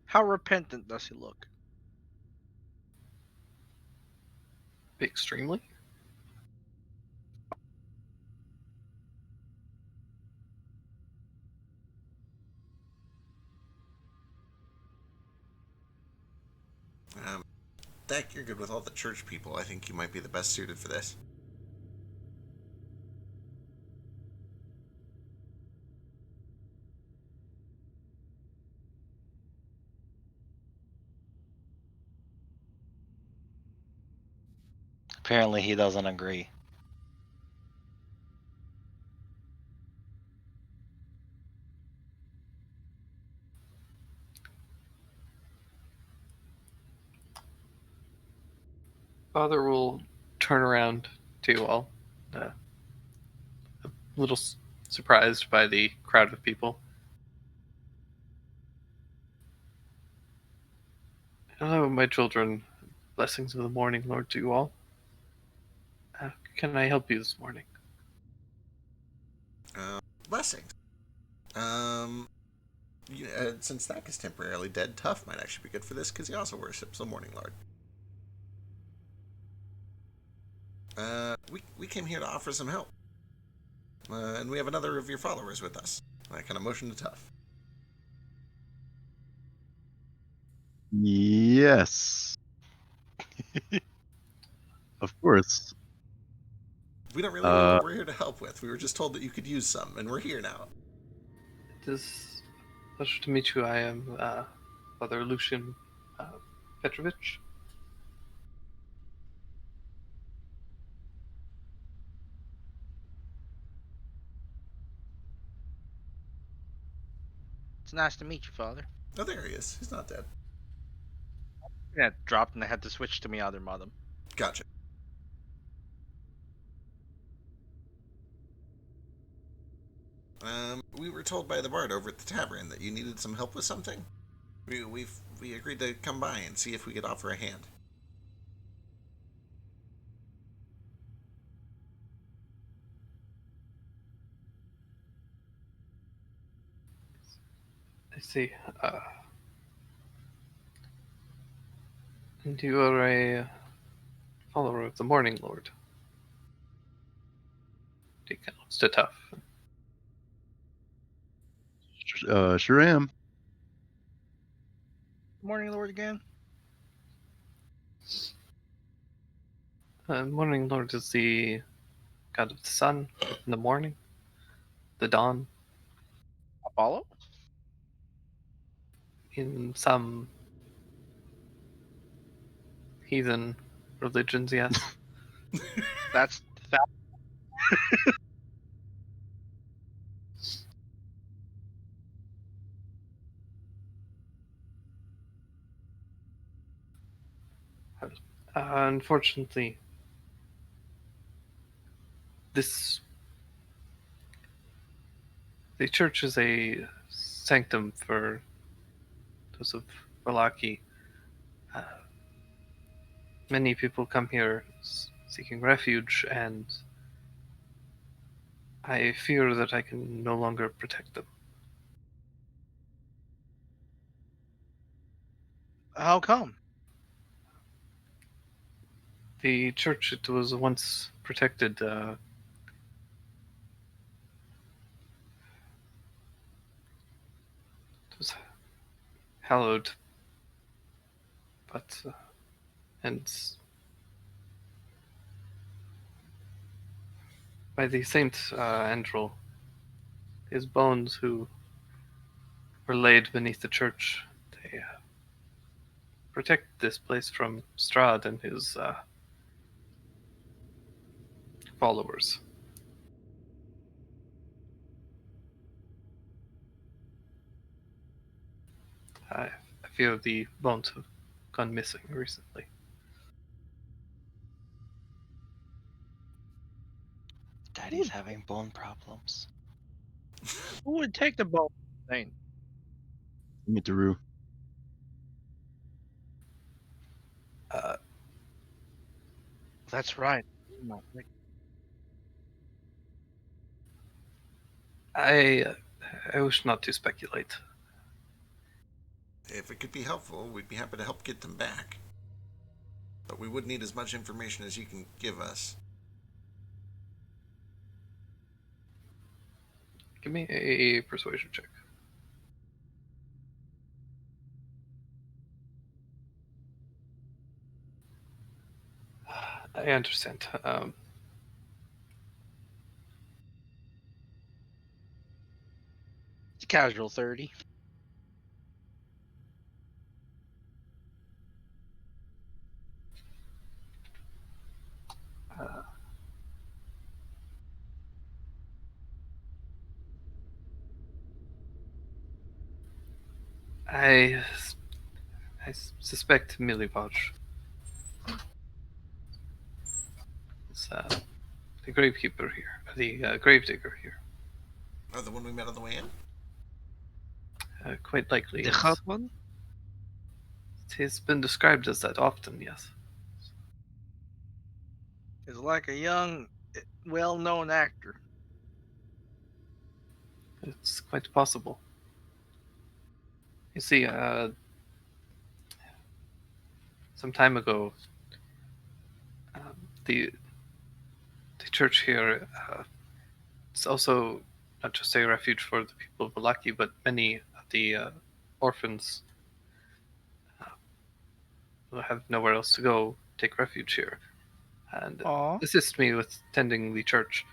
How repentant does he look? Extremely. Dak, you're good with all the church people. I think you might be the best suited for this. Apparently, he doesn't agree. Father will turn around to you all, a little surprised by the crowd of people. Hello, my children. Blessings of the morning, Lord, to you all. Can I help you this morning? Blessings. Since Dak is temporarily dead, Tough might actually be good for this because he also worships the Morning Lord. We came here to offer some help. And we have another of your followers with us. I kind of motion to Tough. Yes. Of course. We don't really know what we're here to help with. We were just told that you could use some, and we're here now. It is a pleasure to meet you. I am Father Lucian Petrovich. It's nice to meet you, Father. Oh, there he is. He's not dead. Yeah, dropped and I had to switch to me other mother. Gotcha. We were told by the bard over at the tavern that you needed some help with something. We agreed to come by and see if we could offer a hand. I see. And you are a follower of the Morning Lord. He counts to Tough. Sure am. Morning Lord again? Morning Lord is the god of the sun in the morning, the dawn. Apollo? In some heathen religions, yes. That's Unfortunately, the church is a sanctum for those of Vallaki. Many people come here seeking refuge, and I fear that I can no longer protect them. how come? The church, it was once protected. It was hallowed, but and by the Saint Andrel, his bones, who were laid beneath the church, they protect this place from Strahd and his followers. I fear the bones have gone missing recently. Daddy's having bone problems. Who would take the ball thing? Give it to Rue. That's right. I wish not to speculate. If it could be helpful, we'd be happy to help get them back. But we would need as much information as you can give us. Give me a persuasion check. I understand. It's a casual 30. I suspect Milivoj is the gravekeeper here, the gravedigger here. Oh, the one we met on the way in? Quite likely. The Yes. hot one? He's been described as that often, yes. Is like a young, well-known actor. It's quite possible. You see, some time ago, the church here, it's also not just a refuge for the people of Vallaki, but many of the orphans who have nowhere else to go take refuge here and assist me with tending the church.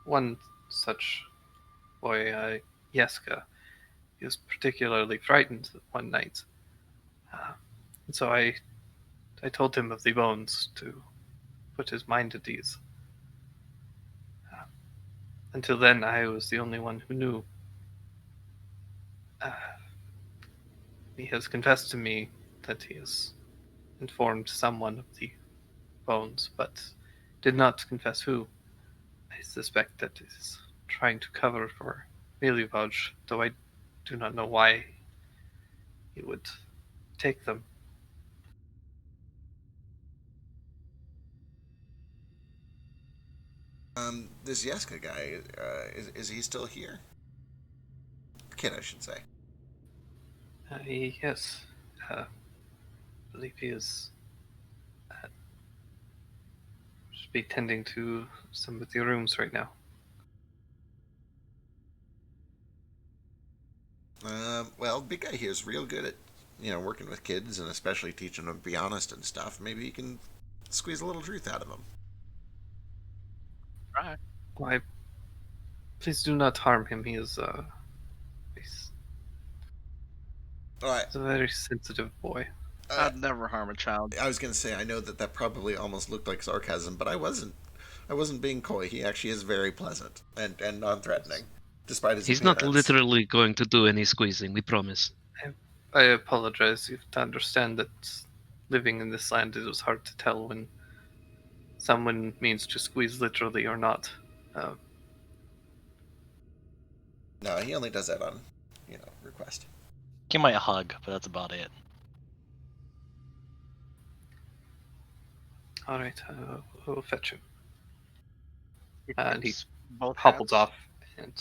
One such boy, Yeska, he was particularly frightened one night. And so I told him of the bones to put his mind at ease. Until then, I was the only one who knew. He has confessed to me that he has informed someone of the bones, but did not confess who. I suspect that he's trying to cover for Milivoj, though I do not know why he would take them. This Yeska guy, is he still here? Kid, I should say. Yes. I believe he is should be tending to some of the rooms right now. Well, big guy here is real good at, working with kids and especially teaching them to be honest and stuff. Maybe you can squeeze a little truth out of them. Right. Why? Please do not harm him. He's a very sensitive boy. I'd never harm a child. I was going to say, I know that probably almost looked like sarcasm, but I wasn't being coy. He actually is very pleasant and non-threatening, despite his He's appearance. not literally going to do any squeezing, we promise. I apologize. You have to understand that living in this land, it was hard to tell when someone means to squeeze literally or not. No, he only does that on, request. Give me a hug, but that's about it. All right, we'll fetch him. And he both hobbles hats. off and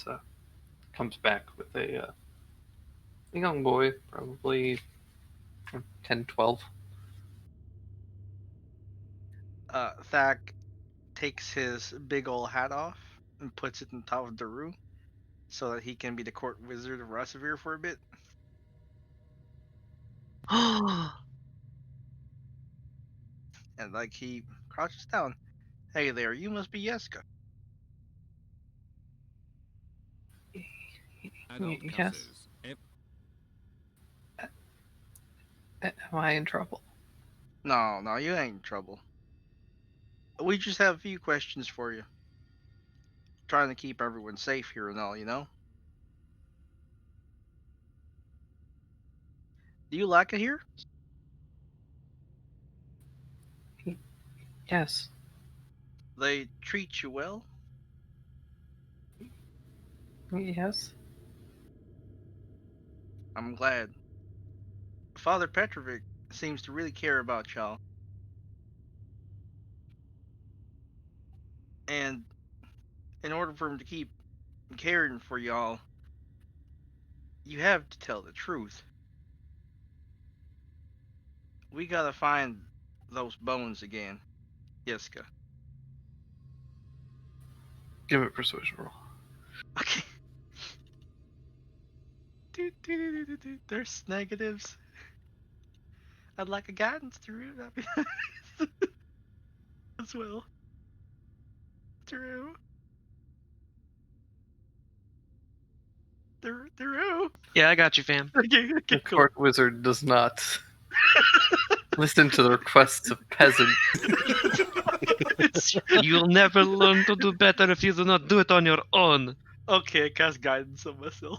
comes back with a young boy, probably 10, 12. Thak takes his big old hat off and puts it on top of Daru so that he can be the court wizard of Rasavir for a bit. And like he crouches down. Hey there, you must be Yeska. Yes. Am I in trouble? No, you ain't in trouble. We just have a few questions for you. Trying to keep everyone safe here and all, Do you like it here? Yes. They treat you well? Yes. I'm glad. Father Petrovic seems to really care about y'all. And in order for him to keep caring for y'all, you have to tell the truth. We gotta find those bones again, Yiska. Give me a persuasion roll. Okay. There's negatives. I'd like a guidance through. That'd be nice. As well. Drew. Drew. Yeah, I got you, fam. Okay, The cool. court wizard does not listen to the requests of peasants. You'll never learn to do better if you do not do it on your own. Okay, I cast guidance on myself.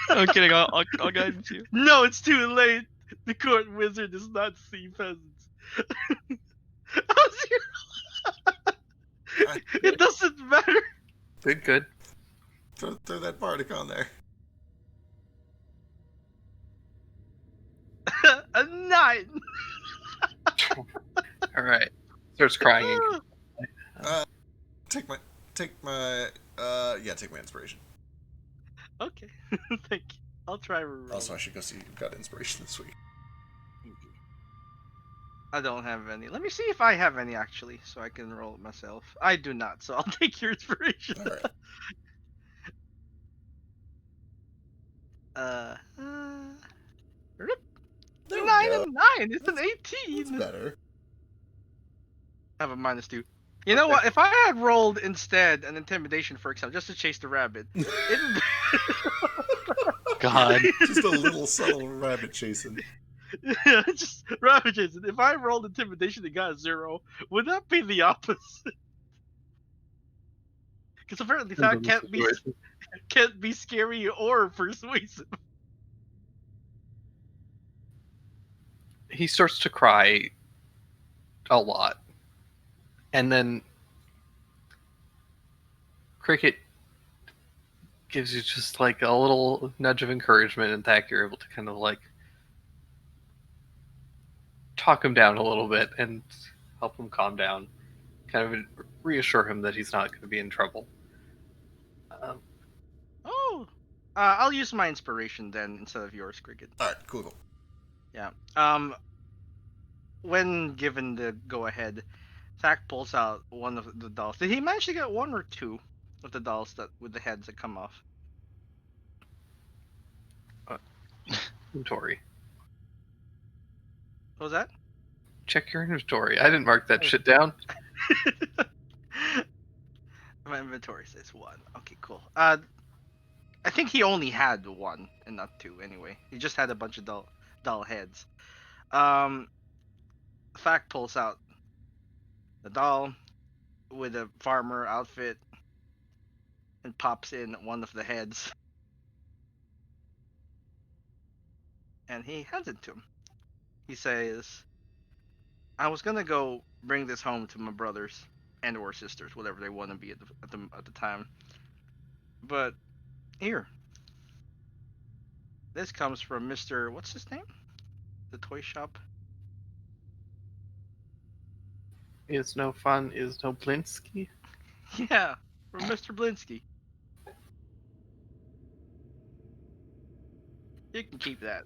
I'm kidding. I'll guidance you. No, it's too late. The court wizard does not see peasants. It doesn't matter. Good. Throw that bardic on there. A 9. All right. Starts crying. Take my inspiration. Okay, thank you. I'll try reroll. Also, I should go see you've got inspiration this week. I don't have any. Let me see if I have any actually, so I can roll it myself. I do not, so I'll take your inspiration. All right. 9 and 9. It's an 18. That's better. I have a -2. You know what? If I had rolled instead an intimidation, for example, just to chase the rabbit, it... God. Just a little subtle rabbit chasing. Yeah, just rabbit chasing. If I rolled intimidation and got a 0, would that be the opposite? Because apparently that can't be scary or persuasive. He starts to cry a lot. And then Cricket gives you just like a little nudge of encouragement, and Thak, you're able to kind of like talk him down a little bit and help him calm down, kind of reassure him that he's not going to be in trouble. I'll use my inspiration then instead of yours, Cricket. All right, cool. Yeah. When given the go-ahead, Thak pulls out one of the dolls. Did he manage to get 1 or 2 of the dolls that with the heads that come off? Inventory. What was that? Check your inventory. I didn't mark that shit down. My inventory says 1. Okay, cool. I think he only had 1 and not 2 anyway. He just had a bunch of doll heads. Thak pulls out the doll with a farmer outfit and pops in one of the heads. And he hands it to him. He says, I was gonna go bring this home to my brothers and or sisters, whatever they want to be at the time. But here. This comes from Mr. What's his name? The toy shop. Is no fun, is no Blinsky. Yeah, from Mr. Blinsky. You can keep that.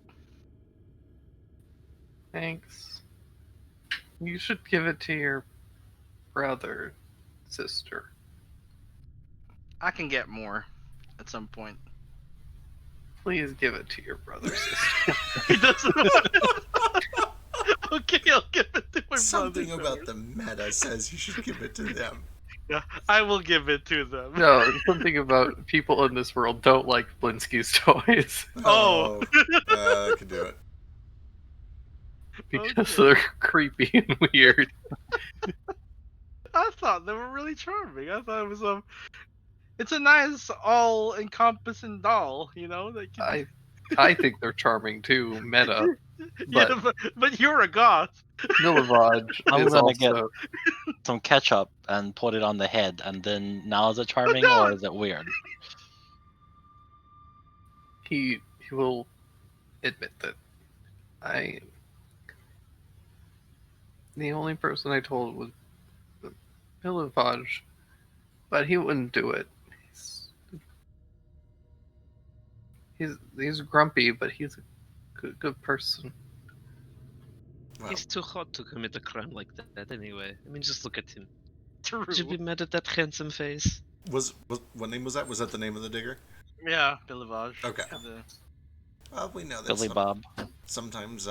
Thanks. You should give it to your brother, sister. I can get more at some point. Please give it to your brother, sister. He doesn't want it. Okay, I'll give it to my Something brother. about the meta says you should give it to them. Yeah, I will give it to them. No, something about people in this world don't like Blinsky's toys. Oh. I can do it. Because Okay. they're creepy and weird. I thought they were really charming. I thought it was it's a nice all-encompassing doll, you know. That can... I think they're charming too, meta. Yeah, but you're a goth. Milivaj I'm is gonna also get some ketchup and put it on the head, and then now is it charming no. or is it weird? he will admit that I The only person I told was Pilivage, but he wouldn't do it. He's grumpy, but he's a good person. Well, He's too hot to commit a crime like that anyway. I mean, just look at him. True. Would you be mad at that handsome face? was what name was that? Was that the name of the digger? Yeah, Bilivage. Okay. The- Well, we know that Billy Bob. sometimes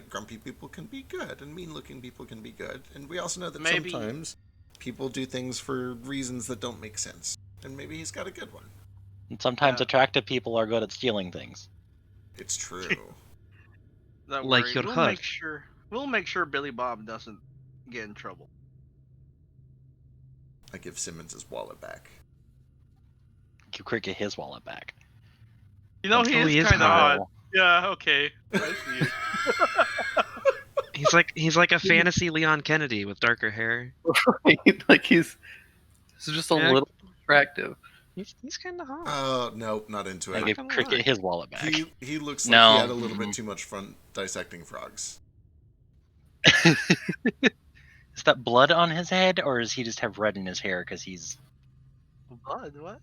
grumpy people can be good, and mean-looking people can be good, and we also know that Maybe- sometimes people do things for reasons that don't make sense. And maybe he's got a good one. And sometimes Yeah. attractive people are good at stealing things. It's true. Don't Like worry, your we'll heart. make sure Billy Bob doesn't get in trouble. I give Simmons his wallet back. Give Cricket his wallet back. You know, Oh, he he is is kind of hot. hot. Yeah, okay. I see it. He's like a fantasy Leon Kennedy with darker hair. Like he's just a Yeah. little attractive. He's kind of hot. No, not into I it. give gonna Cricket lie. his wallet back. He looks like No. he had a little bit too much fun dissecting frogs. Is that blood on his head, or does he just have red in his hair because he's... Blood? What?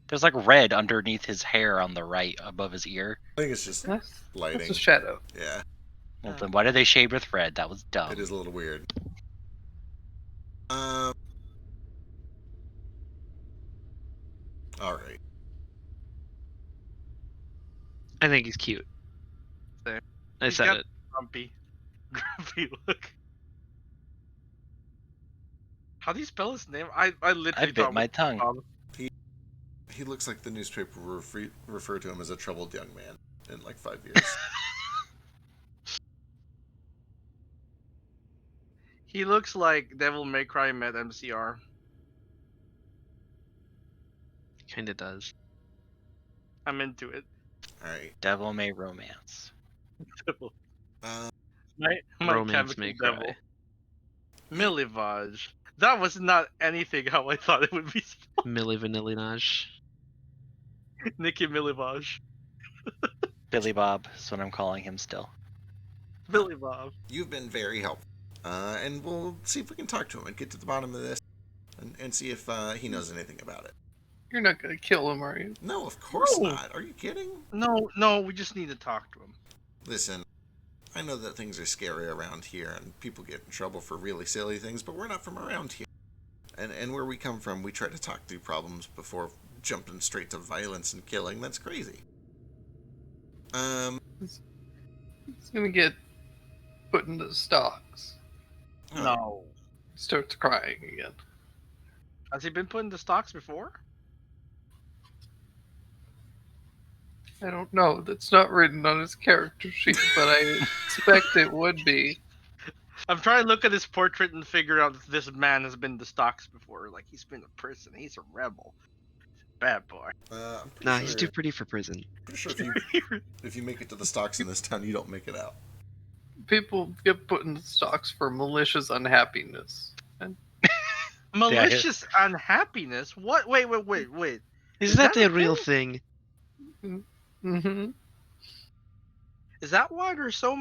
There's like red underneath his hair on the right above his ear. I think it's just That's lighting. a shadow. Yeah, Well, then why did they shade with red? That was dumb. it is a little weird. All right. I think he's cute. There. I He's said got- it. Grumpy. Grumpy look. How do you spell his name? I literally I bit thought my tongue. Bob. He looks like the newspaper refer to him as a troubled young man in like 5 years. He looks like Devil May Cry met MCR. Kinda does. I'm into it. All right. Devil May Romance. My Romance Chemical may Devil. cry. Milivage. That was not anything how I thought it would be. Milli Vanillinage. Nicki Milivage. Billy Bob is what I'm calling him still. Billy Bob. You've been very helpful, and we'll see if we can talk to him and get to the bottom of this, and see if he knows anything about it. You're not gonna kill him, are you? No, of course No. not. Are you kidding? No, we just need to talk to him. Listen, I know that things are scary around here, and people get in trouble for really silly things, but we're not from around here. And where we come from, we try to talk through problems before jumping straight to violence and killing. That's crazy. He's gonna get put into stocks. Oh, No. Starts crying again. Has he been put into stocks before? I don't know. That's not written on his character sheet, but I expect it would be. I'm trying to look at his portrait and figure out if this man has been to stocks before. Like, he's been to prison. He's a rebel. Bad boy. I'm pretty Nah, sure, he's too pretty for prison. pretty sure if you make it to the stocks in this town, you don't make it out. People get put into stocks for malicious unhappiness. Malicious unhappiness? What? Wait. Is Is that that a a real thing? thing? Mm-hmm. Is that why there's so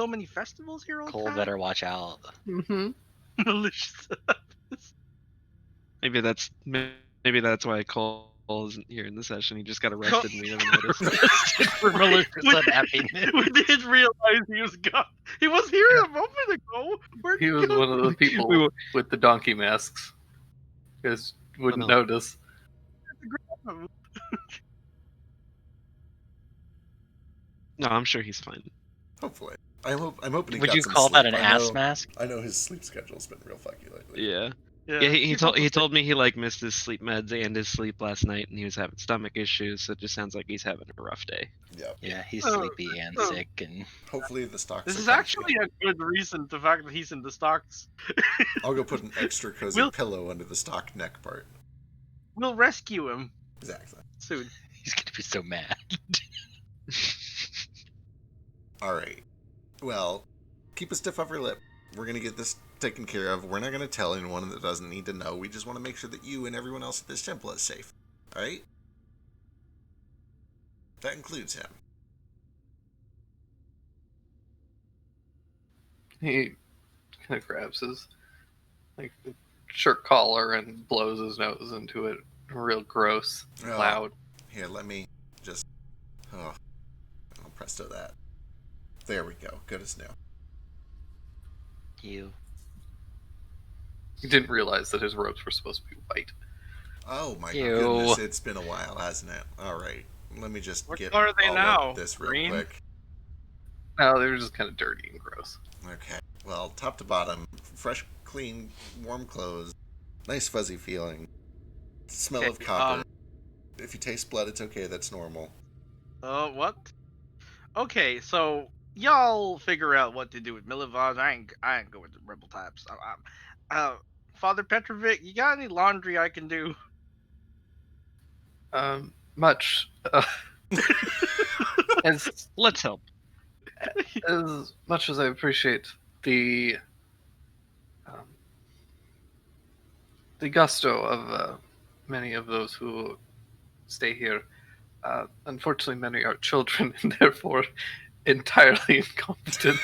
many festivals here all the Cole time? better watch out. Mm-hmm. Malicious. Maybe that's why Cole isn't here in the session. He just got arrested and we never noticed. For malicious We- unhappiness. We didn't realize he was gone. He was here a moment ago. Where'd He was go? one of the people We were- with the donkey masks. You guys wouldn't no. notice. No, I'm sure he's fine. Hopefully. I'm hoping he Would got you some call that sleep. an I ass know- mask? I know his sleep schedule's been real fucky lately. Yeah. Yeah, Yeah, he people told me he like missed his sleep meds and his sleep last night, and he was having stomach issues. So it just sounds like he's having a rough day. Yep. Yeah, he's Oh, sleepy and oh. sick, and Hopefully the stocks. This are is comfy. actually a good reason. The fact that he's in the stocks. I'll go put an extra cozy We'll- pillow under the stock neck part. We'll rescue him Exactly. soon. he's gonna be so mad. All right. Well, keep a stiff upper lip. We're gonna get this taken care of. We're not gonna tell anyone that doesn't need to know. We just want to make sure that you and everyone else at this temple is safe. All right. That includes him. He kind of grabs his like shirt collar and blows his nose into it, real gross, loud. Here, let me just. Oh, I'll presto that. There we go. Good as new. You. He didn't realize that his robes were supposed to be white. Oh my Ew. goodness, it's been a while, hasn't it? All right, let me just What get color are they all now? of this real Green? quick. No, they were just kind of dirty and gross. Okay, well, top to bottom, fresh, clean, warm clothes, nice fuzzy feeling, smell Okay, of copper. If you taste blood, it's okay. That's normal. What? Okay, so y'all figure out what to do with Milivoj. I ain't going with the rebel types. Father Petrovic, you got any laundry I can do? Much. As Let's help. as much as I appreciate the gusto of many of those who stay here, unfortunately, many are children and therefore entirely incompetent.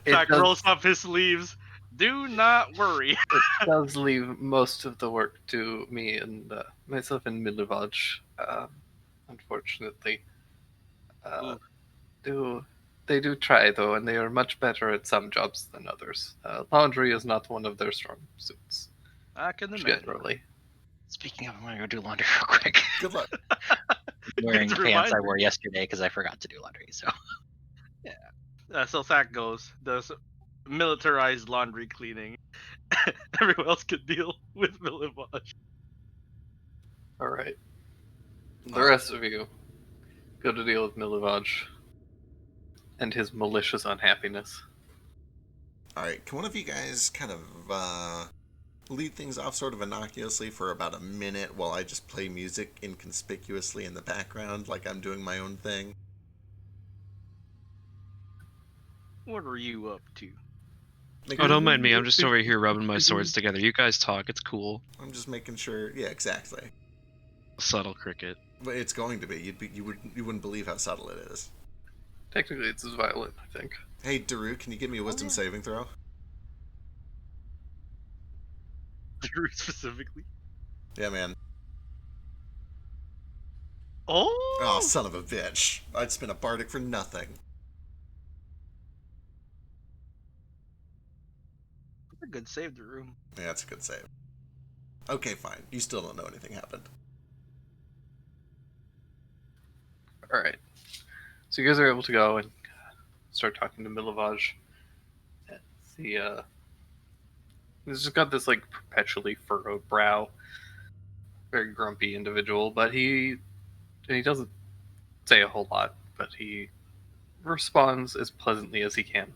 Zach does- rolls up his sleeves. Do not worry. It does leave most of the work to me and myself and Milivoj, unfortunately. They do try, though, and they are much better at some jobs than others. Laundry is not one of their strong suits, I can imagine. generally. Speaking of, I'm gonna go do laundry real quick. Good luck. I'm wearing Good pants I reminder. wore yesterday because I forgot to do laundry. So So Zach goes, does militarized laundry cleaning. Everyone else can deal with Milivoj. All right. The rest of you go to deal with Milivoj and his malicious unhappiness. All right, can one of you guys kind of lead things off sort of innocuously for about a minute while I just play music inconspicuously in the background, like I'm doing my own thing? What are you up to? Oh, don't mind me. I'm just over here rubbing my swords together. You guys talk. It's cool. I'm just making sure. Yeah, exactly. Subtle cricket. But it's going to be. You wouldn't believe how subtle it is. Technically, it's as violent, I think. Hey, Daru, can you give me a wisdom saving throw? Drew specifically. Yeah, man. Oh! Oh, son of a bitch. I'd spin a bardic for nothing. That's a good save, Drew. Yeah, that's a good save. Okay, fine. You still don't know anything happened. All right. So you guys are able to go and start talking to Milivoj. He's just got this like perpetually furrowed brow, very grumpy individual, but he doesn't say a whole lot, but he responds as pleasantly as he can.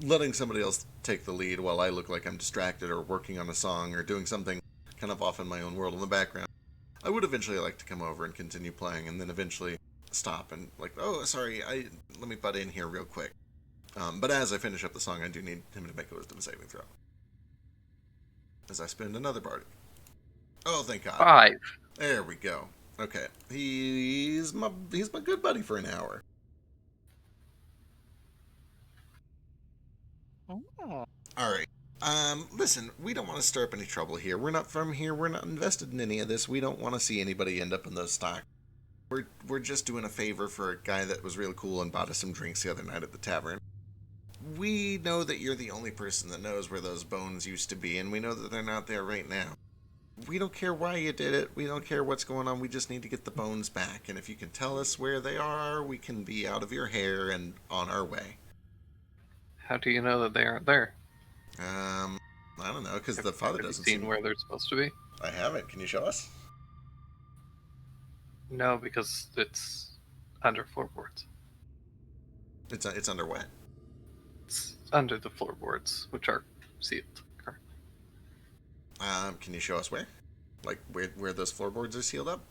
Letting somebody else take the lead while I look like I'm distracted or working on a song or doing something kind of off in my own world in the background. I would eventually like to come over and continue playing and then eventually stop and like, oh, sorry, let me butt in here real quick. But as I finish up the song, I do need him to make a wisdom saving throw. As I spend another bardic. Oh, thank God. 5. There we go. Okay. He's my good buddy for an hour. Oh. Alright. Listen, we don't want to stir up any trouble here. We're not from here. We're not invested in any of this. We don't want to see anybody end up in those stocks. We're just doing a favor for a guy that was really cool and bought us some drinks the other night at the tavern. We know that you're the only person that knows where those bones used to be, and we know that they're not there right now. We don't care why you did it. We don't care what's going on. We just need to get the bones back. And if you can tell us where they are, we can be out of your hair and on our way. How do you know that they aren't there? I don't know, because the father Have you doesn't seen seem... where they're supposed to be? I haven't. Can you show us? No, because it's under floorboards. It's under what? It's under the floorboards, which are sealed currently. Can you show us where? Like, where those floorboards are sealed up?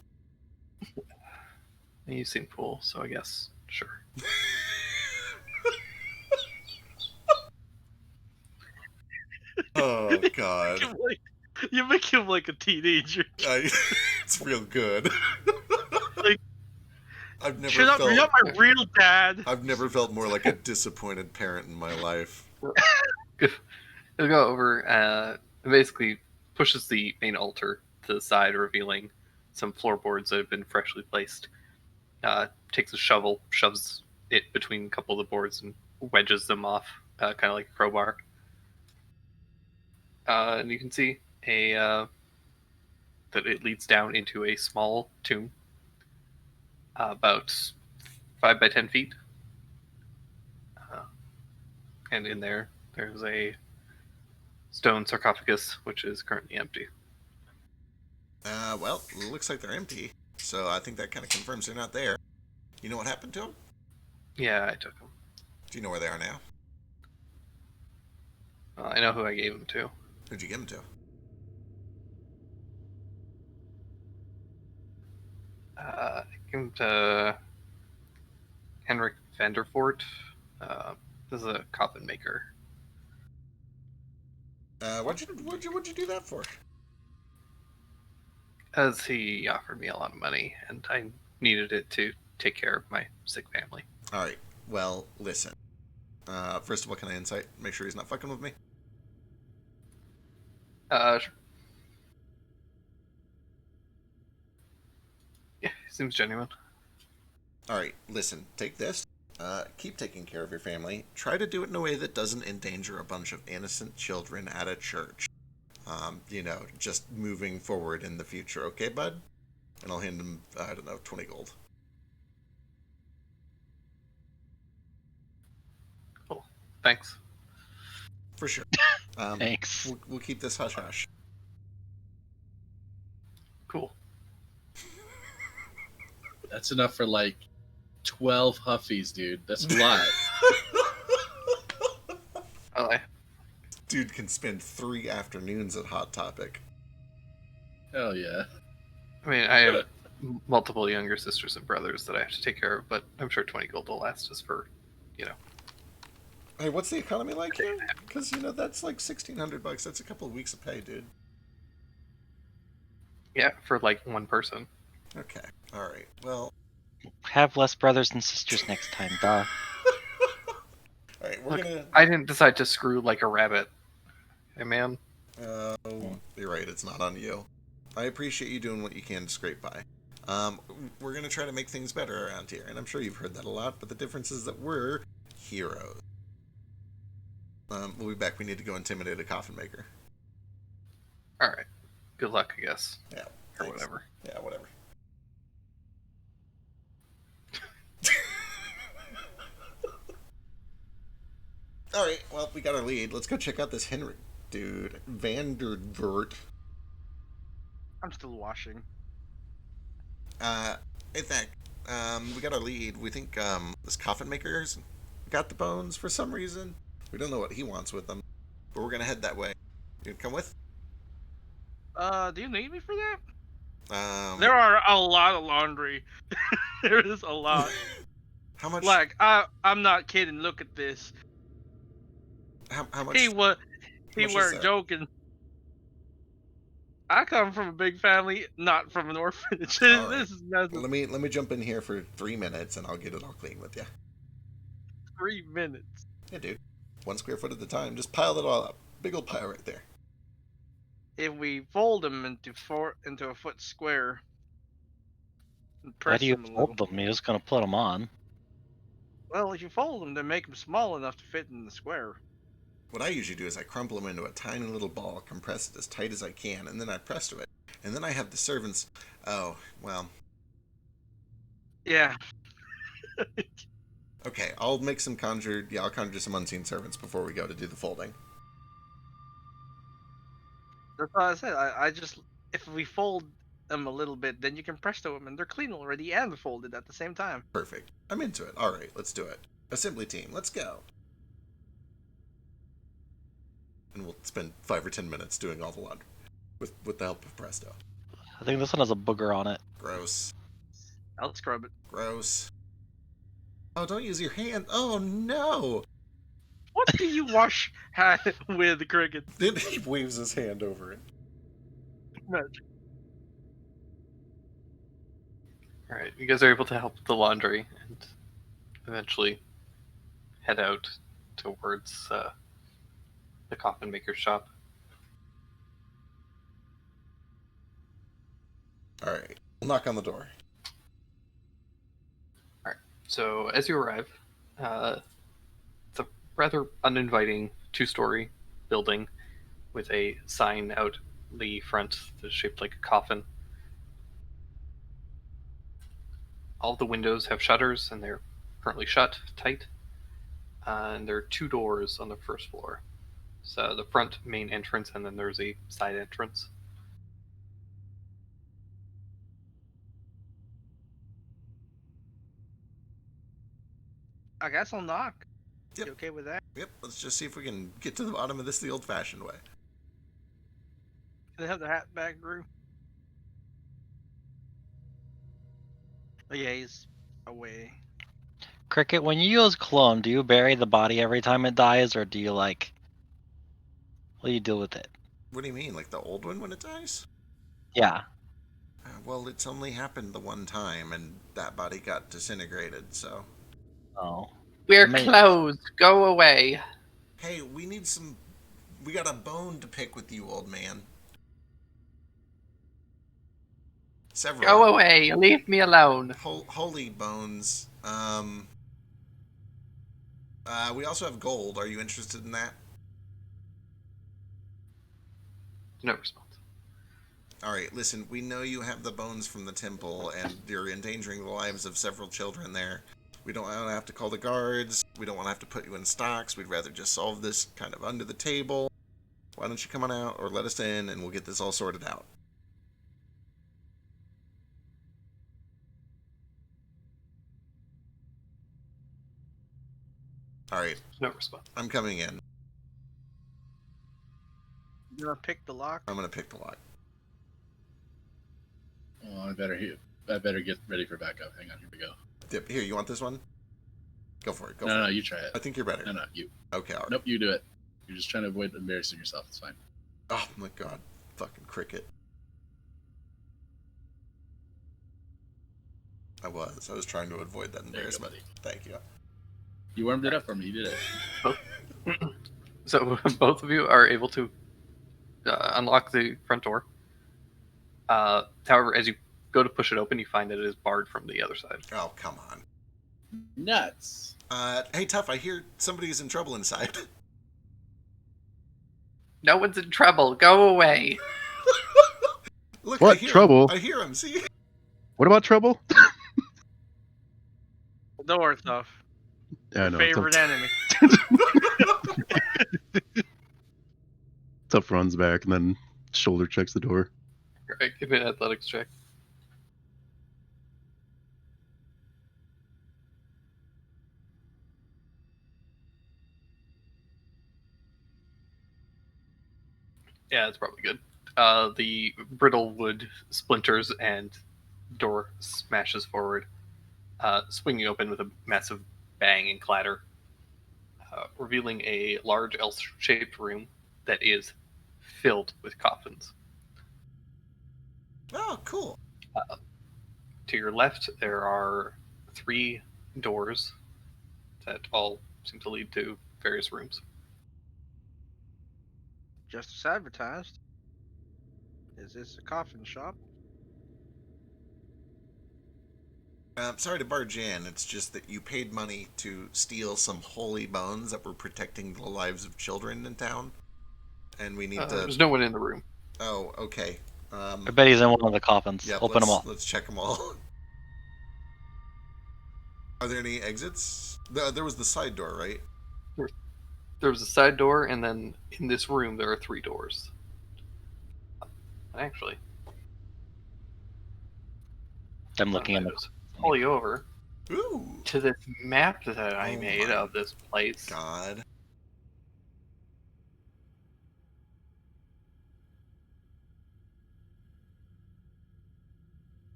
You've seen pool, so I guess, sure. Oh, God. You make him like a teenager. It's real good. I've never Shut up! felt. You're not my real dad. I've never felt more like a disappointed parent in my life. He'll go over, and basically pushes the main altar to the side, revealing some floorboards that have been freshly placed. Takes a shovel, shoves it between a couple of the boards, and wedges them off, kind of like a crowbar. And you can see that it leads down into a small tomb, about 5 by 10 feet. And in there's a stone sarcophagus, which is currently empty. Well, it looks like they're empty, so I think that kind of confirms they're not there. You know what happened to them? Yeah, I took them. Do you know where they are now? I know who I gave them to. Who'd you give them to? I gave them to Henrik Vanderfort. This is a coffin maker. What'd you do that for? As he offered me a lot of money, and I needed it to take care of my sick family. All right. Well, listen. First of all, can I insight? Make sure he's not fucking with me. Sure. Yeah, he seems genuine. All right. Listen. Take this. Keep taking care of your family. Try to do it in a way that doesn't endanger a bunch of innocent children at a church. Just moving forward in the future, okay, bud? And I'll hand him, 20 gold. Cool. Thanks. For sure. Thanks. We'll keep this hush-hush. Cool. That's enough for like 12 Huffies, dude. That's a lot. Oh, Dude can spend 3 afternoons at Hot Topic. Hell yeah. I mean, I have multiple younger sisters and brothers that I have to take care of, but I'm sure 20 gold will last us for, Hey, what's the economy like here? Because, that's like $1,600. That's a couple of weeks of pay, dude. Yeah, for like one person. Okay. All right. Well. Have less brothers and sisters next time, duh. All right, we're gonna. I didn't decide to screw like a rabbit. Hey, man. You're right. It's not on you. I appreciate you doing what you can to scrape by. We're gonna try to make things better around here, and I'm sure you've heard that a lot. But the difference is that we're heroes. We'll be back. We need to go intimidate a coffin maker. All right. Good luck, I guess. Yeah. Or Thanks. whatever. Yeah, whatever. All right. Well, we got our lead. Let's go check out this Henrik dude, Vandervert. I'm still washing. Hey, Thank. We got our lead. We think this coffin maker's got the bones for some reason. We don't know what he wants with them, but we're gonna head that way. You come with? Do you need me for that? There There are a lot of laundry. There is a lot. How much? Like, I'm not kidding. Look at this. How much? He much is weren't that? joking. I come from a big family, not from an orphanage. All right. This is nothing. Let me jump in here for 3 minutes, and I'll get it all clean with you. 3 minutes. Yeah, dude. 1 square foot at a time. Just pile it all up. Big old pile right there. If we fold them into a foot square, and How press do you them a little. fold them? You're just gonna put them on. Well, if you fold them, they make them small enough to fit in the square. What I usually do is I crumple them into a tiny little ball, compress it as tight as I can, and then I press to it. And then I have the servants. Oh, well. Yeah. Okay, I'll make some conjured. Yeah, I'll conjure some unseen servants before we go to do the folding. That's what I said. I just, if we fold them a little bit, then you can press to them, and they're clean already and folded at the same time. Perfect. I'm into it. All right, let's do it. Assembly team, let's go. And we'll spend 5 or 10 minutes doing all the laundry with the help of Presto. I think this one has a booger on it. Gross. I'll scrub it. Gross. Oh, don't use your hand. Oh, no. What do you wash hand with, Cricket? Then he waves his hand over it. All right, you guys are able to help with the laundry and eventually head out towards the coffin maker's shop. All right. We'll knock on the door. So as you arrive, it's a rather uninviting two-story building with a sign out the front that's shaped like a coffin. All the windows have shutters, and they're currently shut tight. And there are two doors on the first floor. So the front main entrance, and then there's a side entrance. I guess I'll knock. Yep. You okay with that? Yep, let's just see if we can get to the bottom of this the old-fashioned way. Can I have the hat back, Drew? Oh, yeah, he's away. Cricket, when you use clone, do you bury the body every time it dies, or do you like? What do you do with it? What do you mean, like the old one when it dies? Yeah. Well, it's only happened the one time, and that body got disintegrated, so... Oh. We're Amazing. closed. Go away. Hey, we need some... We got a bone to pick with you, old man. Several. Go away. Leave me alone. Holy bones. We also have gold. Are you interested in that? No response. Alright, listen, we know you have the bones from the temple, and you're endangering the lives of several children there. We don't want to have to call the guards. We don't want to have to put you in stocks. We'd rather just solve this kind of under the table. Why don't you come on out or let us in, and we'll get this all sorted out. Alright, No response. I'm coming in. You gonna pick the lock? I'm gonna pick the lock. Well, I better get ready for backup. Hang on, here we go. Dip, here, you want this one? Go for it. Go No, for no, it. you try it. I think you're better. No, you. Okay, alright. Nope, you do it. You're just trying to avoid embarrassing yourself. It's fine. Oh my god. Fucking cricket. I was trying to avoid that There you go, embarrassment. buddy. Thank you. You warmed it up for me. You did it. So both of you are able to unlock the front door. However, as you go to push it open, you find that it is barred from the other side. Oh, come on. Nuts. Hey, Tough, I hear somebody's in trouble inside. No one's in trouble. Go away. Look, What? I hear Trouble? I hear him, see? What about trouble? Don't worry, Tough. Yeah, I know. Favorite enemy. Tough runs back and then shoulder checks the door. Right, give me an athletics check. Yeah, it's probably good. The brittle wood splinters and door smashes forward, swinging open with a massive bang and clatter, revealing a large L-shaped room that is filled with coffins. Oh, cool. To your left, there are 3 doors that all seem to lead to various rooms. Just as advertised. Is this a coffin shop? Sorry to barge in. It's just that you paid money to steal some holy bones that were protecting the lives of children in town. And we need to... There's no one in the room. Oh, okay. I bet he's in one of the coffins. Yeah, Open them all. Let's check them all. Are there any exits? There was the side door, right? There was a side door, and then in this room there are 3 doors. Actually, I'm looking at the. those. Pull you over Ooh. to this map that I Oh made my of this place. God.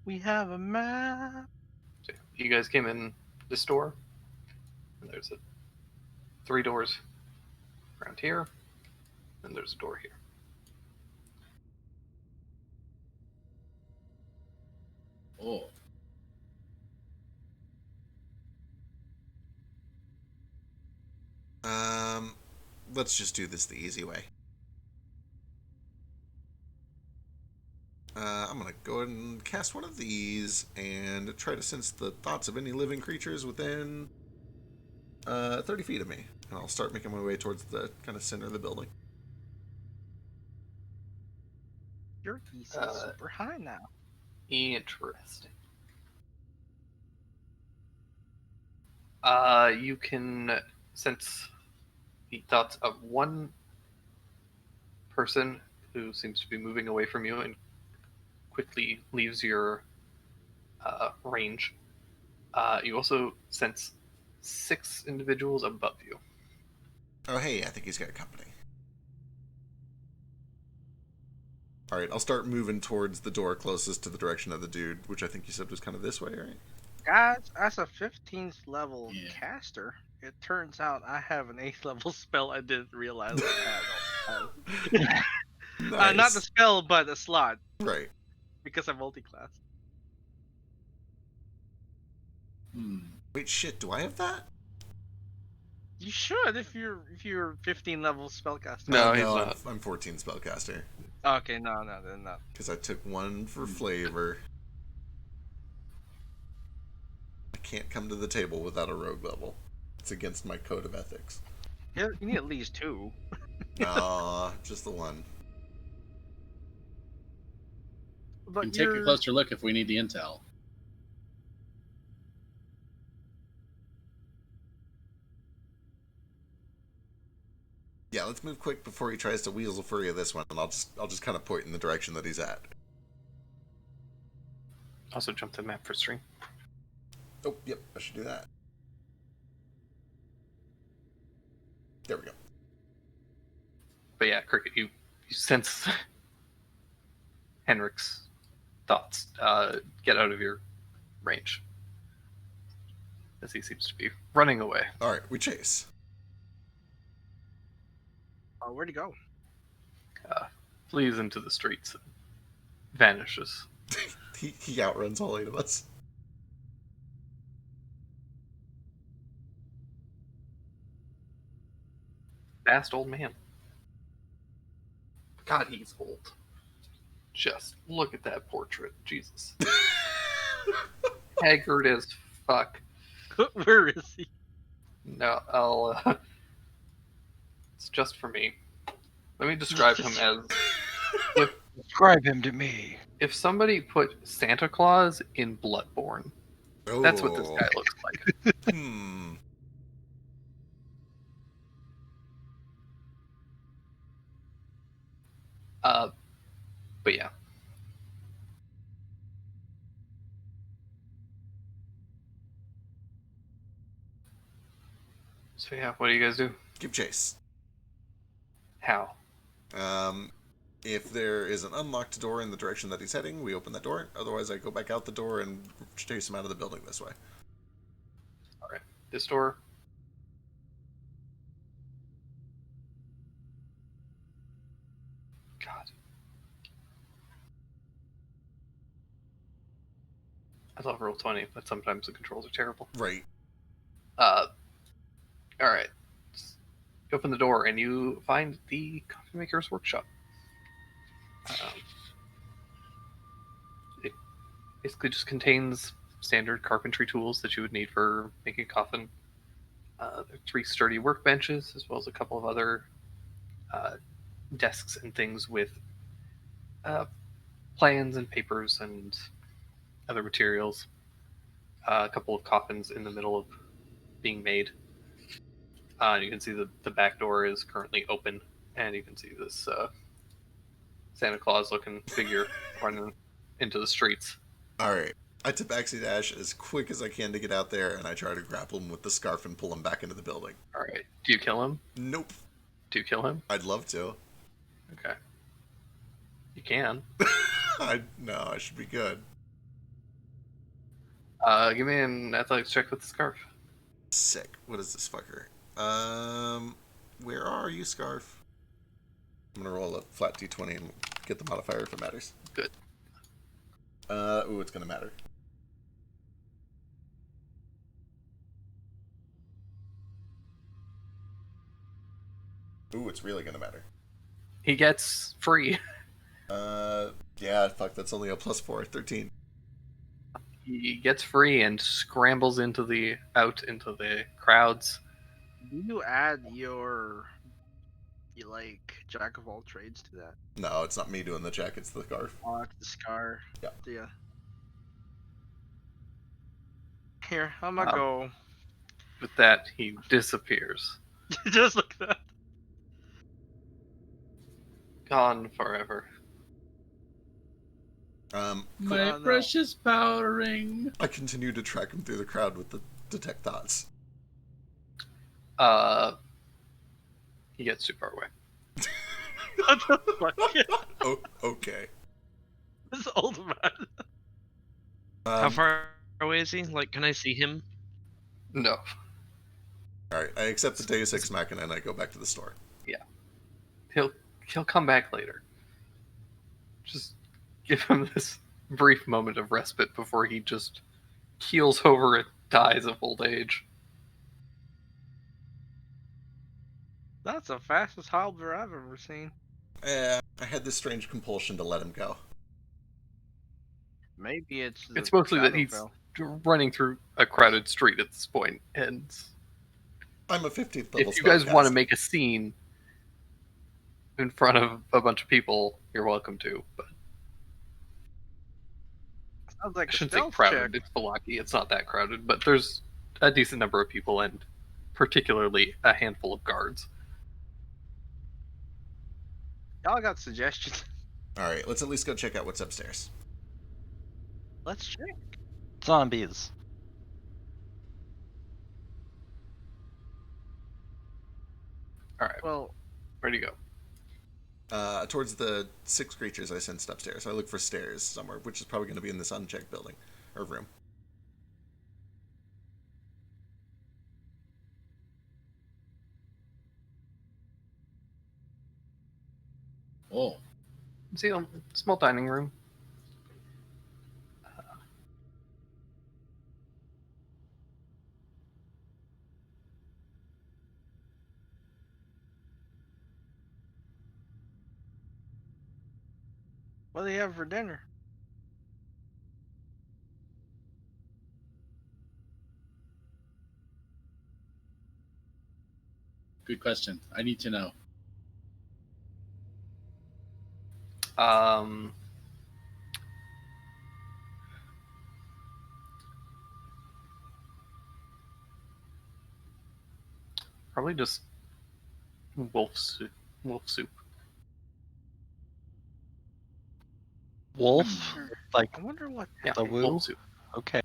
We have a map. So you guys came in this door, and there's 3 doors around here, and there's a door here. Oh. Let's just do this the easy way. I'm gonna go ahead and cast one of these and try to sense the thoughts of any living creatures within 30 feet of me. And I'll start making my way towards the kind of center of the building. Your DC is super high now. Interesting. You can sense the thoughts of one person who seems to be moving away from you and quickly leaves your range. You also sense 6 individuals above you. Oh, hey, I think he's got company. Alright, I'll start moving towards the door closest to the direction of the dude, which I think you said was kind of this way, right? Guys, as a 15th level Yeah. caster, it turns out I have an 8th level spell I didn't realize I had. Nice. Not the spell, but the slot, Right. because I'm multi-class. Wait, shit, do I have that? You should if you're 15 level spellcaster. No, Oh, he's no, not. I'm 14 spellcaster. Okay, no, then not. Because I took one for flavor. I can't come to the table without a rogue level. It's against my code of ethics. You need at least 2. Nah, just the one. We But can take a closer look if we need the intel. Yeah, let's move quick before he tries to weasel free of this one, and I'll just kind of point in the direction that he's at. Also jump to the map for stream. Oh, yep, I should do that. There we go. But yeah, Cricket, you sense Henrik's thoughts get out of your range as he seems to be running away. Alright, we chase. Oh, where'd he go? Flees into the streets and vanishes. He outruns all 8 of us. Fast old man. God, he's old. Just look at that portrait. Jesus. Haggard as fuck. Where is he? No, I'll. It's just for me. Let me describe him as. Describe him to me. If somebody put Santa Claus in Bloodborne, that's what this guy looks like. Hmm. But yeah. So yeah, what do you guys do? Give chase. How? If there is an unlocked door in the direction that he's heading, we open that door. Otherwise, I go back out the door and chase him out of the building this way. Alright. This door. God. I love Roll20, but sometimes the controls are terrible. Right. Alright. You open the door and you find the coffee maker's workshop. It basically just contains standard carpentry tools that you would need for making a coffin. There are 3 sturdy workbenches, as well as a couple of other desks and things with plans and papers and other materials. A couple of coffins in the middle of being made. You can see the back door is currently open, and you can see this Santa Claus looking figure running into the streets. Alright. I tabaxi dash as quick as I can to get out there, and I try to grapple him with the scarf and pull him back into the building. Alright. Do you kill him? Nope. Do you kill him? I'd love to. Okay. You can. No, I should be good. Give me an athletics check with the scarf. Sick. What is this fucker? Where are you, Scarf? I'm gonna roll a flat d20 and get the modifier if it matters. Good. Ooh, it's gonna matter. Ooh, it's really gonna matter. He gets free. Yeah, fuck, that's only a +4, 13. He gets free and scrambles out into the crowds. Do you add your like jack of all trades to that? No, it's not me doing the jack, it's the scarf. Oh, the scar. Yeah. Yeah. Here, I'm gonna go. With that, he disappears. Just like that. Gone forever. My no. precious powdering. I continue to track him through the crowd with the detect thoughts. He gets too far away. What the fuck? Oh, okay. This old man. How far away is he? Like, can I see him? No. Alright, I accept the Deus Ex Machina and I go back to the store. He'll come back later. Just give him this brief moment of respite before he just keels over and dies of old age. That's the fastest hobbler I've ever seen. I had this strange compulsion to let him go. Maybe it's. It's mostly that he's running through a crowded street at this point, and I'm a 15th level if you guys want to spellcaster. make a scene in front of a bunch of people, you're welcome to. But Sounds like I a shouldn't say stealth crowded. check. It's Balaki. It's not that crowded, but there's a decent number of people, and particularly a handful of guards. Y'all got suggestions? Alright, let's at least go check out what's upstairs. Let's check. Zombies. All right, Well, where do you go? Towards the 6 creatures I sensed upstairs. I look for stairs somewhere, which is probably going to be in this unchecked building. Or room. Oh. See a small dining room. what do you have for dinner? Good question. I need to know. Probably just wolf soup. Wolf soup. Wolf? Like I wonder what. Yeah, The woo? wolf soup. Okay.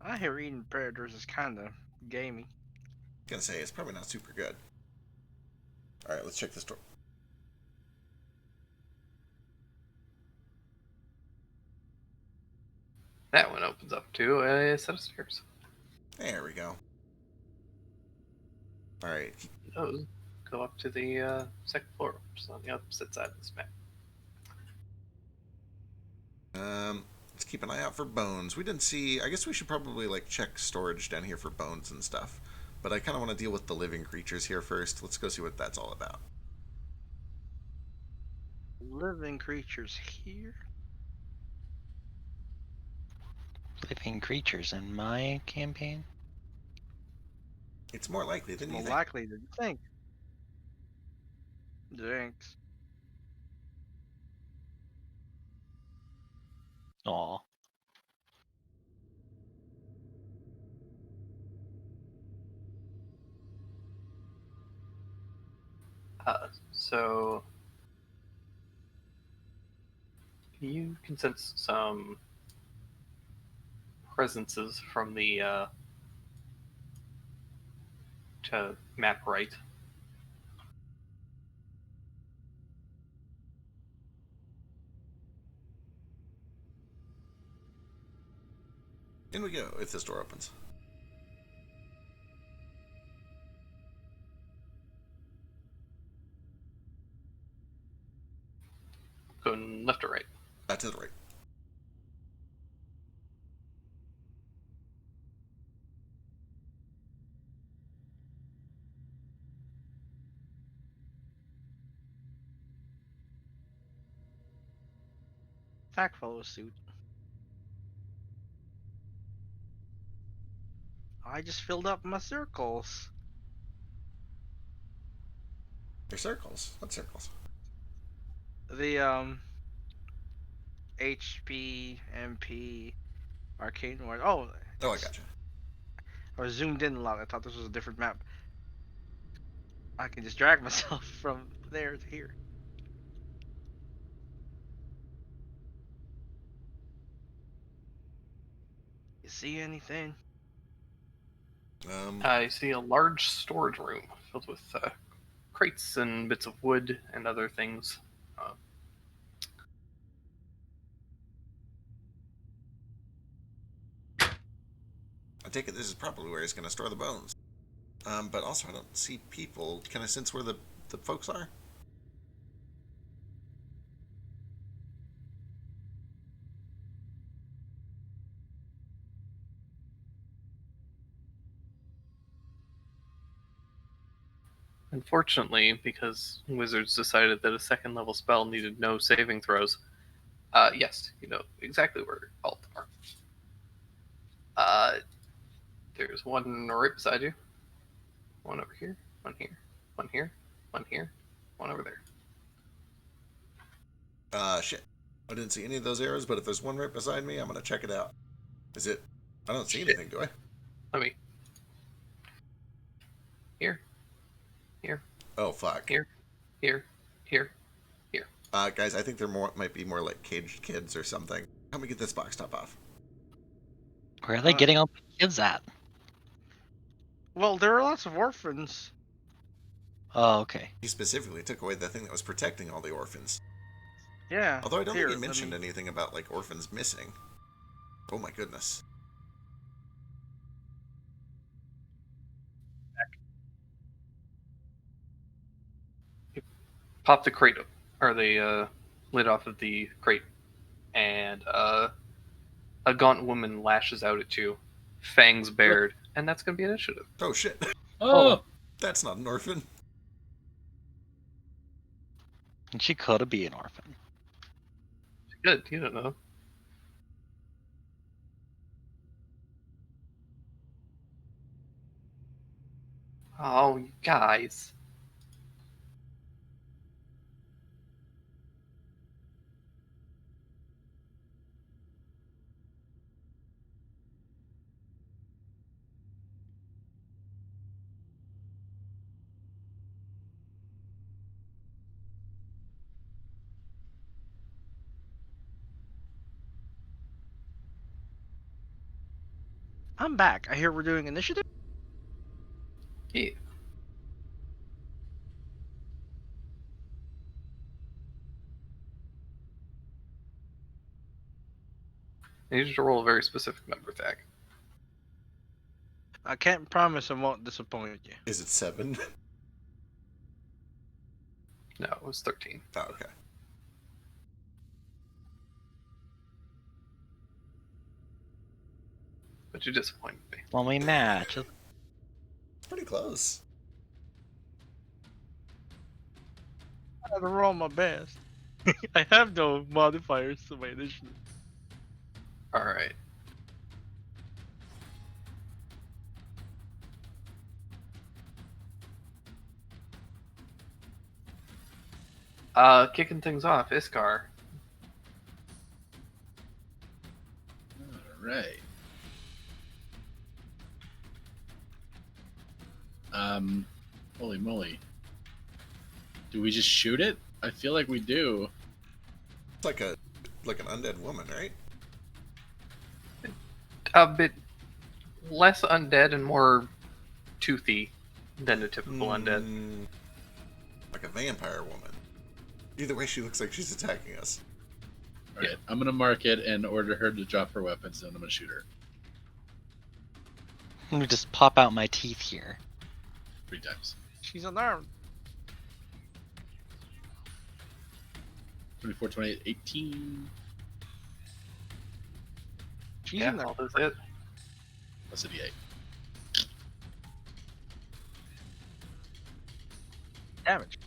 I hear eating predators is kind of gamey. Gonna say, it's probably not super good. Alright, let's check this door. That one opens up to a set of stairs. There we go. Alright, Those go up to the second floor, which is on the opposite side of this map. let's keep an eye out for bones. We didn't see... I guess we should probably, like, check storage down here for bones and stuff. But I kind of want to deal with the living creatures here first. Let's go see what that's all about. Living creatures here. Living creatures in my campaign? It's more likely than you More think. likely than you think. Jinx. Aw. So you can sense some presences from the to map right. In we go, if this door opens. Going left or right? To the right. Attack follow suit. I just filled up my circles. Your circles. What circles? The HP, MP, Arcane Ward. Oh, I gotcha. I was zoomed in a lot. I thought this was a different map. I can just drag myself from there to here. You see anything? I see a large storage room filled with crates and bits of wood and other things. I take it this is probably where he's going to store the bones. But also I don't see people. Can I sense where the folks are? Unfortunately, because wizards decided that a second level spell needed no saving throws, yes, you know exactly where all are. There's one right beside you. One over here, one here, one here, one here, one over there. Shit. I didn't see any of those arrows, but if there's one right beside me, I'm going to check it out. Is it... I don't see anything, do I? Let me... Here. Oh, fuck. Here. Guys, I think there might be more like caged kids or something. Help me get this box top off. Where are they getting all the kids at? Well, there are lots of orphans. Oh, okay. He specifically took away the thing that was protecting all the orphans. Yeah. Although I don't think he mentioned anything about like orphans missing. Oh my goodness. Pop the crate up, or the lid off of the crate, and a gaunt woman lashes out at you, fangs bared, and that's going to be initiative. Oh shit. Oh, That's not an orphan. And she could be an orphan. Good, you don't know. Oh, you guys. I'm back. I hear we're doing initiative. Yeah. I need you to roll a very specific number, Thag. I can't promise I won't disappoint you. Is it 7? No, it was 13. Oh, okay. But you disappointed me. When we match. Pretty close. I had to roll my best. I have no modifiers to my initiative. Alright. Kicking things off, Iskar. all right. Holy moly. Do we just shoot it? I feel like we do. It's like an undead woman, right? A bit less undead and more toothy than a typical undead. Like a vampire woman. Either way, she looks like she's attacking us. Alright, I'm gonna mark it and order her to drop her weapons, and I'm gonna shoot her. Let me just pop out my teeth here. 3 times. She's unarmed. 24, 28, 18. She's Yeah, in there. all that's it. That's a D8. Damage.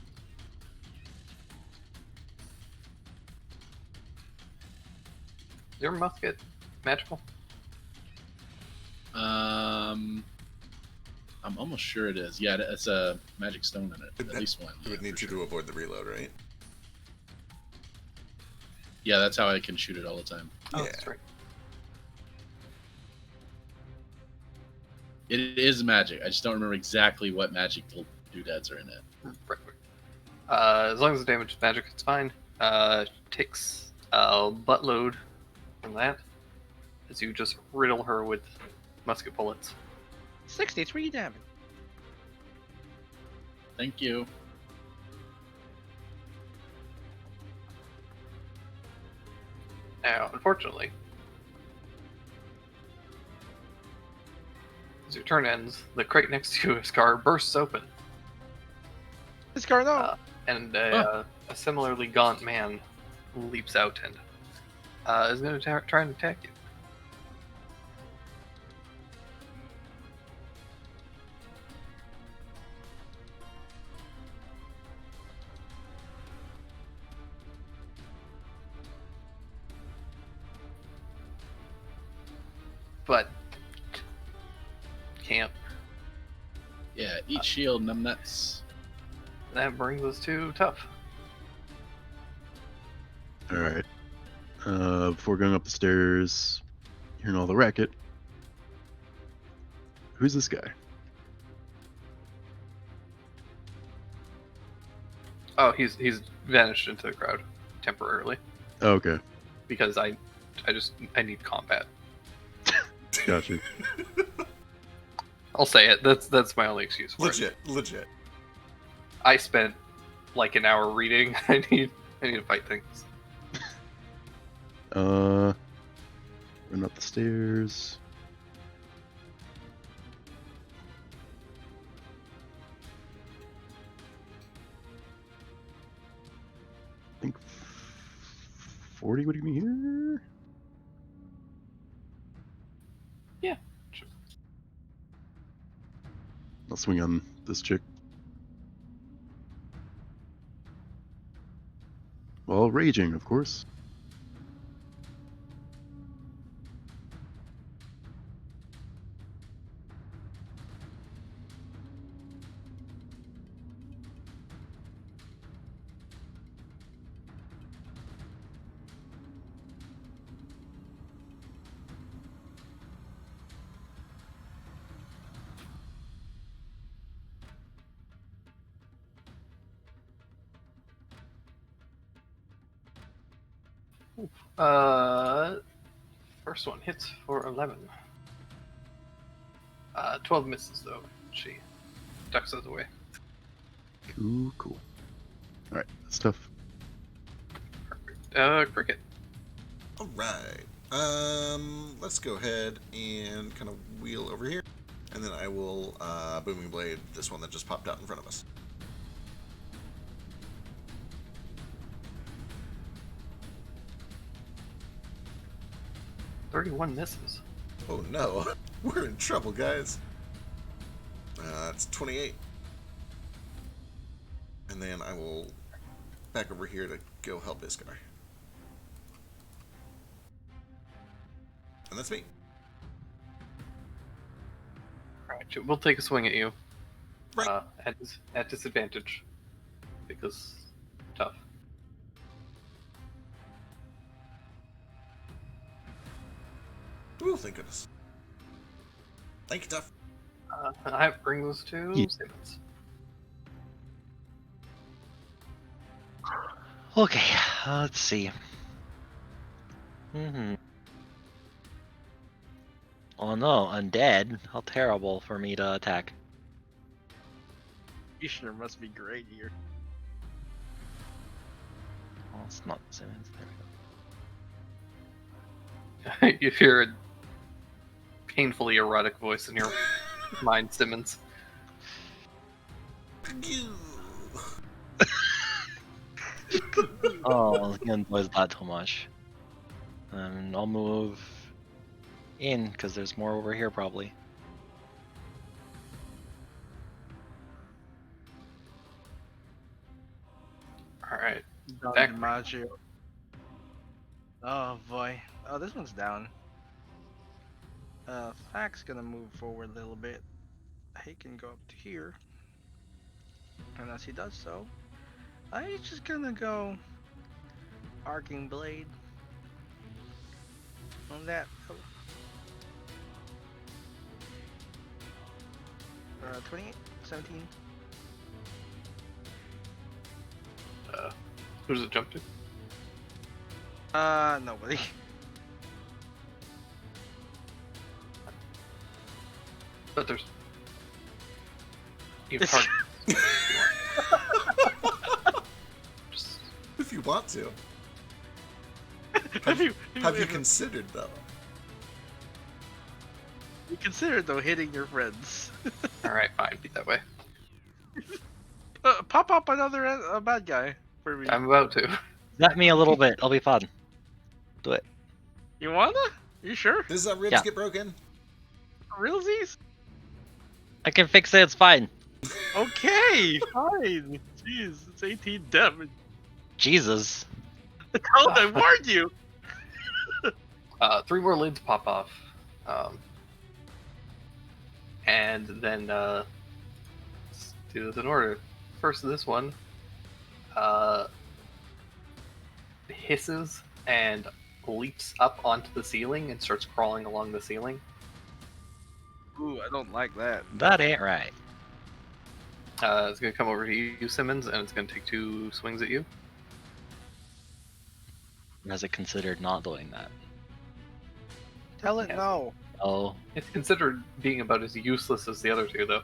Your musket magical? I'm almost sure it is. Yeah, it's a magic stone in it. At least one. You would need for to avoid the reload, right? Yeah, that's how I can shoot it all the time. Oh, Yeah. that's right. It is magic. I just don't remember exactly what magic doodads are in it. Right. As long as the damage is magic, it's fine. Takes a buttload from that as you just riddle her with musket bullets. 63 damage. Thank you. Now, unfortunately, as your turn ends, the crate next to you, Scar, bursts open, This car, no. and a similarly gaunt man leaps out and is going to try and attack you. But can't. Yeah, eat shield, numbnuts. That brings us to tough. All right. Before going up the stairs, hearing all the racket. Who's this guy? Oh, he's vanished into the crowd temporarily Oh, okay, because I need combat. gotcha. I'll say it. That's my only excuse for it. Legit. I spent like an hour reading. I need to fight things. Run up the stairs. I think 40 would be here. Yeah, sure. I'll swing on this chick. While raging, of course. First one hits for 11. 12 misses though. She ducks those away. Cool. Alright, that's tough. Cricket. All right. Let's go ahead and kind of wheel over here, and then I will booming blade this one that just popped out in front of us. $31 misses. Oh no, we're in trouble, guys. That's 28. And then I will back over here to go help this guy. And that's me. Alright, we'll take a swing at you. Right. At disadvantage. Because tough. Ooh, thank goodness. Thank you, Duff. That brings us to Yeah. Simmons. Okay, let's see. Oh no, undead. How terrible for me to attack. Ishner must be great here. Oh, it's not Simmons. There we go. You hear a painfully erotic voice in your mind, Simmons. Oh, he enjoys that too much. And I'll move in because there's more over here probably. All right. Don Back- DiMaggio. Oh boy. Oh, this one's down. Thak's gonna move forward a little bit. He can go up to here. And as he does so, I'm just gonna go Arcing Blade on that. 28, 17. Who does it jump to? Nobody. But there's. You It's- target. Just If you want to. Have you Considered though? you considered though hitting your friends? all right, fine. Be that way. Pop up another bad guy for me. I'm about to. Let me a little bit. I'll be fun. Do it. You wanna? You sure? Does that ribs Yeah. get broken? Realsies? I can fix it. It's fine. Okay, fine. Jeez, it's 18 damage. Jesus. I warned you. 3 more lids pop off. And then let's do this in order. First, this one hisses and leaps up onto the ceiling and starts crawling along the ceiling. Ooh, I don't like that. That ain't right. It's going to come over to you, Simmons, and it's going to take 2 swings at you. Has it considered not doing that? Tell it Yes. no. Oh, It's considered being about as useless as the other 2, though.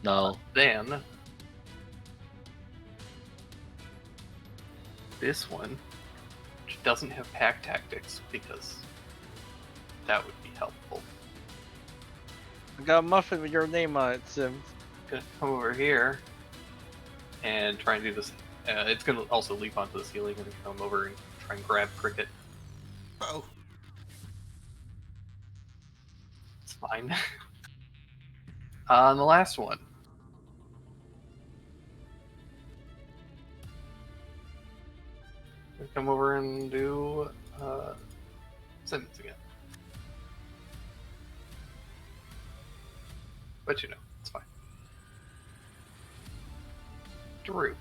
no. Then this one, which doesn't have pack tactics, because that would be helpful. I got a muffin with your name on it, Sims. Gonna come over here and try and do this. It's gonna also leap onto the ceiling and come over and try and grab Cricket. Oh. It's fine. And the last one. Gonna come over and do Simmons again. But you know, it's fine. Drew.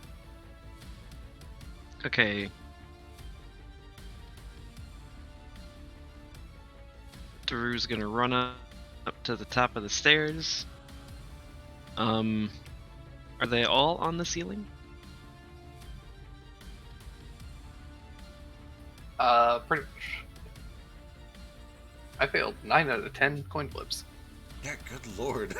Okay. Drew's gonna run up to the top of the stairs. Are they all on the ceiling? Pretty much. I failed 9 out of 10 coin flips. Yeah, good lord.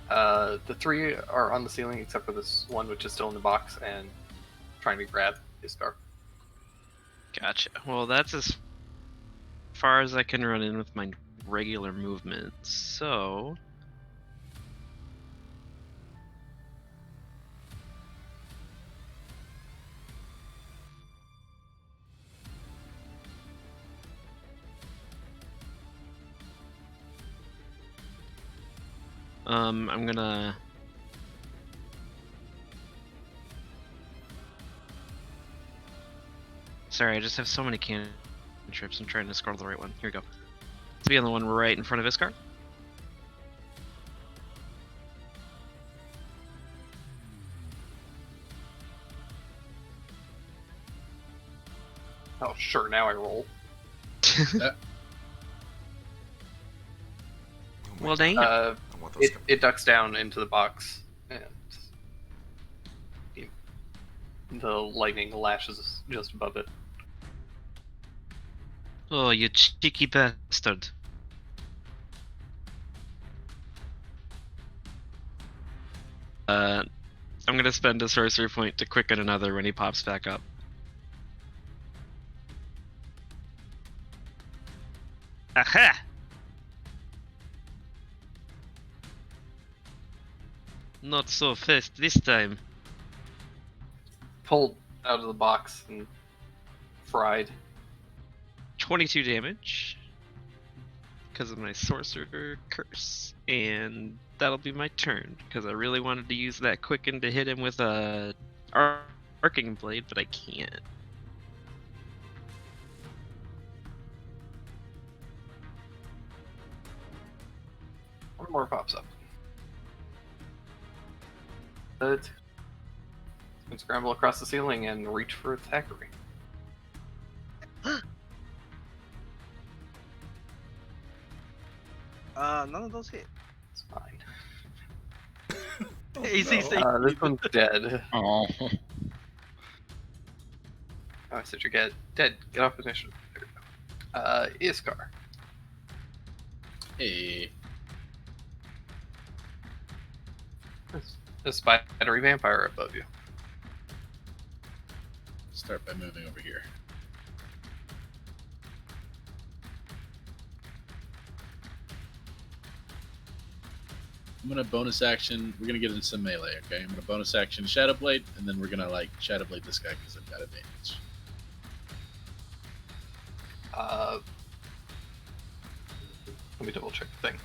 The 3 are on the ceiling except for this one, which is still in the box and trying to grab his scar. Gotcha. Well, that's as far as I can run in with my regular movement. So, I'm gonna Sorry, I just have so many cantrips. I'm trying to scroll the right one. Here we go. Let's be on the one right in front of Iskar. Oh, sure, now I roll. Well, dang. Uh, I want those it ducks down into the box, and the lightning lashes just above it. Oh, you cheeky bastard. I'm gonna spend a sorcery point to quicken another when he pops back up. Aha! Not so fast this time. Pulled out of the box and fried. 22 damage. Because of my sorcerer curse. And that'll be my turn. Because I really wanted to use that quicken to hit him with a arcing blade, but I can't. One more pops up. It can scramble across the ceiling and reach for its hackery. None of those hit. It's fine. AC save. This one's dead. Oh. Oh, I said you're dead. Get off initiative. There we go. Iskar. Hey, There's a spidery vampire above you. start by moving over here. I'm gonna bonus action. We're gonna get into some melee, okay? I'm gonna bonus action Shadow Blade, and then we're gonna like Shadow Blade this guy because I've got advantage. Let me double check the thing.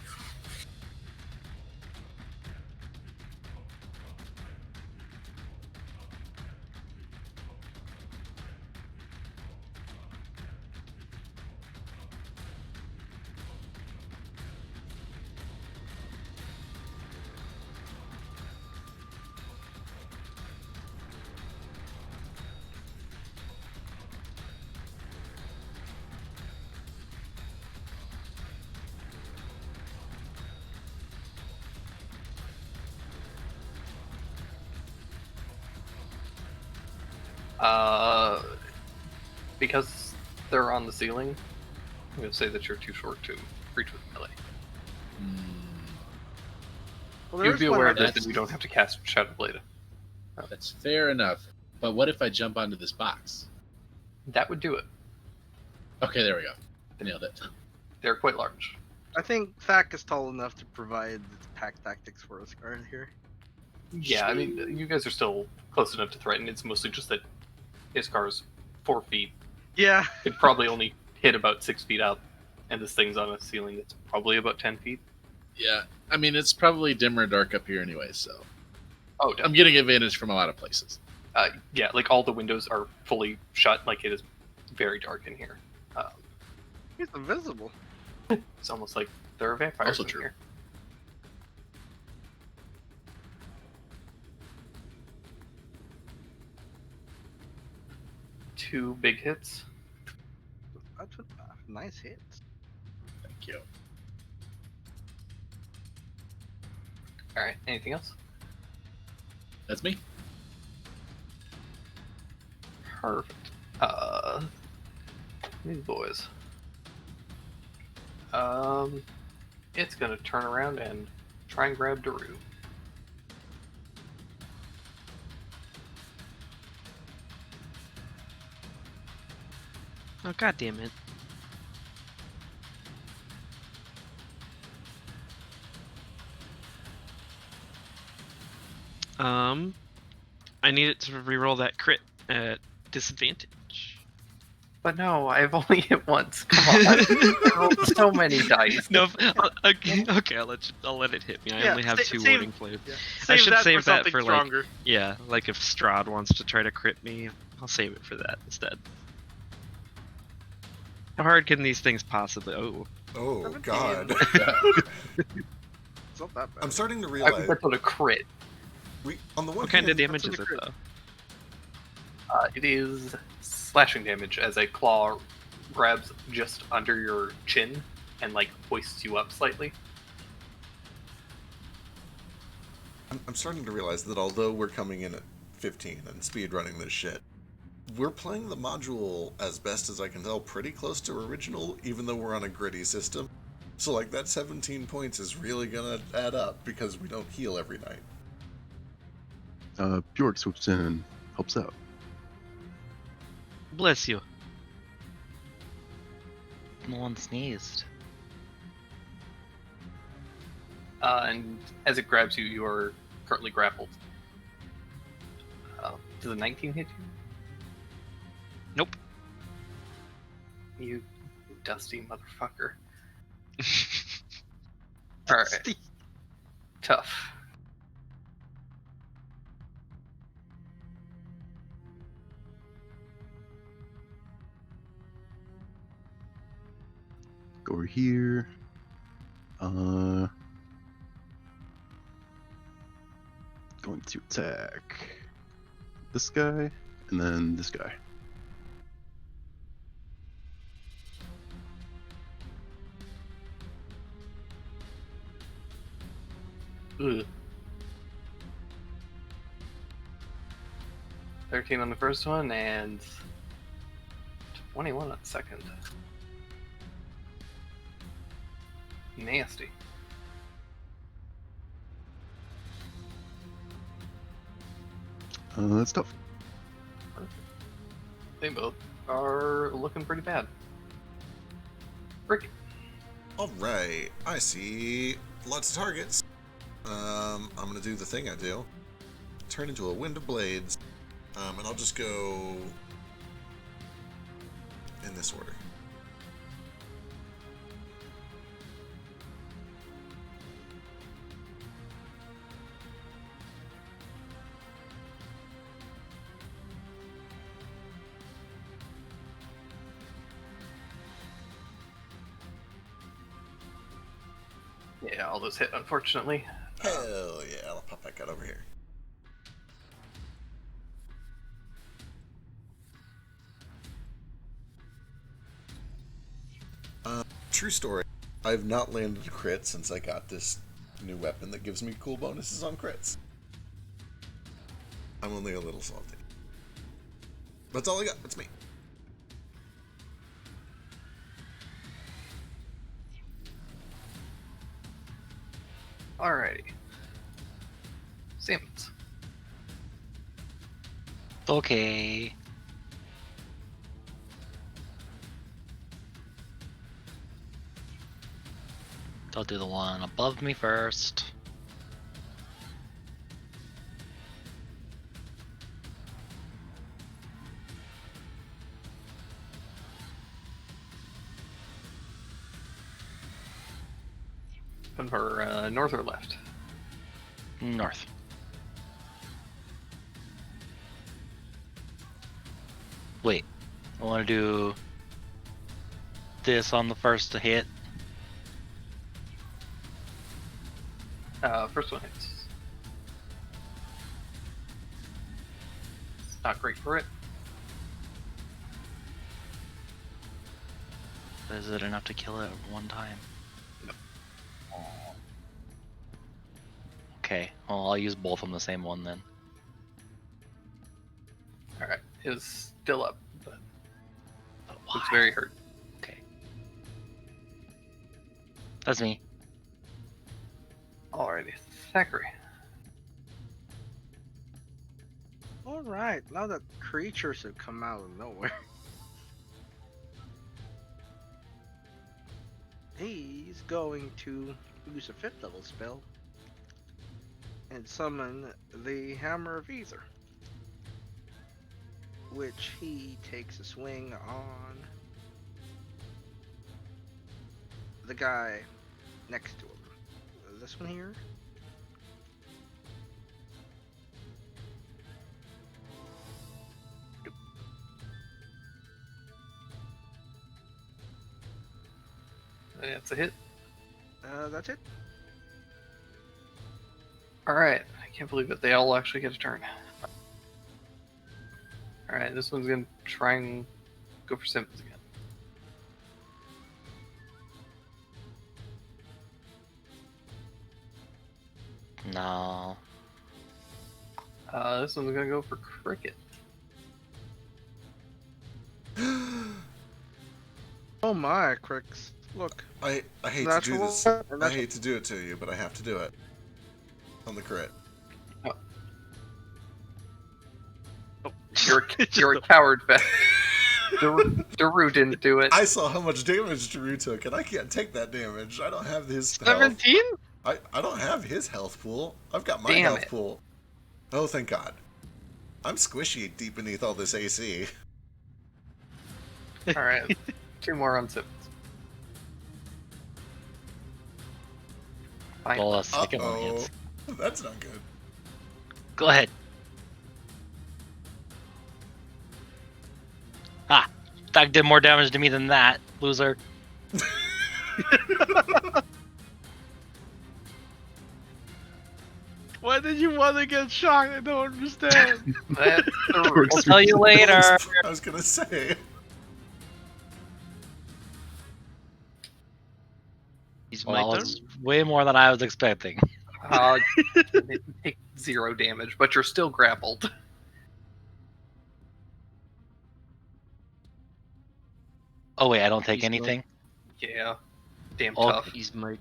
Because they're on the ceiling, I'm going to say that you're too short to reach with melee. Well, You'd be aware of this, that's- and you don't have to cast Shadow Blade. That's fair enough. But what if I jump onto this box? That would do it. Okay, there we go. I nailed it. They're quite large. I think Thack is tall enough to provide pack tactics for us guard here. Yeah, I mean, you guys are still close enough to threaten. It's mostly just that Iskar's 4 feet. Yeah. It probably only hit about 6 feet up, and this thing's on a ceiling that's probably about 10 feet. Yeah, I mean it's probably dimmer dark up here anyway, so Oh, I'm definitely. getting advantage from a lot of places. Yeah, like all the windows are fully shut. Like it is very dark in here. He's invisible. It's almost like there are vampires Also in true. here. Two big hits. That's a nice hit. Thank you. All right. Anything else? That's me. Perfect. These boys. It's gonna turn around and try and grab Daru. Oh, god damn it. I need it to reroll that crit at disadvantage. But no, I've only hit once. Come on, I rolled so many dice. No, okay, I'll let it hit me. I Yeah, only have sa- 2 save- warning blades. Yeah. I should that save for that something for, like, stronger. Yeah, like if Strahd wants to try to crit me, I'll save it for that instead. How hard can these things possibly? Oh, Oh 17. God! It's not that bad. I'm starting to I realize think that's on a crit. we on the one what kind of hand, damage is a it crit. though? It is slashing damage as a claw grabs just under your chin and like hoists you up slightly. I'm starting to realize that although we're coming in at 15 and speed running this shit, we're playing the module, as best as I can tell, pretty close to original, even though we're on a gritty system. So like that 17 points is really gonna add up because we don't heal every night. Bjork swoops in and helps out. Bless you. No one sneezed. And as it grabs you, you are currently grappled. Does a 19 hit you? Nope. You dusty motherfucker. Alright. Tough. Go over here. Going to attack this guy and then this guy. Ugh. 13 on the first one and 21 on the second. Nasty. That's tough. They both are looking pretty bad. Rick. Alright, I see lots of targets. I'm gonna do the thing I do. Turn into a wind of blades. And I'll just go in this order. Yeah, all those hit, unfortunately. Hell yeah, I'll pop that guy over here. True story. I've not landed a crit since I got this new weapon that gives me cool bonuses on crits. I'm only a little salty. That's all I got. That's me. Alrighty. Simmons. Okay. I'll do the one above me first. From her north or left? North. Wait, I want to do this on the first to hit. First one hits. It's not great for it. Is it enough to kill it at one time? Nope. Okay, well, I'll use both on the same one then. Alright, is still up, but But looks why? very hurt. Okay. That's me. Alrighty, Thackeray. Alright, now that creatures have come out of nowhere. He's going to use a 5th level spell and summon the Hammer of Ether, which he takes a swing on the guy next to him. This one here. That's a hit. That's it. Alright, I can't believe that they all actually get a turn. Alright, this one's gonna try and go for Simmons again. No. This one's gonna go for Cricket. Oh my, Crix. Look. I hate to That's do this. what- I hate to do it to you, but I have to do it. On the crit. You're a coward, Beth. Daru didn't do it. I saw how much damage Drew took, and I can't take that damage. I don't have his spell. 17? I don't have his health pool. I've got my Damn health it. pool. Oh, thank God. I'm squishy deep beneath all this AC. All right, 2 more on Simmons. Fine. Well, a second one Uh-oh. hits. That's not good. Go ahead. Ah, that did more damage to me than that, loser. Why did you want to get shocked? I don't understand. We'll tell you later. I was gonna say. He's Well, my that was way more than I was expecting. You take 0 damage, but you're still grappled. Oh wait, I don't take He's going- anything? Yeah. Damn Oh, tough. He's my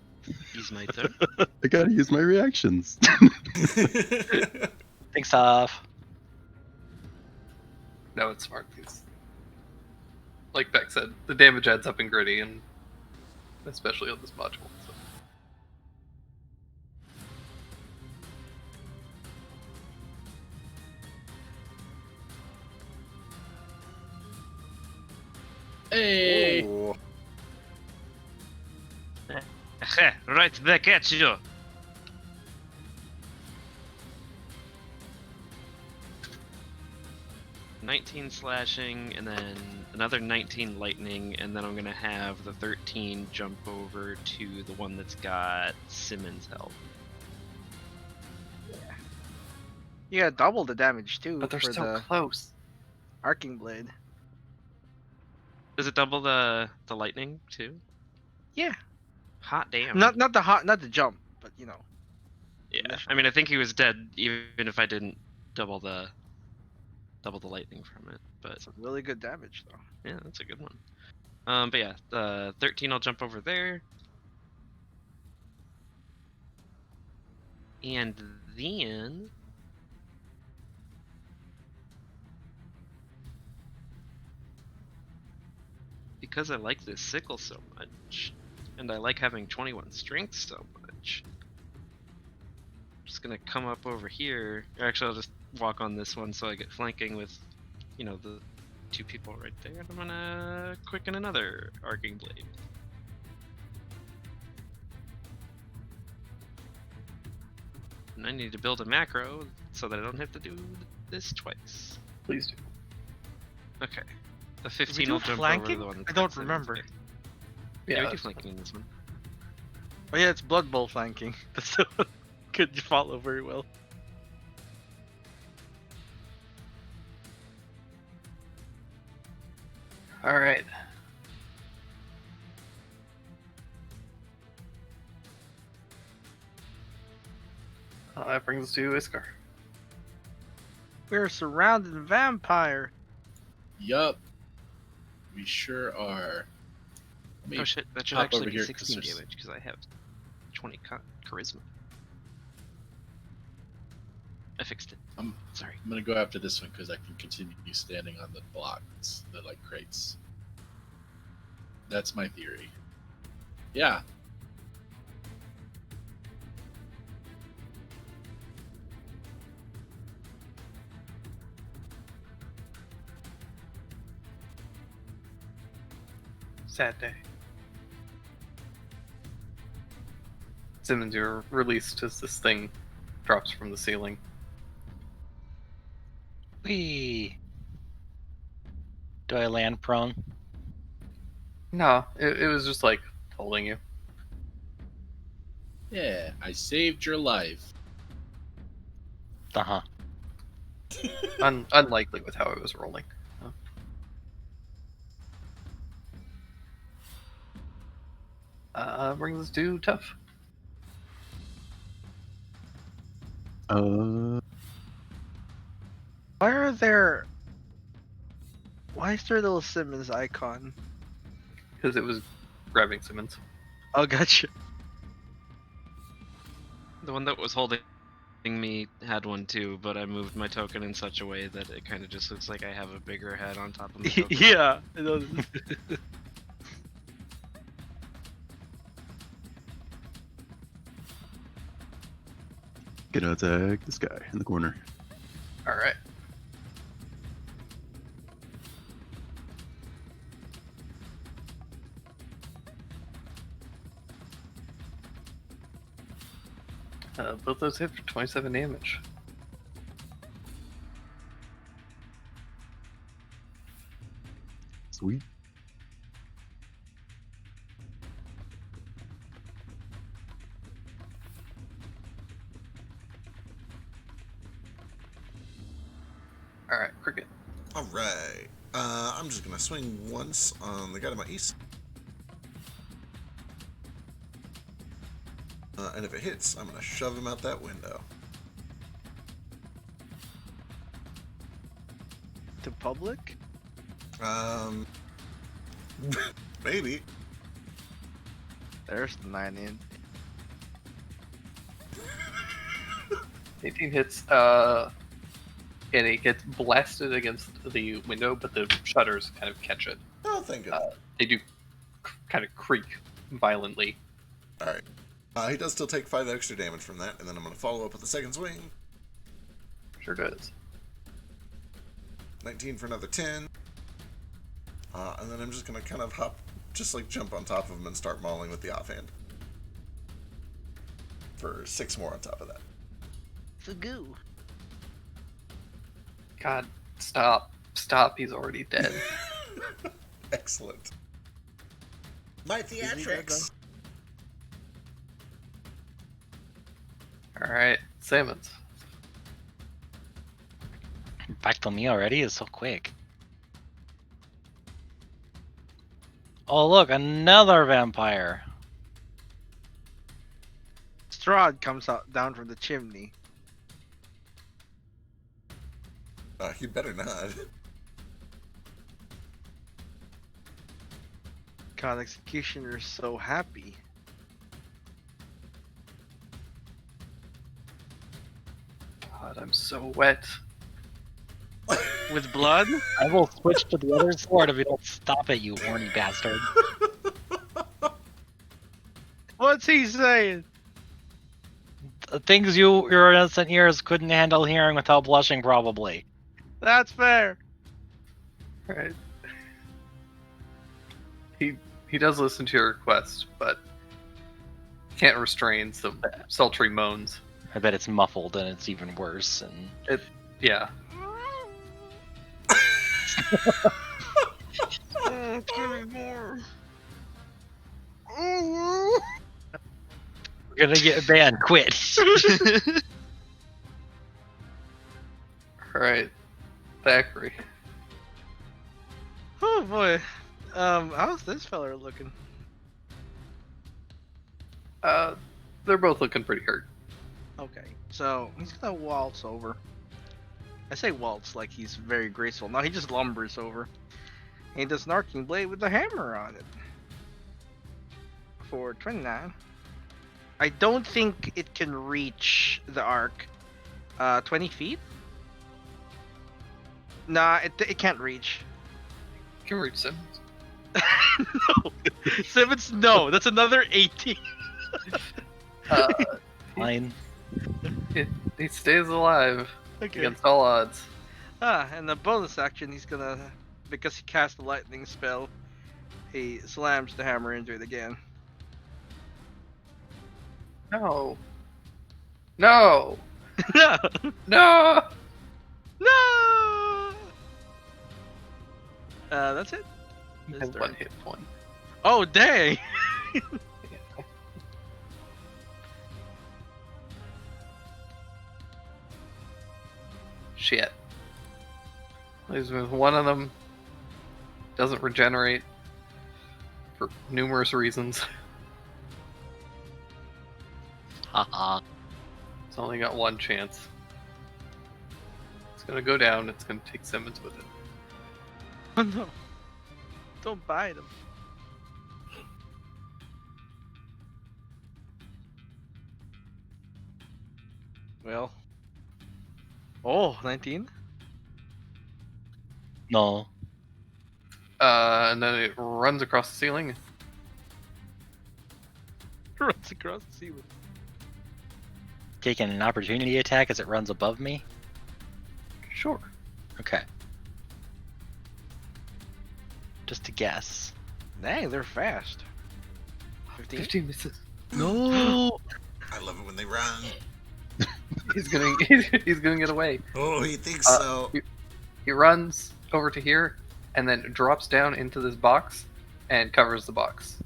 turn. I gotta use my reactions. Thanks off. No, it's smart because, like Beck said, the damage adds up in Gritty, and especially on this module. So. Hey. Ooh. Right back at you. "19 slashing, and then another 19 lightning, and then I'm gonna have the 13 jump over to the one that's got Simmons' health. You got double the damage too But they're for so the close. arcing blade. Does it double the lightning too? Yeah. Hot damn. Not the jump, but you know. Yeah. I mean, I think he was dead even if I didn't double the lightning from it. But It's a really good damage though. yeah, that's a good one. But yeah, 13 I'll jump over there. And then because I like this sickle so much, and I like having 21 strength so much, I'm just gonna come up over here. Or actually, I'll just walk on this one so I get flanking with, you know, the 2 people right there. And I'm gonna quicken another arcing blade. And I need to build a macro so that I don't have to do this twice. Please do. Okay. The Did we 15 do will jump flanking? over the one. I that's don't got remember. Simmons. Yeah, Yeah, we do that's flanking in this one. Oh yeah, it's Blood Bowl flanking. That's the one. Could follow very well. All right. That brings us to Iskar. We're surrounded in vampire. Yup. We sure are. Let me Oh shit, that should hop actually over be here 'cause 16 there's- damage because I have 20 charisma. I fixed it. Sorry. I'm gonna go after this one because I can continue standing on the blocks, the like crates. That's my theory. Yeah. Sad day. Simmons, you're released as this thing drops from the ceiling. Whee! Do I land prone? No, it was just like holding you. Yeah, I saved your life. Uh-huh. Unlikely with how I was rolling. Brings us to Tough. Uh, Why is there a little Simmons icon? Because it was grabbing Simmons. Oh, gotcha. The one that was holding me had one too, but I moved my token in such a way that it kind of just looks like I have a bigger head on top of my token. Yeah. It does. Gonna attack this guy in the corner. All right. Both those hit for 27 damage. Sweet. All right, Cricket. All right. I'm just gonna swing once on the guy to my east. And if it hits, I'm gonna shove him out that window. To public? Maybe. There's the 9 in. 18 hits, and it gets blasted against the window, but the shutters kind of catch it. Oh, thank goodness. They do kind of creak violently. All right. He does still take 5 extra damage from that, and then I'm gonna follow up with the second swing. Sure does. 19 for another 10. And then I'm just gonna kind of jump on top of him and start mauling with the offhand. For 6 more on top of that. The goo. God, stop. Stop, he's already dead. Excellent. My theatrics! Alright, Sammons. Back to me already? It's so quick. Oh look, another vampire. Strahd comes out down from the chimney. He better not. God, Executioner's so happy. God, I'm so wet. With blood? I will switch to the other sword if you don't stop it, you horny bastard. What's he saying? The things your innocent ears couldn't handle hearing without blushing, probably. That's fair. Right. He does listen to your request, but can't restrain some sultry moans. I bet it's muffled and it's even worse. And Yeah. Give me more. we're gonna get banned. Quit. Alright. Thackeray. Oh boy. How's this fella looking? They're both looking pretty hurt. Okay, so he's gonna waltz over. I say waltz like he's very graceful. No, he just lumbers over. And he does an arcing blade with the hammer on it. For 29. I don't think it can reach the arc. 20 feet? Nah, it can't reach. You can reach Simmons. No. Simmons, no. That's another 18. Fine. He stays alive Okay. against all odds. And the bonus action, he's gonna, because he cast the lightning spell, he slams the hammer into it again. No. No. No! No. No! That's it? He His has one turn. hit point. Oh, dang! Shit. Leaves me with one of them. Doesn't regenerate. For numerous reasons. Haha. It's only got one chance. It's gonna go down. It's gonna take Simmons with it. Oh no. Don't bite him. Well. Oh, 19? No. And then it runs across the ceiling. Runs across the ceiling. taking an opportunity attack as it runs above me? Sure. Okay. Just to guess. Dang, they're fast. 15? 15 misses. No. I love it when they run. He's gonna get away. Oh, he thinks so. He runs over to here and then drops down into this box and covers the box.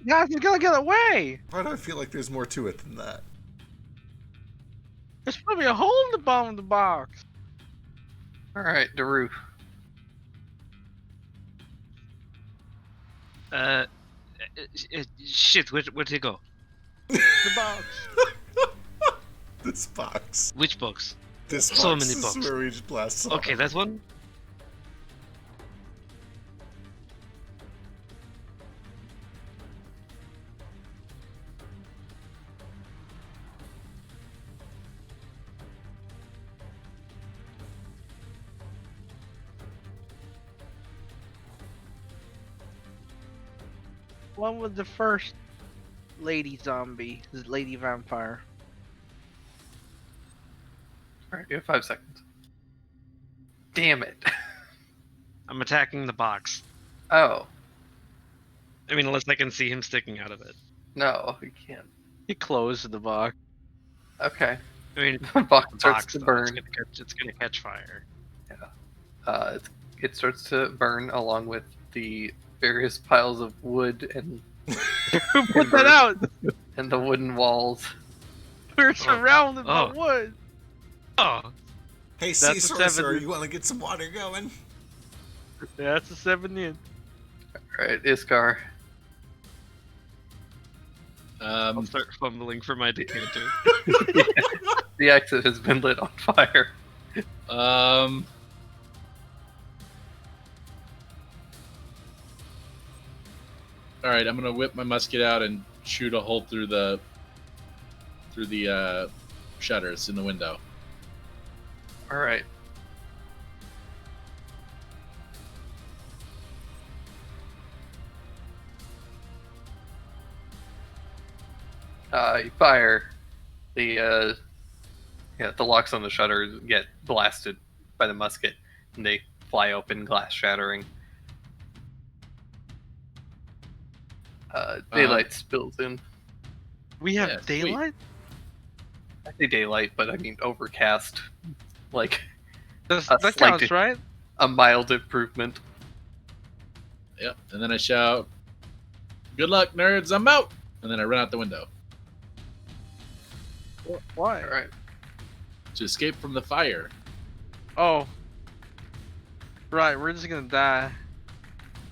Guys, he's gonna get away! Why do I feel like there's more to it than that? There's probably a hole in the bottom of the box. All right, Daru. Shit, where'd he go? The box. This box. Which box? This box. So many This is boxes. where we just blast off. Okay, that one. One was the first lady zombie, this lady vampire. All right, you have 5 seconds. Damn it. I'm attacking the box. Oh, I mean, unless I can see him sticking out of it. no, you can't. He closed the box. Okay. I mean, The box the starts box to though, burn. It's gonna catch fire. It starts to burn along with the various piles of wood and Who put that out? the wooden walls. We're surrounded by Oh. wood. Oh, Hey, That's a Sea 7. Sorcerer, you want to get some water going? Yeah, that's a 7 in. All right, Iskar. I'll start fumbling for my decanter. The exit has been lit on fire. All right, I'm gonna whip my musket out and shoot a hole through the shutters in the window. All right. You fire. The locks on the shutters get blasted by the musket, and they fly open, glass shattering. Daylight spills in. We have Yeah, sweet. daylight? I say daylight, but I mean overcast. Like That's, A that slight counts, di- right? a mild improvement. Yep. And then I shout, "Good luck, nerds! I'm out!" And then I run out the window Why? All right. to escape from the fire. Oh. Right, we're just gonna die.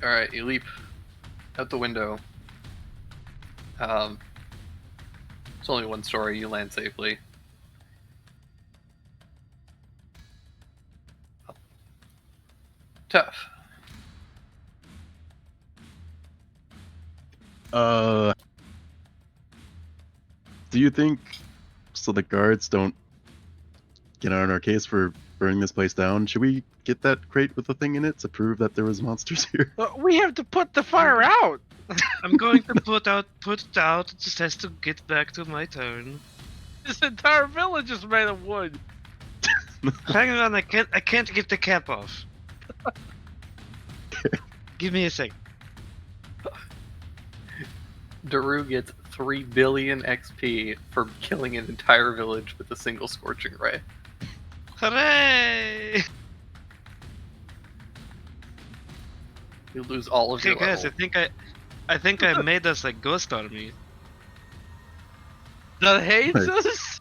All right. You leap out the window. It's only one story. You land safely. Tough. Do you think so the guards don't get on our case for burning this place down? Should we get that crate with the thing in it to prove that there was monsters here? We have to put the fire out. I'm going to put it out. It just has to get back to my turn. This entire village is made of wood. Hang on, I can't get the cap off. Give me a sec. Daru gets 3 billion XP for killing an entire village with a single scorching ray. Hooray! You lose all of Okay, your guys, level. I think I made us a ghost army. That hates Nice. us?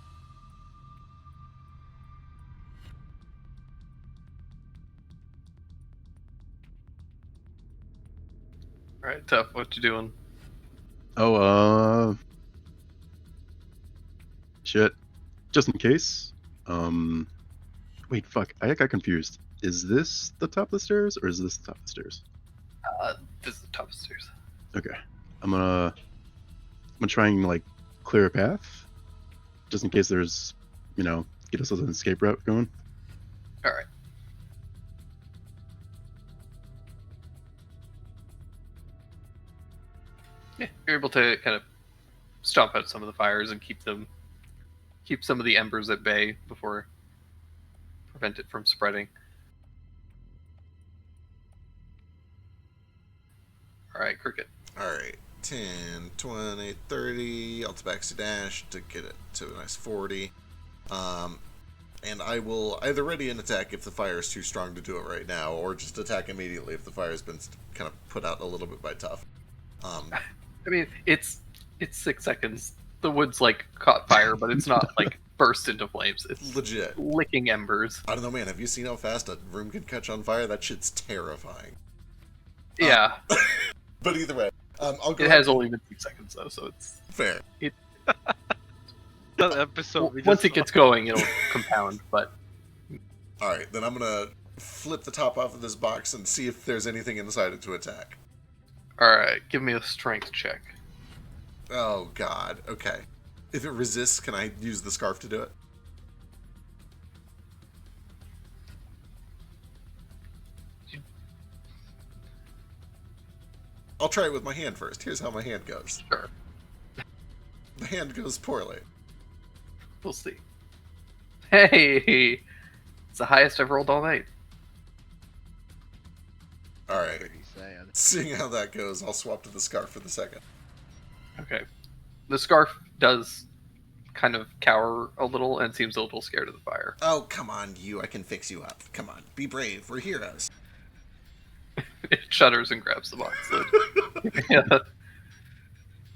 Alright, Tough, what you doing? Oh, shit. Just in case. Wait, fuck. I got confused. Is this the top of the stairs, or is this the top of the stairs? This is the top of the stairs. Okay. I'm gonna try and like clear a path, just in case there's, get us an escape route going. Alright. Yeah, you're able to kind of stomp out some of the fires and keep some of the embers at bay before prevent it from spreading. All right, Cricket. Alright, 10, 20, 30. I'll tabaxi dash to get it to a nice 40. And I will either ready an attack if the fire is too strong to do it right now, or just attack immediately if the fire has been kind of put out a little bit by Tough. I mean, it's 6 seconds. The wood's like caught fire, but it's not like burst into flames. It's legit licking embers. I don't know, man. Have you seen how fast a room can catch on fire? That shit's terrifying. Yeah. But either way, I'll go. It has only been 6 seconds though, so it's fair. That episode. Once it gets going, it'll compound. But all right, then I'm gonna flip the top off of this box and see if there's anything inside it to attack. all right, give me a strength check. Oh God. Okay. If it resists, can I use the scarf to do it? I'll try it with my hand first. Here's how my hand goes. Sure. The hand goes poorly. We'll see. Hey, it's the highest I've rolled all night. Alright. Pretty sad. Seeing how that goes, I'll swap to the scarf for the second. Okay. The scarf does kind of cower a little and seems a little scared of the fire. Oh, come on, you. I can fix you up. Come on. Be brave. We're heroes. It shudders and grabs the box lid. Yeah.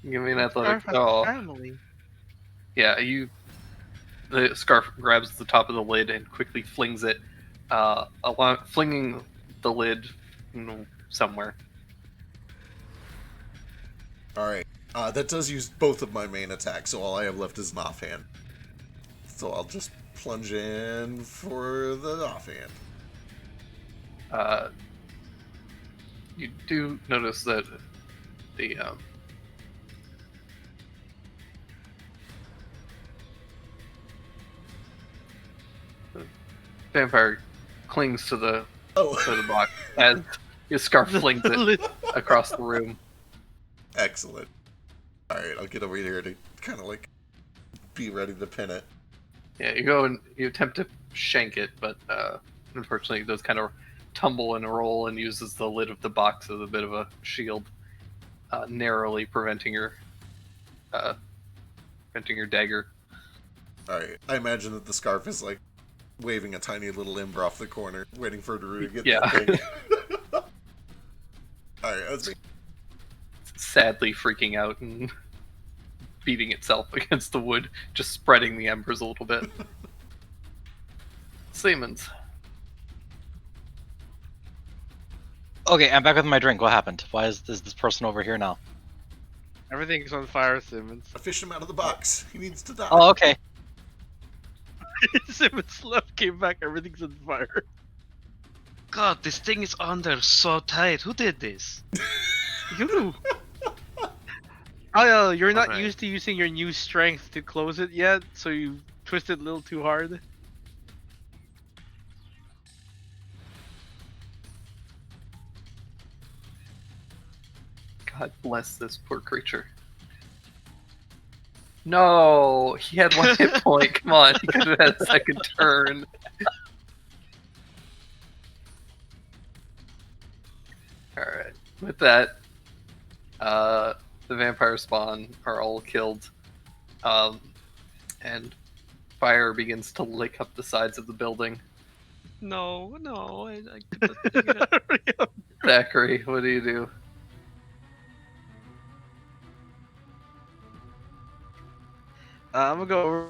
Give me an athletic. Oh, Family. yeah. The scarf grabs the top of the lid and quickly flings it, flinging the lid somewhere. Alright. That does use both of my main attacks, so all I have left is an offhand. So I'll just plunge in for the offhand. You do notice that the vampire clings to the box as his scarf flings it across the room. Excellent. Alright, I'll get over here to kind of like be ready to pin it. Yeah, you go and you attempt to shank it, but unfortunately it does kind of tumble and roll and uses the lid of the box as a bit of a shield, narrowly preventing your dagger. Alright, I imagine that the scarf is like waving a tiny little ember off the corner, waiting for Daru to get Yeah. that thing. Alright, let's see. Sadly freaking out and beating itself against the wood, just spreading the embers a little bit. Siemens. Okay, I'm back with my drink. What happened? Why is this person over here now? Everything's on fire, Simmons. I fished him out of the box. He needs to die. Oh, okay. Simmons left, came back, everything's on fire. God, this thing is under so tight. Who did this? You. Oh, you're not Alright. used to using your new strength to close it yet, so you twisted a little too hard. God bless this poor creature. No, he had 1 hit point. Come on, he could have had a second turn. Alright, with that, the vampire spawn are all killed, and fire begins to lick up the sides of the building. No, I couldn't figure it out. Zachary, what do you do? I'm gonna go over.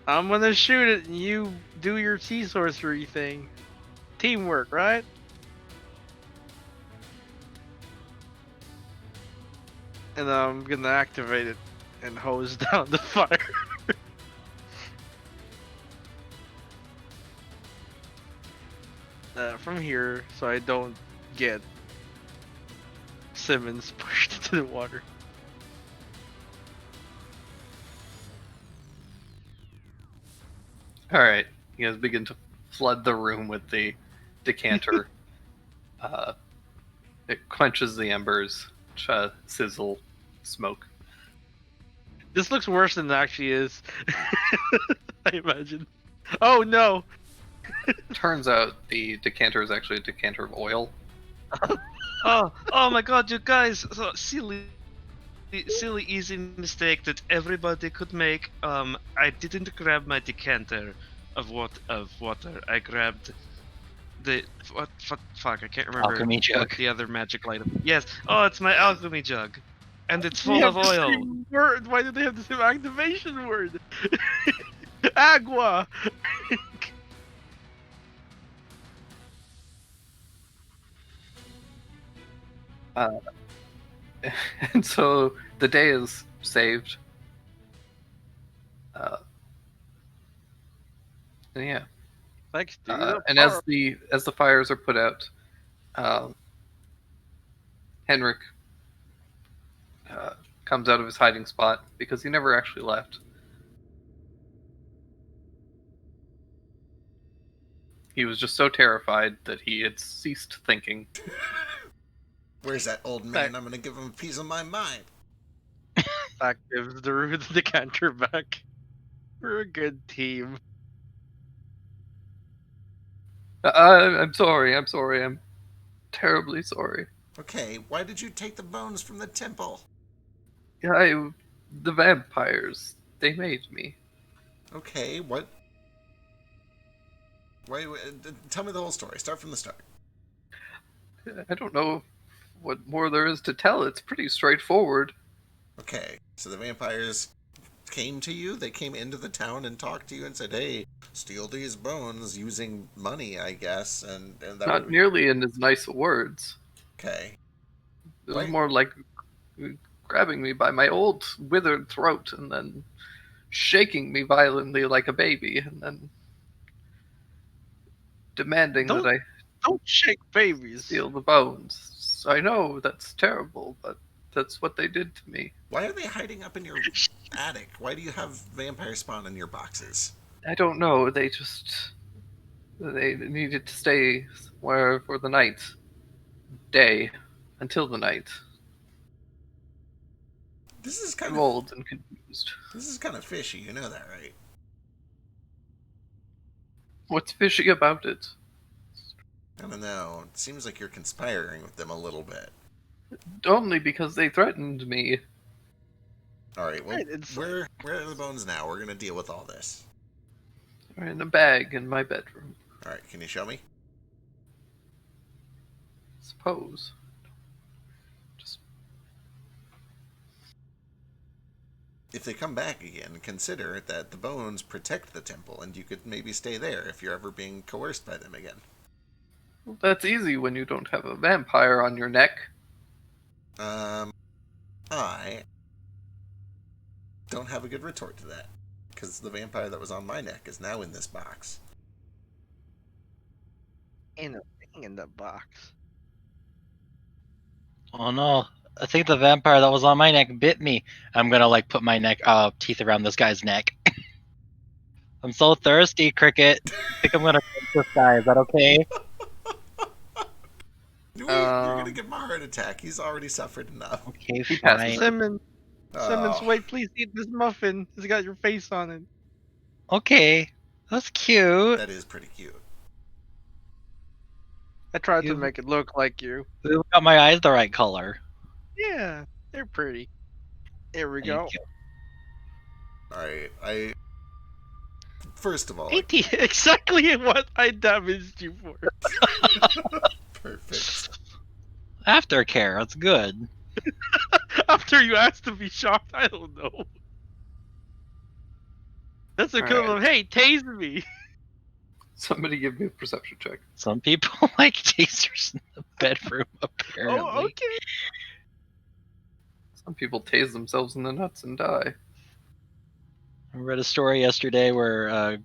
I'm gonna shoot it and you do your sea sorcery thing. Teamwork, right? And I'm gonna activate it and hose down the fire. From here, so I don't get Simmons pushed into the water. Alright, you guys begin to flood the room with the decanter It quenches the embers, sizzle, smoke. This looks worse than it actually is. I imagine. Oh no! Turns out the decanter is actually a decanter of oil. Oh my god, you guys! So silly, easy mistake that everybody could make. I didn't grab my decanter of water. I grabbed the fuck. I can't remember Alchemy what jug. the other magic item. Yes. Oh, it's my alchemy jug, and it's They full have of the oil. same word. Why do they have the same activation word? Agua. And so the day is saved. And yeah. Thanks, dude. And as the fires are put out, Henrik comes out of his hiding spot because he never actually left. He was just so terrified that he had ceased thinking. Where's that old man? I'm gonna give him a piece of my mind. Back gives the decanter back. We're a good team. I'm sorry. I'm terribly sorry. Okay, why did you take the bones from the temple? Yeah, the vampires, they made me. Okay, what? Wait, tell me the whole story. Start from the start. I don't know what more there is to tell. It's pretty straightforward. Okay, so the vampires came to you? They came into the town and talked to you and said, hey, steal these bones using money, I guess, and that Not nearly in as nice words. Okay. It was more like grabbing me by my old withered throat and then shaking me violently like a baby and then demanding that I don't shake babies. Steal the bones. I know that's terrible, but that's what they did to me. Why are they hiding up in your attic? Why do you have vampire spawn in your boxes? I don't know. They needed to stay somewhere for the day, until the night. This is kind I'm old and confused. This is kind of fishy. You know that, right? What's fishy about it? I don't know. It seems like you're conspiring with them a little bit. Only because they threatened me. Alright, well, where are the bones now? We're gonna deal with all this. They're in a bag in my bedroom. Alright, can you show me? Suppose. If they come back again, consider that the bones protect the temple, and you could maybe stay there if you're ever being coerced by them again. Well, that's easy when you don't have a vampire on your neck. I don't have a good retort to that, because the vampire that was on my neck is now in this box. In a thing in the box. Oh no. I think the vampire that was on my neck bit me. I'm gonna put my teeth around this guy's neck. I'm so thirsty, Cricket. I think I'm gonna kill this guy. Is that okay? You're gonna give him a heart attack. He's already suffered enough. Okay, fine. Simmons, wait, please eat this muffin. It's got your face on it. Okay, that's cute. That is pretty cute. I tried to make it look like you. Who got my eyes the right color? Yeah, they're pretty. There we go. Alright, first of all... Exactly what I damaged you for. Perfect. Aftercare, that's good. After you asked to be shocked, I don't know. That's equivalent of, hey, tase me. Somebody give me a perception check. Some people like tasers in the bedroom, apparently. Oh, okay. Some people tase themselves in the nuts and die. I read a story yesterday where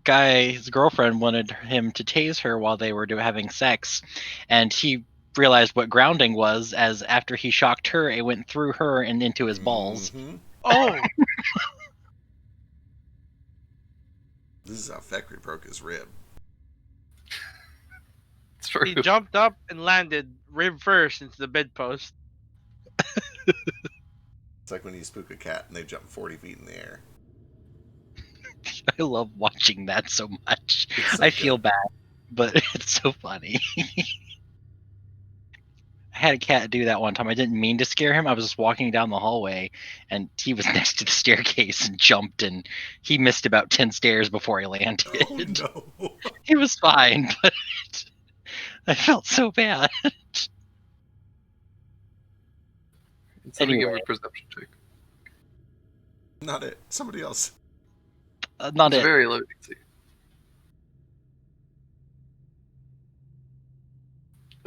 his girlfriend wanted him to tase her while they were having sex, and he realized what grounding was, as after he shocked her, it went through her and into his balls. Mm-hmm. Oh! This is how Fekri broke his rib. It's true. He jumped up and landed rib first into the bedpost. It's like when you spook a cat and they jump 40 feet in the air. I love watching that so much. It's so I feel good. bad, but it's so funny. I had a cat do that one time. I didn't mean to scare him. I was just walking down the hallway, and he was next to the staircase and jumped, and he missed about 10 stairs before he landed. Oh no. He was fine, but I felt so bad. Somebody give Anyway. a perception check. Not it. Somebody else. Not It's it. very low DC.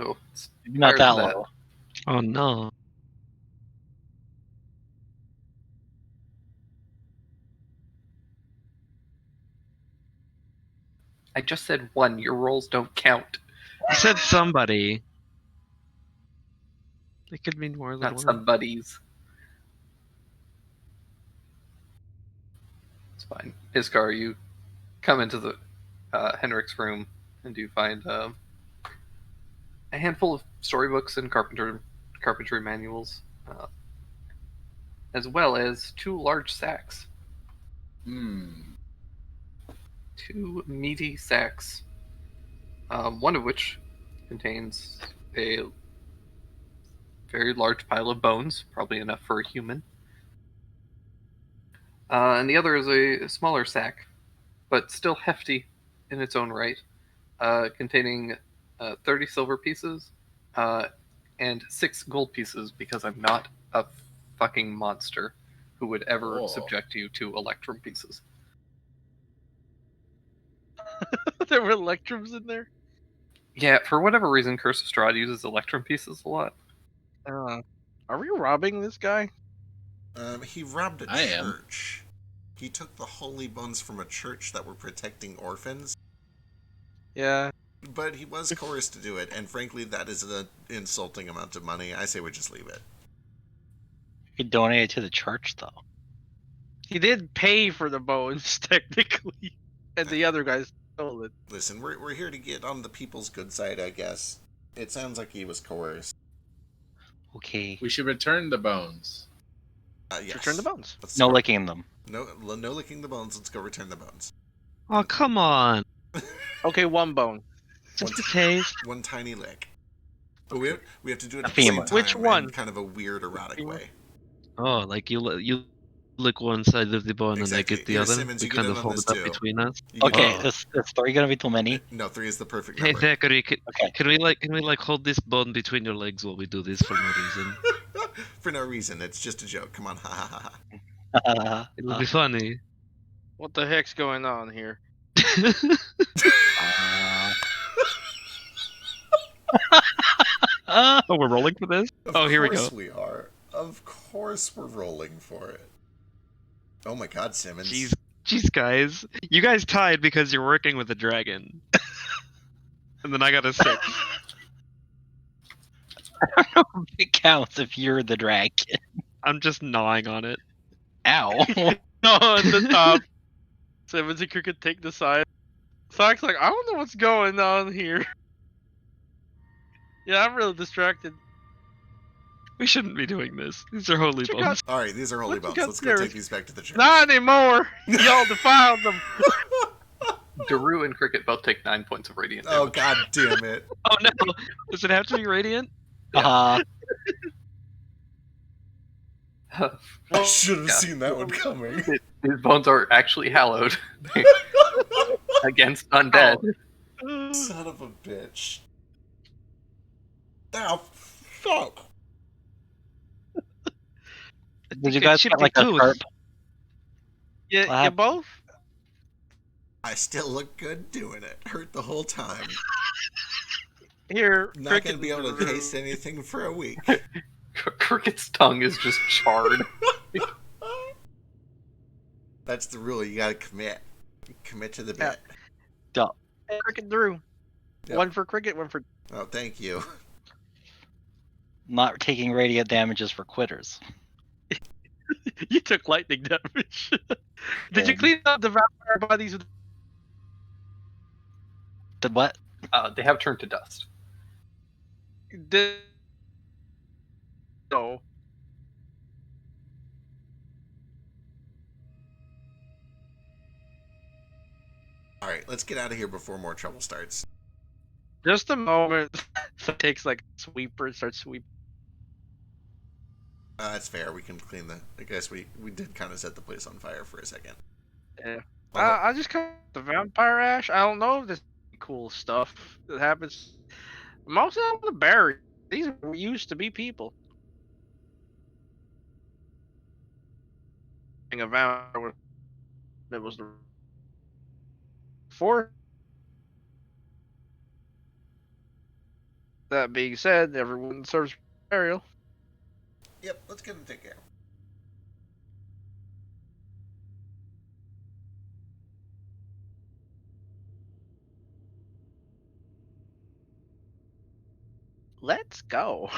Oh, it's Not higher that than that. low. Oh no. I just said 1. Your rolls don't count. I said somebody. It could mean more than Not one. somebody's. It's fine. Iskar, you come into the Henrik's room and you find a handful of storybooks and carpentry manuals, as well as 2 large sacks. Hmm. 2 meaty sacks, one of which contains a very large pile of bones, probably enough for a human. And the other is a smaller sack, but still hefty in its own right, containing 30 silver pieces and 6 gold pieces, because I'm not a fucking monster who would ever Oh. subject you to electrum pieces. There were electrums in there. Yeah, for whatever reason, Curse of Strahd uses electrum pieces a lot. Are we robbing this guy? He robbed a I am. church. He took the holy bones from a church that were protecting orphans, Yeah. but he was coerced to do it, and frankly, that is an insulting amount of money. I say we just leave it. He donated to the church, though. He did pay for the bones, technically. And the other guy stole it. Listen, we're here to get on the people's good side, I guess. It sounds like he was coerced. Okay. We should return the bones. Yes. Return the bones. Let's No go. licking them. No licking the bones. Let's go return the bones. Oh come on. Okay, one bone. Just a taste. One tiny lick. But we have to do it A at the same femur. time. Which one? In kind of a weird, erotic Femur? way. Oh, like you lick one side of the bone Exactly. and I get the Here, other. Simmons, We you get kind in of on hold this it up too. between us. You get Okay, in- is 3 gonna be too many? No, 3 is the perfect Hey number. Thackeray, Okay. can we hold this bone between your legs while we do this for no reason? For no reason. It's just a joke. Come on. Ha ha ha ha. It'll be funny. What the heck's going on here? Uh, Oh, we're rolling for this? Of Oh, here we course go. we are. Of course we're rolling for it. Oh my god, Simmons. Jeez, guys. You guys tied because you're working with a dragon. And then I got a 6. I don't know if it counts if you're the dragon. I'm just gnawing on it. Ow. No, at the top. Simmons and Cricket take the side. Sock's like, I don't know what's going on here. Yeah, I'm really distracted. We shouldn't be doing this. These are holy Check bones. Alright, these are holy What's bones. up Let's go there? take these back to the church. Not anymore! Y'all defiled them. Daru and Cricket both take 9 points of radiant Oh damage. god damn it. Oh no! Does it have to be radiant? Uh, I should have Yeah. seen that one coming. These bones are actually hallowed against undead. Son of a bitch. Oh, fuck. did you It guys should get be like a tooth. sharp? You What both? I still look good doing it. Hurt the whole time. Here, Not Cricket gonna be able to taste anything for a week. Cricket's tongue is just charred. That's the rule. You gotta commit. Commit to the Yeah. bit. Cricket Drew. Yep. One for Cricket, one for. Oh, thank you. Not taking radiant damages for quitters. You took lightning damage. Did you Yeah. clean up the vampire bodies with Did what? They have turned to dust. No. All right, let's get out of here before more trouble starts. Just a moment. It takes like a sweeper and starts sweeping. That's fair. We can clean the. I guess we did kind of set the place on fire for a second. Yeah. Although- I just cut the vampire ash. I don't know if there's cool stuff that happens. Most of the berries, these used to be people. A vampire that was the four. That being said, everyone serves burial. Yep, let's get him taken care of. Let's go.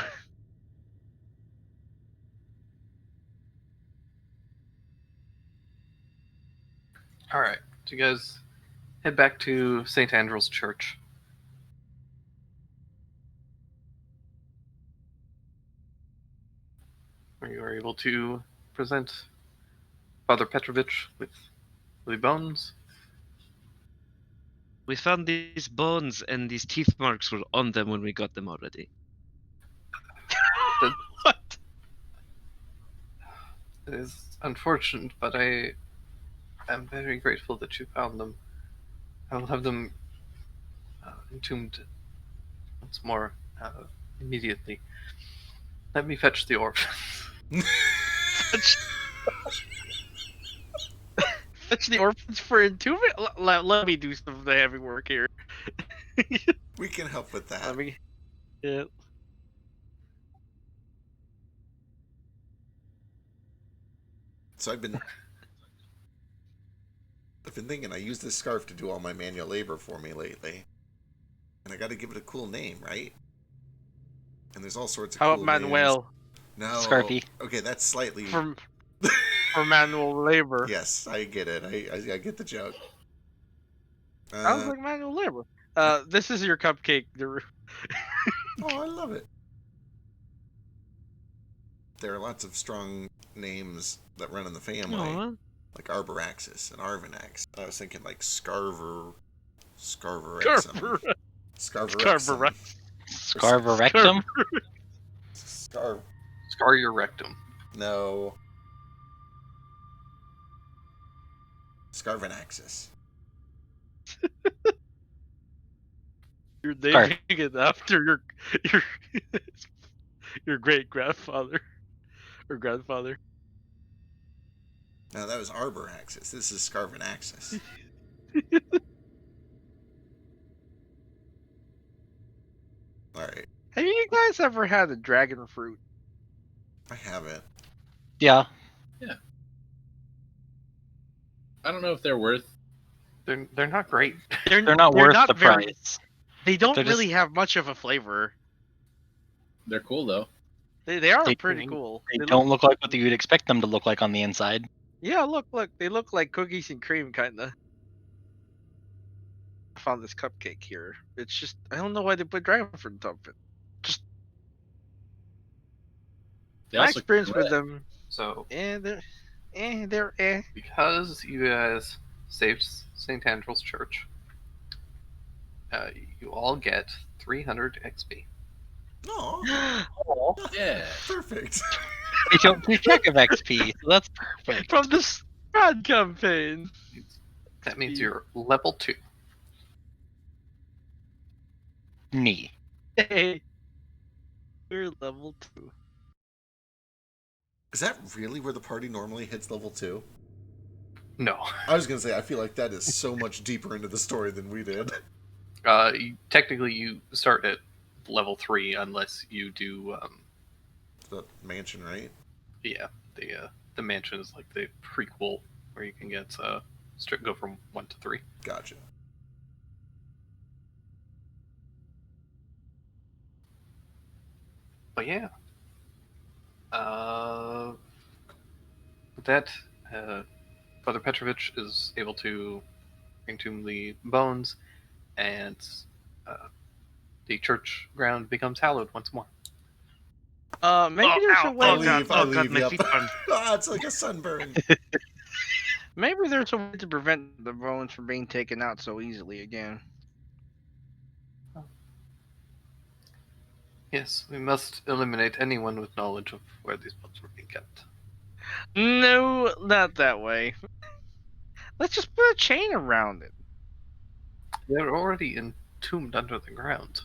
All right, so you guys head back to St. Andrew's Church. Where you are able to present Father Petrovich with the bones. We found these bones and these teeth marks were on them when we got them already. What? It is unfortunate, but I am very grateful that you found them. I will have them entombed once more immediately. Let me fetch the orphans. Fetch the orphans for entombment? Let me do some of the heavy work here. We can help with that. Let me. Yeah. So I've been thinking I use this scarf to do all my manual labor for me lately. And I got to give it a cool name, right? And there's all sorts of How cool about Manuel names. No. Scarfy. Okay, that's slightly for manual labor? Yes, I get it. I get the joke. I was like manual labor. This is your cupcake. Oh, I love it. There are lots of strong names that run in the family, Aw. like Arbaraxis and Arvanax. I was thinking like Scarverexum. Scarverexum. Scarverectum? Scar your rectum. No. Scarvanaxis. You're naming it after your great grandfather or grandfather. No, that was Arbaraxis. This is Scarvanaxis. Alright. Have you guys ever had a dragon fruit? I haven't. Yeah. I don't know if they're worth. They're not great. They're not worth the very- price. They don't They're just- really have much of a flavor. They're cool though. They are They- pretty cool. They don't look like what you'd expect them to look like on the inside. Yeah, look. They look like cookies and cream, kinda. I found this cupcake here. It's just I don't know why they put dragon fruit on top of it. They My also experience with red. them, So, they're because you guys saved St. Andrew's Church, you all get 300 XP. Aw, Yeah. perfect. They don't keep track of XP, so that's perfect. from the Strad campaign. That means you're level 2. Me. Hey, we're level 2. Is that really where the party normally hits level 2? No. I was going to say, I feel like that is so much deeper into the story than we did. Technically, you start at level 3 unless you do. The mansion, right? Yeah, the mansion is like the prequel where you can get go from 1 to 3. Gotcha. But yeah. With that, Father Petrovich is able to entomb the bones and the church ground becomes hallowed once more. Maybe there's a way. I leave, my yep. feet burn. It's like a sunburn. Maybe there's a way to prevent the bones from being taken out so easily again. Yes, we must eliminate anyone with knowledge of where these bones were being kept. No, not that way. Let's just put a chain around it. They're already entombed under the ground.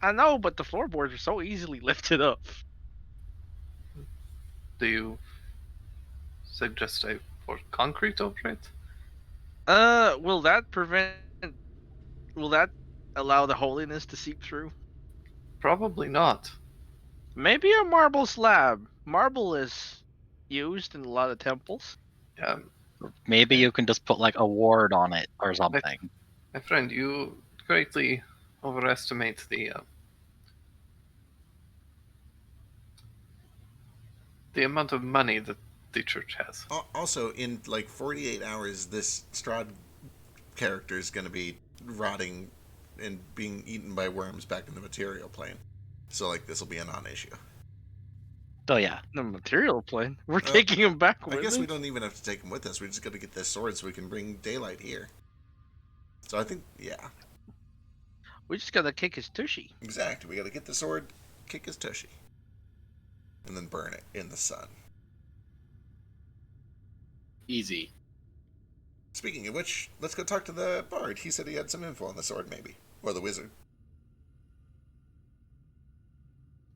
I know, but the floorboards are so easily lifted up. Do you suggest I pour concrete over it? Will that prevent? Will that allow the holiness to seep through? Probably not. Maybe a marble slab. Marble is used in a lot of temples. Maybe you can just put like a ward on it or something. My friend, you greatly overestimate the amount of money that the church has. Also, in like 48 hours, this Strahd character is going to be rotting and being eaten by worms back in the material plane. So, like, this will be a non-issue. So yeah. The material plane. We're taking him back with I guess us. we don't even have to take him with us. We just got to get this sword so we can bring daylight here. So I think, yeah. We just gotta kick his tushy. Exactly. We got to get the sword, kick his tushy, and then burn it in the sun. Easy. Speaking of which, let's go talk to the bard. He said he had some info on the sword, maybe. Or the wizard.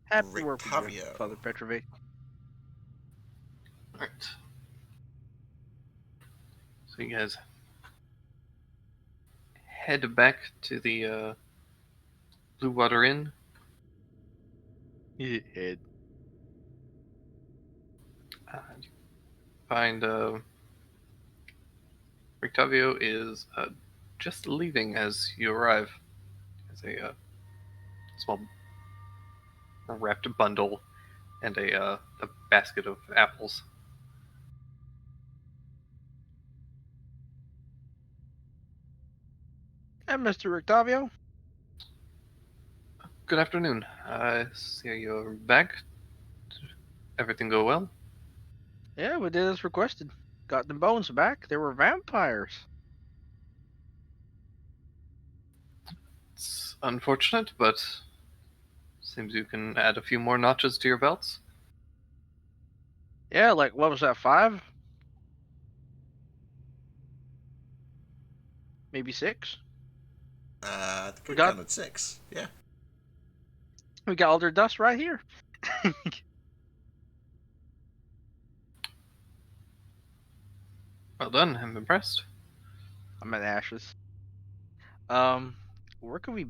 Happy work with you, Rictavio. Father Petrovic. Alright. So you guys head back to the Blue Water Inn. Head. You find Rictavio is just leaving as you arrive. As a small wrapped bundle and a basket of apples. And Mr. Rictavio? Good afternoon. I see you're back. Did everything go well? Yeah, we did as requested. Got the bones back. They were vampires. It's unfortunate, but seems you can add a few more notches to your belts. Yeah, like, what was that, 5? Maybe 6? I think we got- counted 6. Yeah. We got all their dust right here. Well done. I'm impressed. I'm at ashes. Where can we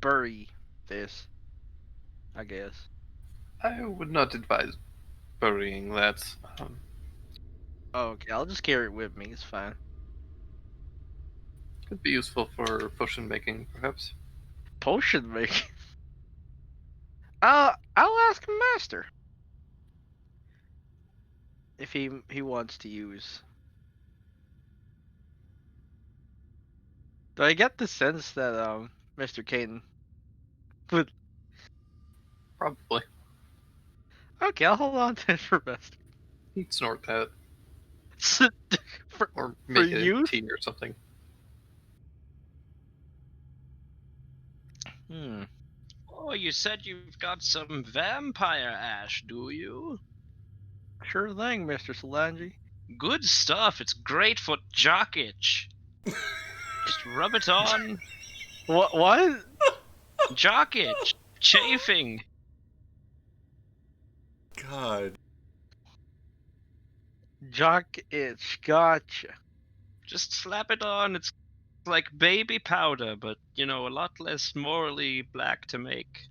bury this? I guess. I would not advise burying that. Okay, I'll just carry it with me. It's fine. Could be useful for potion making, perhaps. Potion making. I'll ask Master if he wants to use. Do I get the sense that Mr. Caden would? Probably. Okay, I'll hold on to it for Master. He'd snort that. for, Or make it you? tea or something. Oh, you said you've got some vampire ash, do you? Sure thing, Mr. Solange. Good stuff. It's great for jock itch. Just rub it on. What? Jock itch. Chafing. God. Jock itch. Gotcha. Just slap it on. It's like baby powder, but, you know, a lot less morally black to make.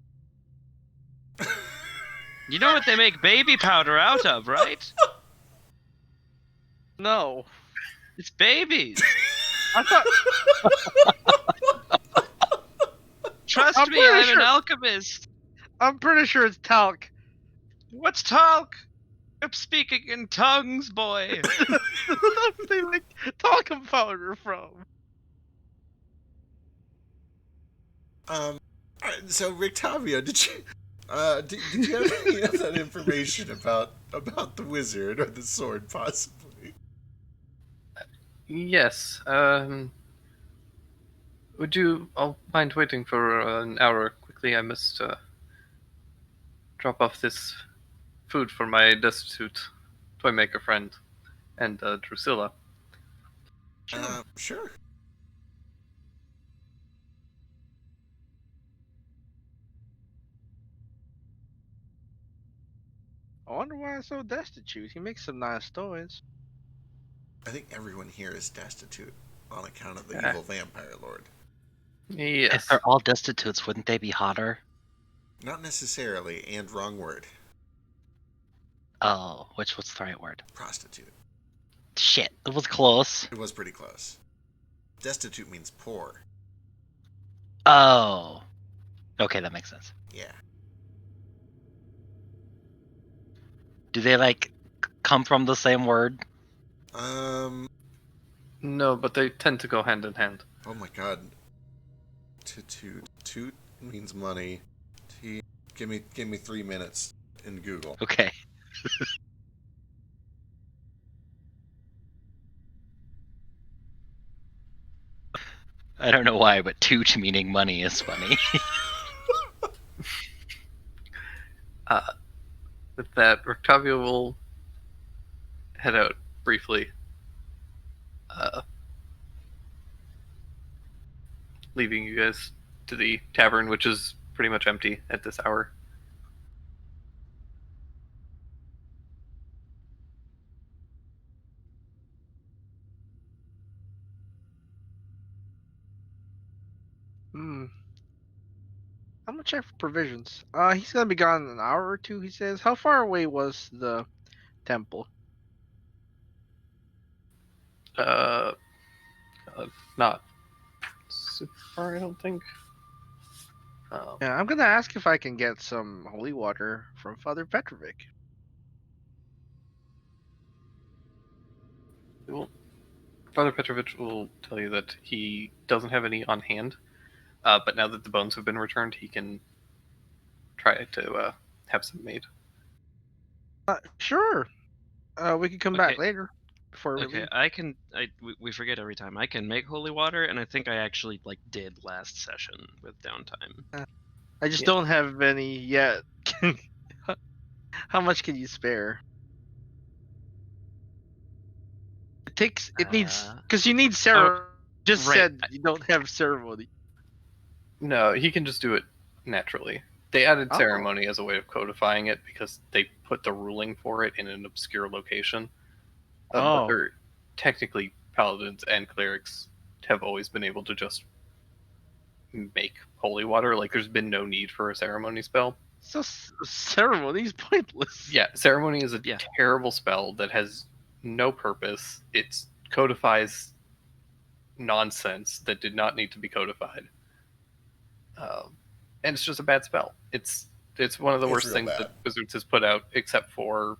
You know what they make baby powder out of, right? No. It's babies. I thought. Trust I'm me, pretty I'm sure- an alchemist. I'm pretty sure it's talc. What's talc? I'm speaking in tongues, boy. That's they make talcum powder from. Alright, so Rictavio, did you have any of that information about the wizard or the sword, possibly? Yes. Would you all mind waiting for an hour quickly? I must drop off this food for my destitute toy maker friend and Drusilla. Sure. I wonder why I'm so destitute. He makes some nice toys. I think everyone here is destitute on account of the Yeah. evil vampire lord. If Yes. they're all destitutes, wouldn't they be hotter? Not necessarily, and wrong word. Oh, which was the right word? Prostitute. Shit, it was close. It was pretty close. Destitute means poor. Oh. Okay, that makes sense. Yeah. Do they, like, come from the same word? No, but they tend to go hand in hand. Oh my god. Toot means money. Give me 3 minutes in Google. Okay. I don't know why, but toot meaning money is funny. With that, Octavio will head out briefly, leaving you guys to the tavern, which is pretty much empty at this hour. I'm gonna check for provisions. He's gonna be gone in an hour or two, he says. How far away was the temple? Not super far, I don't think. Yeah, I'm gonna ask if I can get some holy water from Father Petrovic. Father Petrovich will tell you that he doesn't have any on hand, but now that the bones have been returned, he can try to have some made. Sure. We can come back Okay. later before we Okay, leave. we forget every time. I can make holy water, and I think I actually did last session with downtime. I just Yeah. don't have any yet. How much can you spare? It needs because you need ceremony. Just right. said you don't have ceremony. No, he can just do it naturally. They added Oh. ceremony as a way of codifying it because they put the ruling for it in an obscure location. But Oh. they're technically paladins and clerics have always been able to just make holy water. Like, there's been no need for a ceremony spell. So ceremony's pointless. Yeah, ceremony is a Yeah. terrible spell that has no purpose. It codifies nonsense that did not need to be codified, and it's just a bad spell. It's one of the It's worst real things bad. that Wizards has put out, except for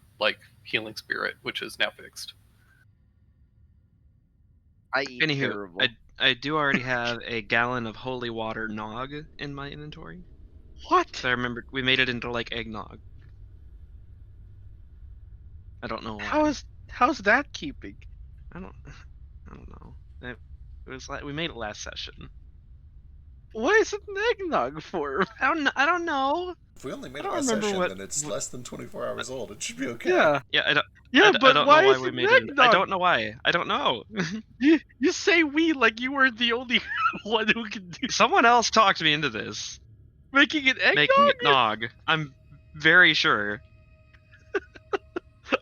Healing Spirit, which is now fixed. I eat Anywho, terrible. I do already have a gallon of holy water nog in my inventory. What? So I remembered we made it into eggnog. I don't know why. How's that keeping? I don't know. It was we made it last session. What is it an eggnog for? I don't know. If we only made I it don't last remember session, what- then it's less than 24 hours old. It should be okay. Yeah. Yeah, I don't. Yeah, I but don't why know why is we it made an it. eggnog? I don't know why. I don't know. You say we like you were the only one who can do Someone else talked me into this. making it eggnog. Making it nog. I'm very sure.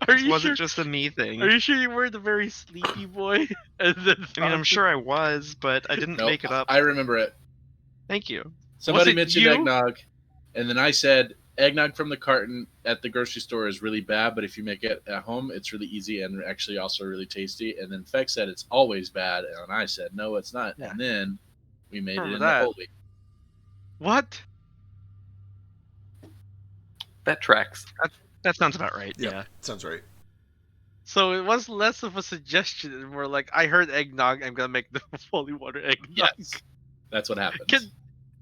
Are It you wasn't sure? just a me thing. Are you sure you were the very sleepy boy? And then I mean, I'm sure I was, but I didn't Nope, make it up. I remember it. Thank you. Somebody it mentioned you? eggnog, and then I said eggnog from the carton at the grocery store is really bad, but if you make it at home, it's really easy and actually also really tasty. And then Feck said it's always bad, and I said no, it's not. Yeah. And then we made it Remember in the that. holy. What? That tracks. That sounds about right. Yep, Yeah. sounds right. So it was less of a suggestion and more like I heard eggnog. I'm gonna make the holy water eggnog. Yes, that's what happens. Can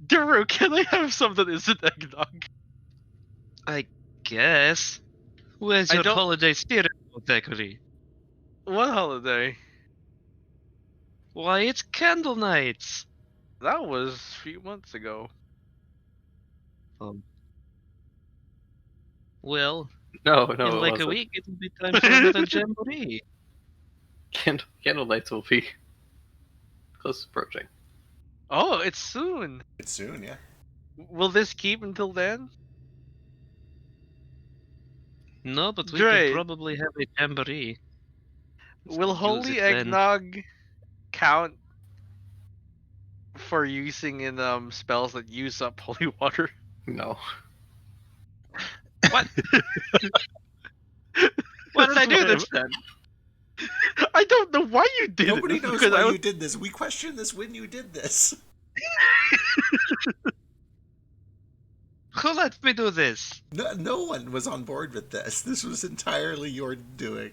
Daru, can I have something that isn't eggnog? I guess. Where's I your don't- holiday spirit, Thackeray? What holiday? Why, it's candle nights. That was a few months ago. Well, No, in it like wasn't. a week, it'll be time for another jamboree. Candle nights will be close approaching. Oh, it's soon. It's soon, yeah. Will this keep until then? No, but we Great. could probably have a jamboree. Will Use holy it then. eggnog count for using in spells that use up holy water? No. What? Why did I do this then? I don't know why you did Nobody it. knows because why I was- you did this. We questioned this when you did this. Who let me do this? No one was on board with this. This was entirely your doing.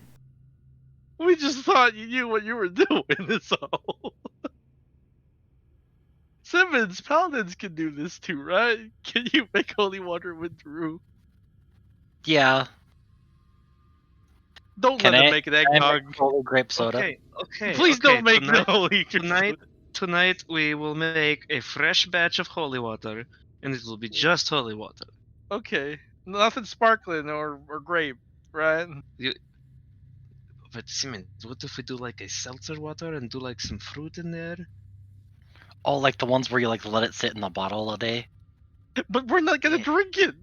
We just thought you knew what you were doing. That's all. Simmons, paladins can do this too, right? Can you make holy water with Drew? Yeah. Don't Can let I- him make an Can I eggnog. make holy grape soda? Okay. Please okay, don't make tonight, the holy tonight, tonight we will make a fresh batch of holy water, and it will be just holy water. Okay, nothing sparkling or grape, right? But Simmons, what if we do like a seltzer water and do like some fruit in there? Oh, like the ones where you like let it sit in the bottle a day? But we're not gonna Yeah. drink it.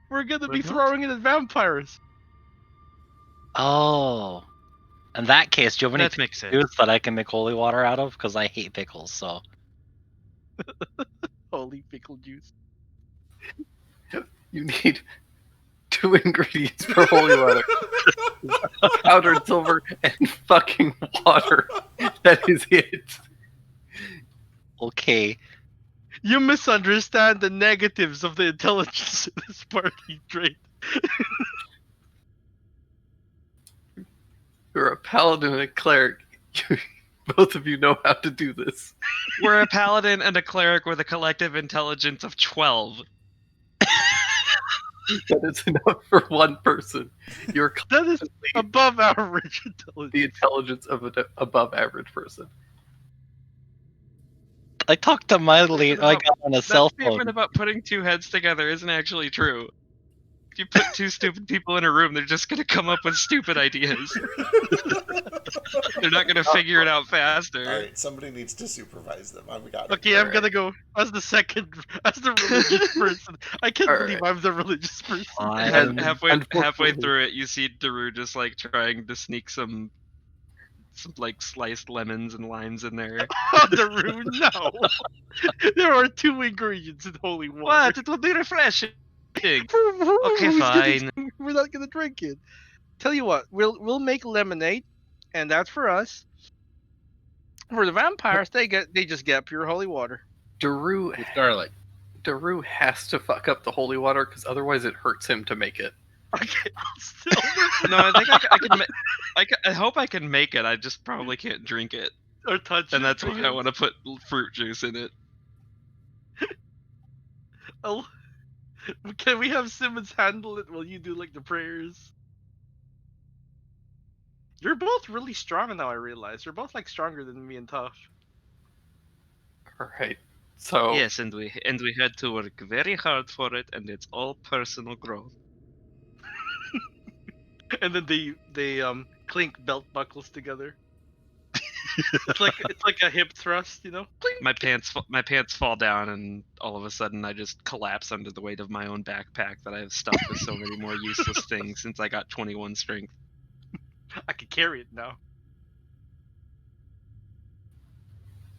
We're gonna be We're not? throwing it at vampires. Oh. In that case, do you have any That makes sense. juice that I can make holy water out of? Because I hate pickles, so. Holy pickle juice. You need 2 ingredients for holy water. Powdered silver and fucking water. That is it. Okay. You misunderstand the negatives of the intelligence in this party trait. You're a paladin and a cleric. Both of you know how to do this. We're a paladin and a cleric with a collective intelligence of 12. That is enough for one person. You're That is constantly above average the intelligence. intelligence of an above average person. I talked to my lead. I got on a That cell statement phone. about putting two heads together isn't actually true. If you put two stupid people in a room, they're just gonna come up with stupid ideas. They're not gonna figure it out faster. Alright, somebody needs to supervise them. I've got it. Okay, I'm gonna go as the religious person. I can't Alright. believe I'm the religious person. Fine. Halfway Unfortunately- through it, you see Daru just like trying to sneak some like sliced lemons and limes in there. On the room, no. There are 2 ingredients in holy water. What? It will be refreshing. Okay, Who's fine. We're not gonna drink it. Tell you what, we'll make lemonade, and that's for us. For the vampires, they just get pure holy water. Daru With garlic. has to fuck up the holy water because otherwise it hurts him to make it. Okay, still. No, I think I can. I hope I can make it. I just probably can't drink it, or touch and it. that's why I want to put fruit juice in it. Oh, can we have Simmons handle it while you do like the prayers? You're both really strong now. I realize you're both like stronger than me and Tosh. Alright. So Yes, and we had to work very hard for it, and it's all personal growth. And then they clink belt buckles together. it's like a hip thrust, you know. Clink. My pants fall down, and all of a sudden I just collapse under the weight of my own backpack that I have stuffed with so many more useless things since I got 21 strength. I can carry it now.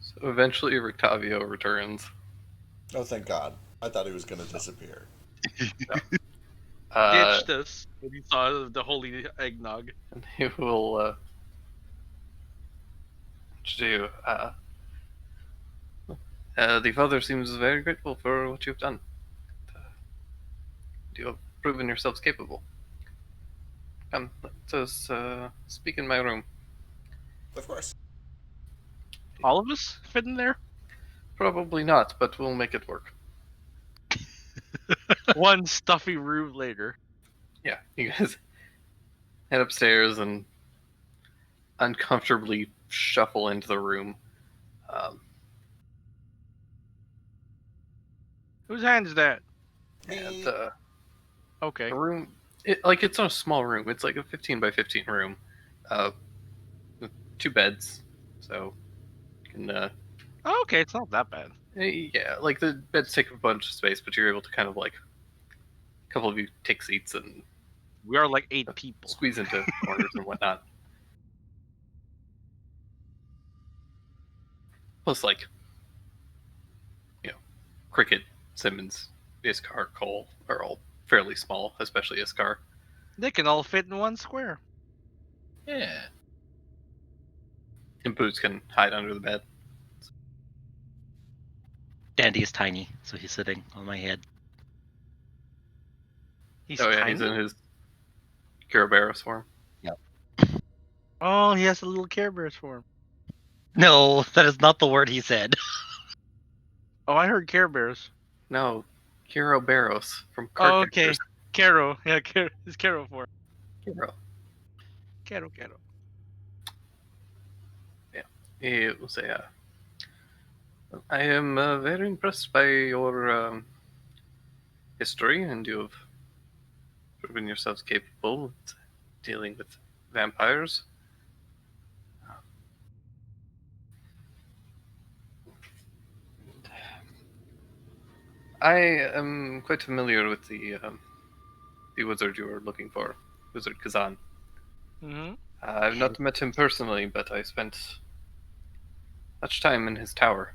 So eventually Rictavio returns. Oh, thank God. I thought he was going to disappear. Ditched us when he saw the holy eggnog. And he will do. The father seems very grateful for what you've done. You have proven yourselves capable. Come, let us speak in my room. Of course. All of us fit in there. Probably not, but we'll make it work. One stuffy room later. Yeah, you guys head upstairs and uncomfortably shuffle into the room. Whose hand is that? And Okay. the room, it's not a small room. It's like a 15 by 15 room, with 2 beds. So you can, Oh, okay, it's not that bad. yeah, like the beds take a bunch of space, but you're able to kind of like, a couple of you take seats and We are like 8 people. squeeze into corners and whatnot. Plus, like, Cricket, Simmons, Iskar, Cole are all fairly small, especially Iskar. They can all fit in one square. Yeah. And Boots can hide under the bed. Dandy is tiny, so he's sitting on my head. He's Oh yeah, tiny. he's in his Kiraberos form. Oh, he has a little Care Bears for him. No, that is not the word he said. Oh, I heard Care Bears. No, Kiraberos from Oh, Card okay. Captors. Caro. Yeah, it's Caro for him. Kiro. Caro. He will say, I am very impressed by your history, and you have proven yourselves capable of dealing with vampires. I am quite familiar with the wizard you were looking for, Wizard Kazan. Mm-hmm. I've not met him personally, but I spent much time in his tower.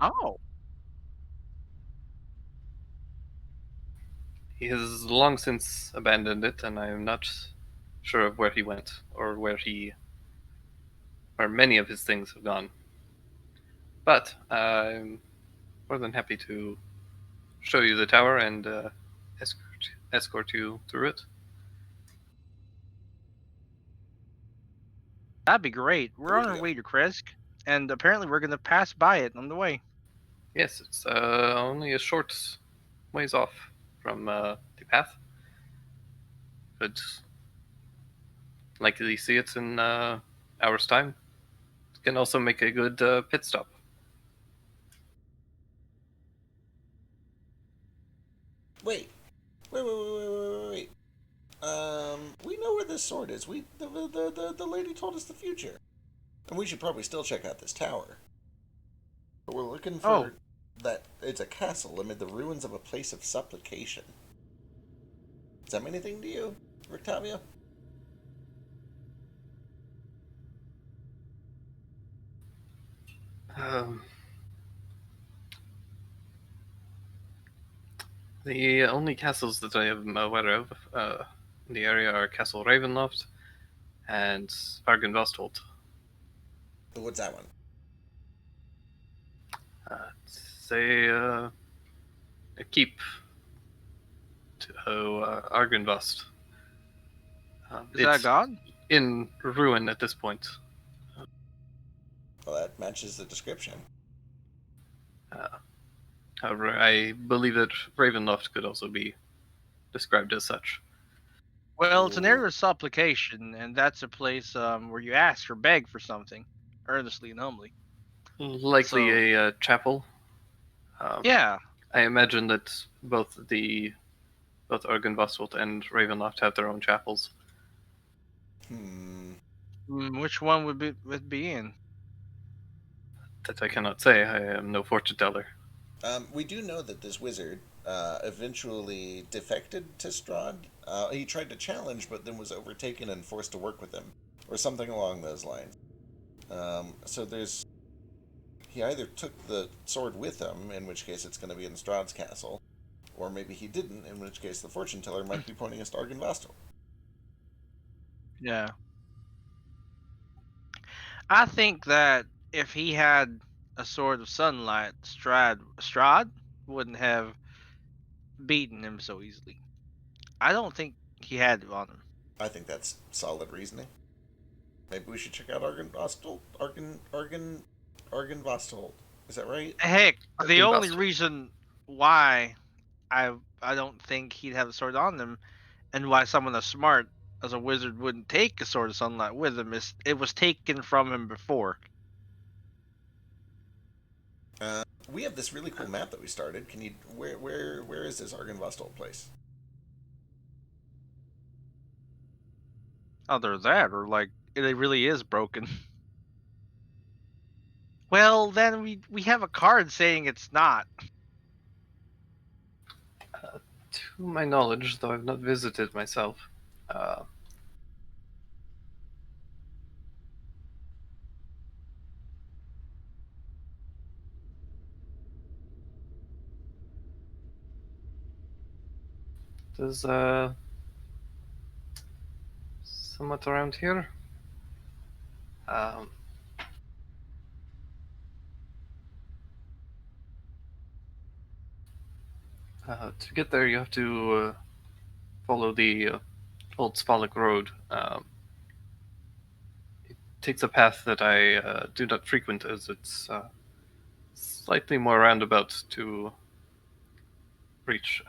Oh. He has long since abandoned it, and I am not sure of where he went or where many of his things have gone. But I'm more than happy to show you the tower and escort you through it. That'd be great. We're on our way to Kresk, and apparently we're gonna pass by it on the way. Yes, it's only a short ways off from the path. Could likely see it in hour's time. It can also make a good pit stop. Wait. We know where this sword is. The lady told us the future. And we should probably still check out this tower. But we're looking for that it's a castle amid the ruins of a place of supplication. Does that mean anything to you, Rictavio? The only castles that I am aware of in the area are Castle Ravenloft and Argynvostolt. What's that one? Say a keep to Argynvost. Is that God? In ruin at this point. Well, that matches the description. However, I believe that Ravenloft could also be described as such. Well, it's an area of supplication, and that's a place where you ask or beg for something, earnestly and humbly. Likely a chapel. Yeah. I imagine that both Argynvostolt and Ravenloft have their own chapels. Which one would be in? That I cannot say. I am no fortune teller. We do know that this wizard eventually defected to Strahd. He tried to challenge, but then was overtaken and forced to work with him, or something along those lines. So he either took the sword with him, in which case it's going to be in Strahd's castle, or maybe he didn't, in which case the fortune teller might be pointing us to Argynvostolt. Yeah. I think that if he had a sword of sunlight, Strahd wouldn't have beaten him so easily. I don't think he had it on him. I think that's solid reasoning. Maybe we should check out Argynvostolt. Argynvostold. Is that right? Heck, I've the been only busted. reason why I don't think he'd have a sword on him, and why someone as smart as a wizard wouldn't take a sword of sunlight with him, is it was taken from him before. We have this really cool map that we started. Can you where is this Argynvostold place? Other that, or like it really is broken. Well, then we have a card saying it's not. To my knowledge, though I've not visited myself, uh, does somewhat around here. Um, to get there, you have to follow the Old Spalik Road. It takes a path that I do not frequent, as it's slightly more roundabout to reach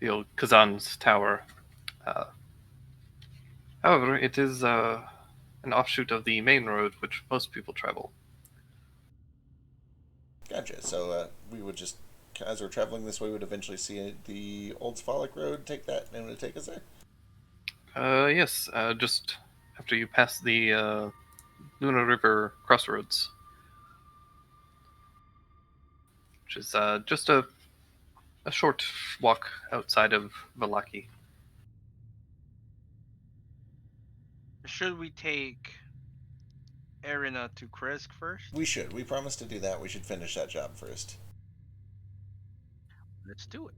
the old Kazan's tower. Uh, However, it is an offshoot of the main road, which most people travel. Gotcha. So we would just, as we're traveling this way, would eventually see the Old Sphalic Road. Take that, and it would take us there. Yes, just after you pass the Luna River crossroads, which is just a short walk outside of Valaki. Should we take Erina to Kresk first? We should. We promised to do that. We should finish that job first. Let's do it.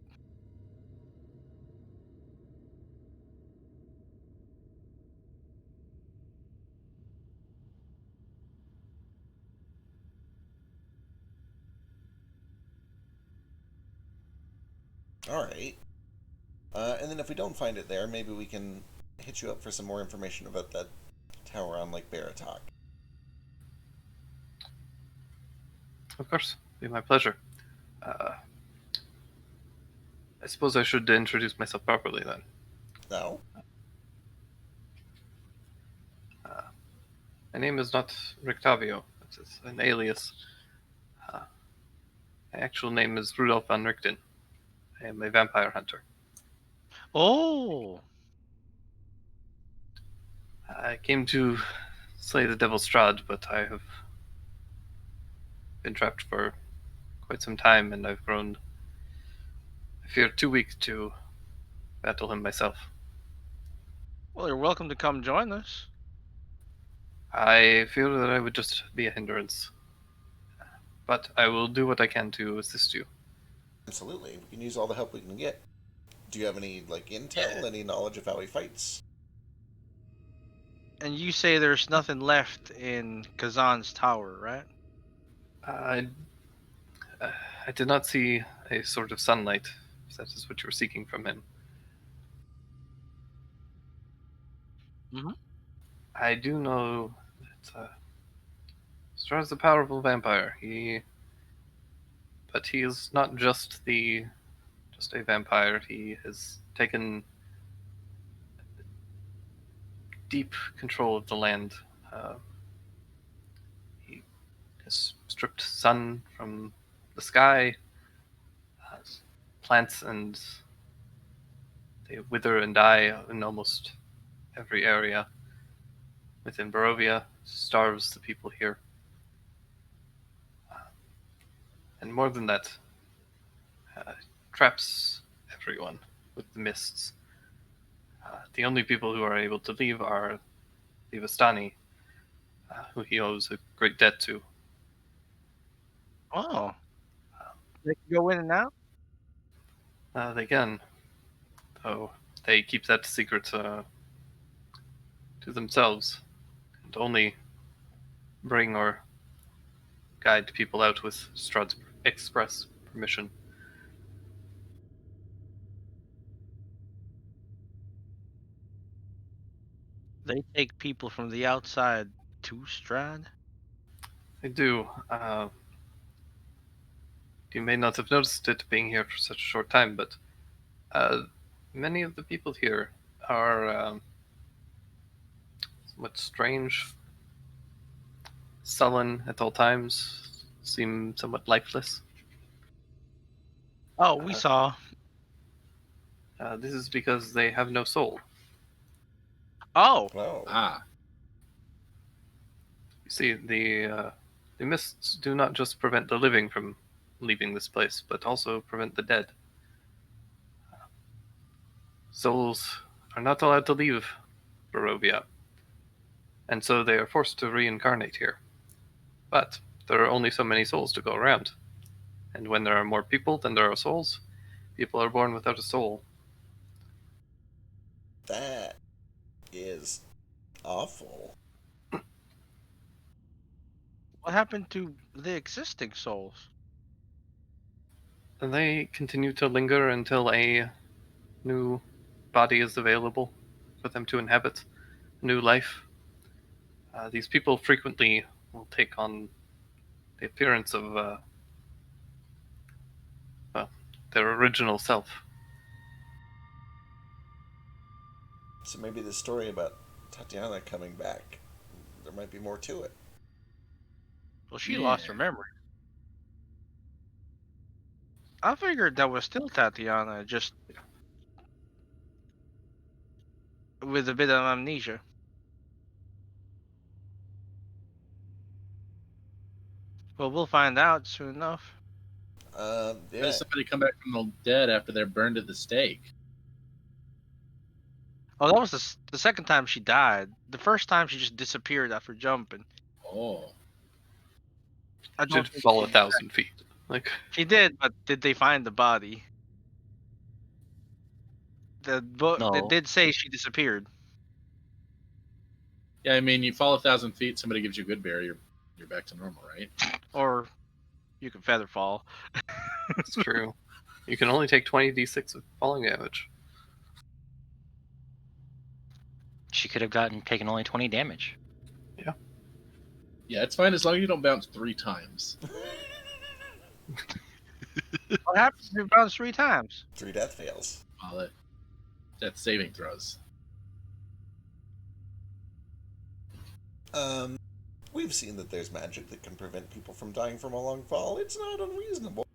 All right. And then if we don't find it there, maybe we can hit you up for some more information about that tower on Lake Baratok. Of course, be my pleasure. I suppose I should introduce myself properly then. No? My name is not Rictavio. It's an alias. My actual name is Rudolf von Richten. I am a vampire hunter. Oh, I came to slay the Devil Strahd, but I have been trapped for quite some time, and I've grown, I fear, too weak to battle him myself. well, you're welcome to come join us. I fear that I would just be a hindrance. But I will do what I can to assist you. Absolutely. We can use all the help we can get. Do you have any, intel, any knowledge of how he fights? And you say there's nothing left in Kazan's tower, right? I did not see a sort of sunlight, if that is what you were seeking from him. Mhm. I do know that Strahd's a powerful vampire. But he is not just a vampire. He has taken deep control of the land. He has stripped sun from the sky. Plants and they wither and die in almost every area within Barovia. Starves the people here. And more than that, traps everyone with the mists. The only people who are able to leave are the Vistani, who he owes a great debt to. Oh. They can go in and out? They can, though they keep that secret to themselves, and only bring or guide people out with Strahd's express permission. They take people from the outside too, Strad? I do. You may not have noticed it being here for such a short time, but many of the people here are somewhat strange, sullen at all times, seem somewhat lifeless. Oh, we saw. This is because they have no soul. Oh, Oh. Ah, You see, the mists do not just prevent the living from leaving this place, but also prevent the dead. Souls are not allowed to leave Barovia, and so they are forced to reincarnate here. But there are only so many souls to go around, and when there are more people than there are souls, people are born without a soul. That is awful. what happened to the existing souls? And they continue to linger until a new body is available for them to inhabit, new life. These people frequently will take on the appearance of their original self. So maybe the story about Tatiana coming back, there might be more to it. Well, she lost her memory. I figured that was still Tatiana, just with a bit of amnesia. Well, we'll find out soon enough. how Yeah. does somebody come back from the dead after they're burned at the stake? Oh, that was the second time she died. The first time she just disappeared after jumping. Oh, I don't Should think fall she- 1,000 feet. Like, She did, but did they find the body? The book No. it did say she disappeared. yeah. I mean, you fall 1,000 feet, somebody gives you a good bear, you're back to normal, right? Or you can feather fall. it's true. You can only take 20 d6 of falling damage. She could have taken only 20 damage. Yeah, it's fine as long as you don't bounce 3 times. What happens if you bounce 3 times? 3 death fails. Well, that's saving throws. We've seen that there's magic that can prevent people from dying from a long fall. It's not unreasonable.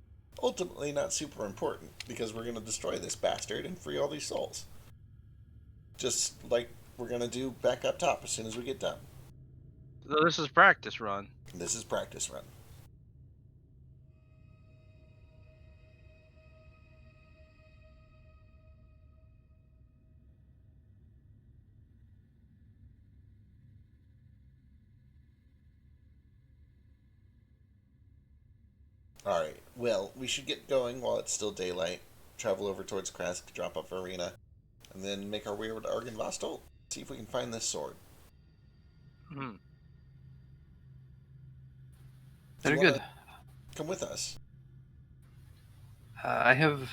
Ultimately, not super important, because we're going to destroy this bastard and free all these souls. Just like we're going to do back up top as soon as we get done. So this is practice run. This is practice run. Alright, well, we should get going while it's still daylight. Travel over towards Kresk, drop off Arena, and then make our way over to Argynvostholt. See if we can find this sword. Hmm. Do you Very good. wanna come with us. I have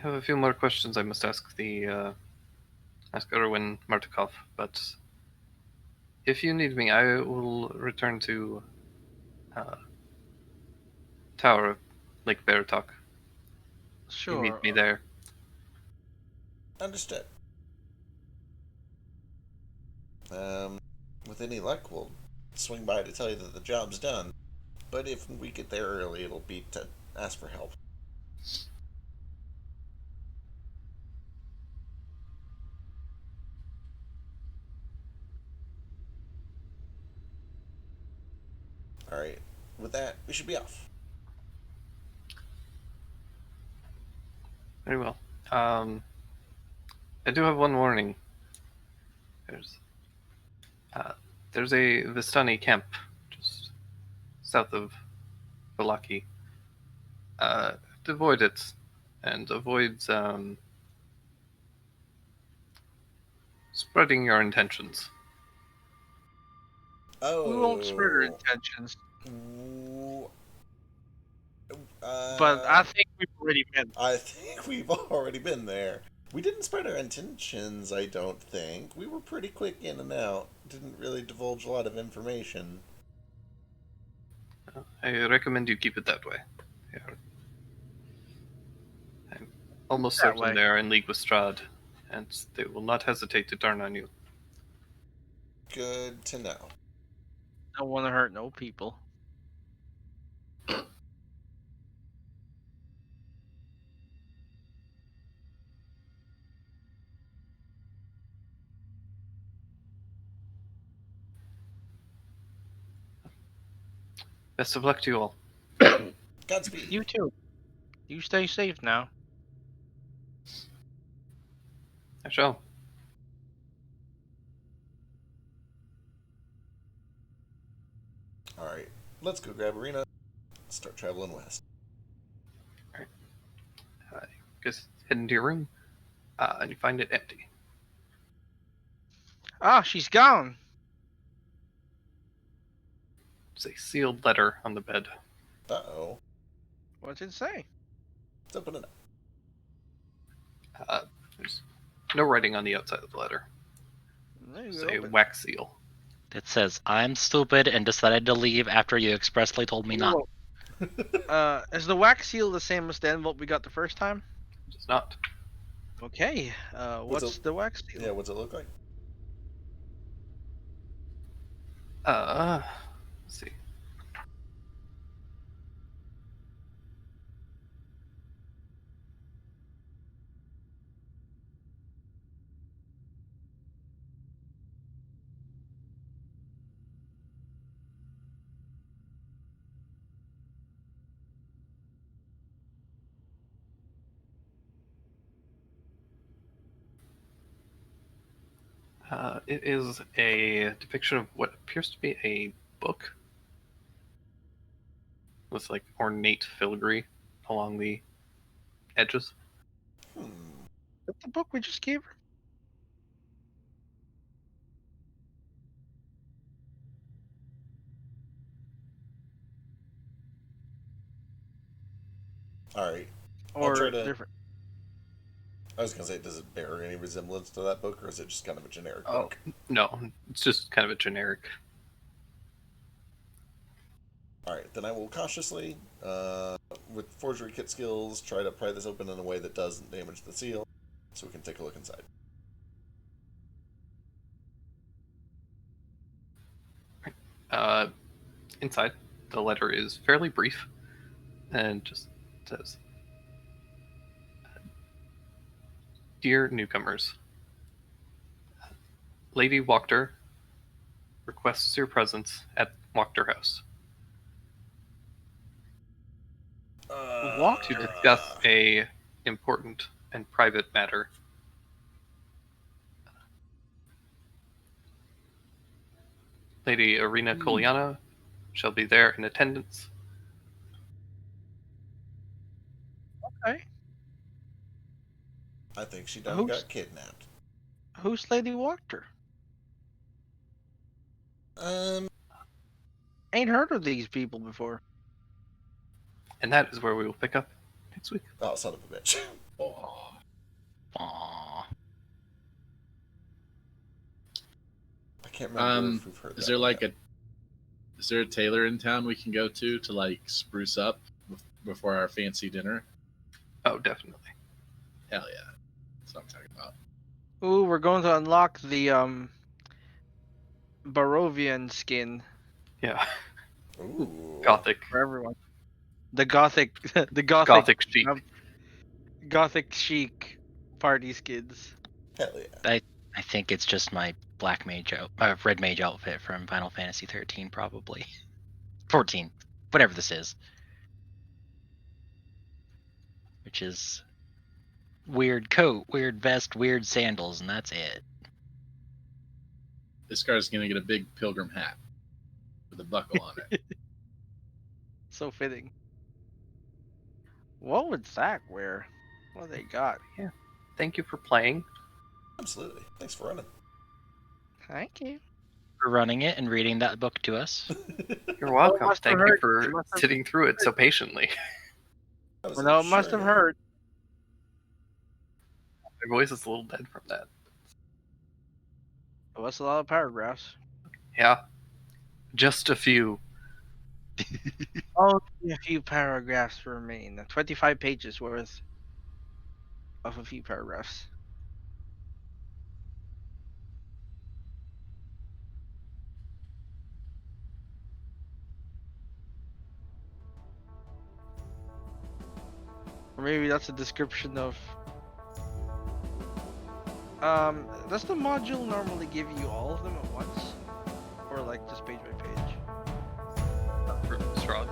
a few more questions I must ask ask Erwin Martikov, but if you need me, I will return to Tower of Lake Baratok. Sure. You meet me there. Understood. With any luck, we'll swing by to tell you that the job's done. But if we get there early, it'll be to ask for help. Alright, with that, we should be off. Very well. I do have one warning. There's a Vistani camp just south of Valaki. Avoid it, and avoid spreading your intentions. Oh. We won't spread our intentions. Ooh. But I think we've already been. I think we've already been there. We didn't spread our intentions, I don't think. We were pretty quick in and out. Didn't really divulge a lot of information. I recommend you keep it that way. Yeah. I'm almost That certain way. they are in league with Strahd, and they will not hesitate to turn on you. Good to know. Don't want to hurt no people. Best of luck to you all. Godspeed. You too. You stay safe now. I shall. Alright, let's go grab Arena. Start traveling west. Just head into your room, and you find it empty. Ah, she's gone. There's a sealed letter on the bed. Uh-oh. What's it say? Let's open it up. There's no writing on the outside of the letter. There you It's go. a wax seal. It says, I'm stupid and decided to leave after you expressly told me not. Is the wax seal the same as the envelope we got the first time? It's not. Okay. What's it- the wax seal? Yeah, what's it look like? Let's see. It is a depiction of what appears to be a book with like ornate filigree along the edges. Hmm. Is that the book we just gave her? Alright. Or try to- different? I was gonna say, does it bear any resemblance to that book, or is it just kind of a generic Oh, book? no, it's just kind of a generic. Alright, then I will cautiously, with forgery kit skills, try to pry this open in a way that doesn't damage the seal, so we can take a look inside. Inside, the letter is fairly brief and just says, Dear newcomers, Lady Wachter requests your presence at Wachter House to discuss a important and private matter. Lady Arena Koliana shall be there in attendance. Okay. I think she done Who's- got kidnapped. Who's Lady Wachter? Ain't heard of these people before. And that is where we will pick up next week. Oh, son of a bitch. Oh, Aww. I can't remember Um, if we've heard that is there one like yet. is there a tailor in town we can go to like spruce up before our fancy dinner? Oh, definitely. Hell yeah, that's what I'm talking about. Ooh, we're going to unlock the Barovian skin Yeah. Ooh. Gothic. for everyone. The gothic, the Gothic chic. gothic chic party skins. Hell yeah. I think it's just my black mage red mage outfit from Final Fantasy 13, probably. 14, whatever this is. Which is weird coat, weird vest, weird sandals, and that's it. This guy's gonna get a big pilgrim hat with a buckle on it. So fitting. What would Zach wear? What they got? Thank you for playing. Absolutely. Thanks for running. Thank you. For running it and reading that book to us. You're welcome. must have Thank you hurt. for It must have- sitting through it so patiently. That was Well, no, it must have ensuring. hurt. My voice is a little dead from that. Oh, that's a lot of paragraphs. Yeah, just a few. Only a few paragraphs remain. 25 pages worth of a few paragraphs. Or maybe that's a description of. Does the module normally give you all of them at once, or like just page by page? For Strahd.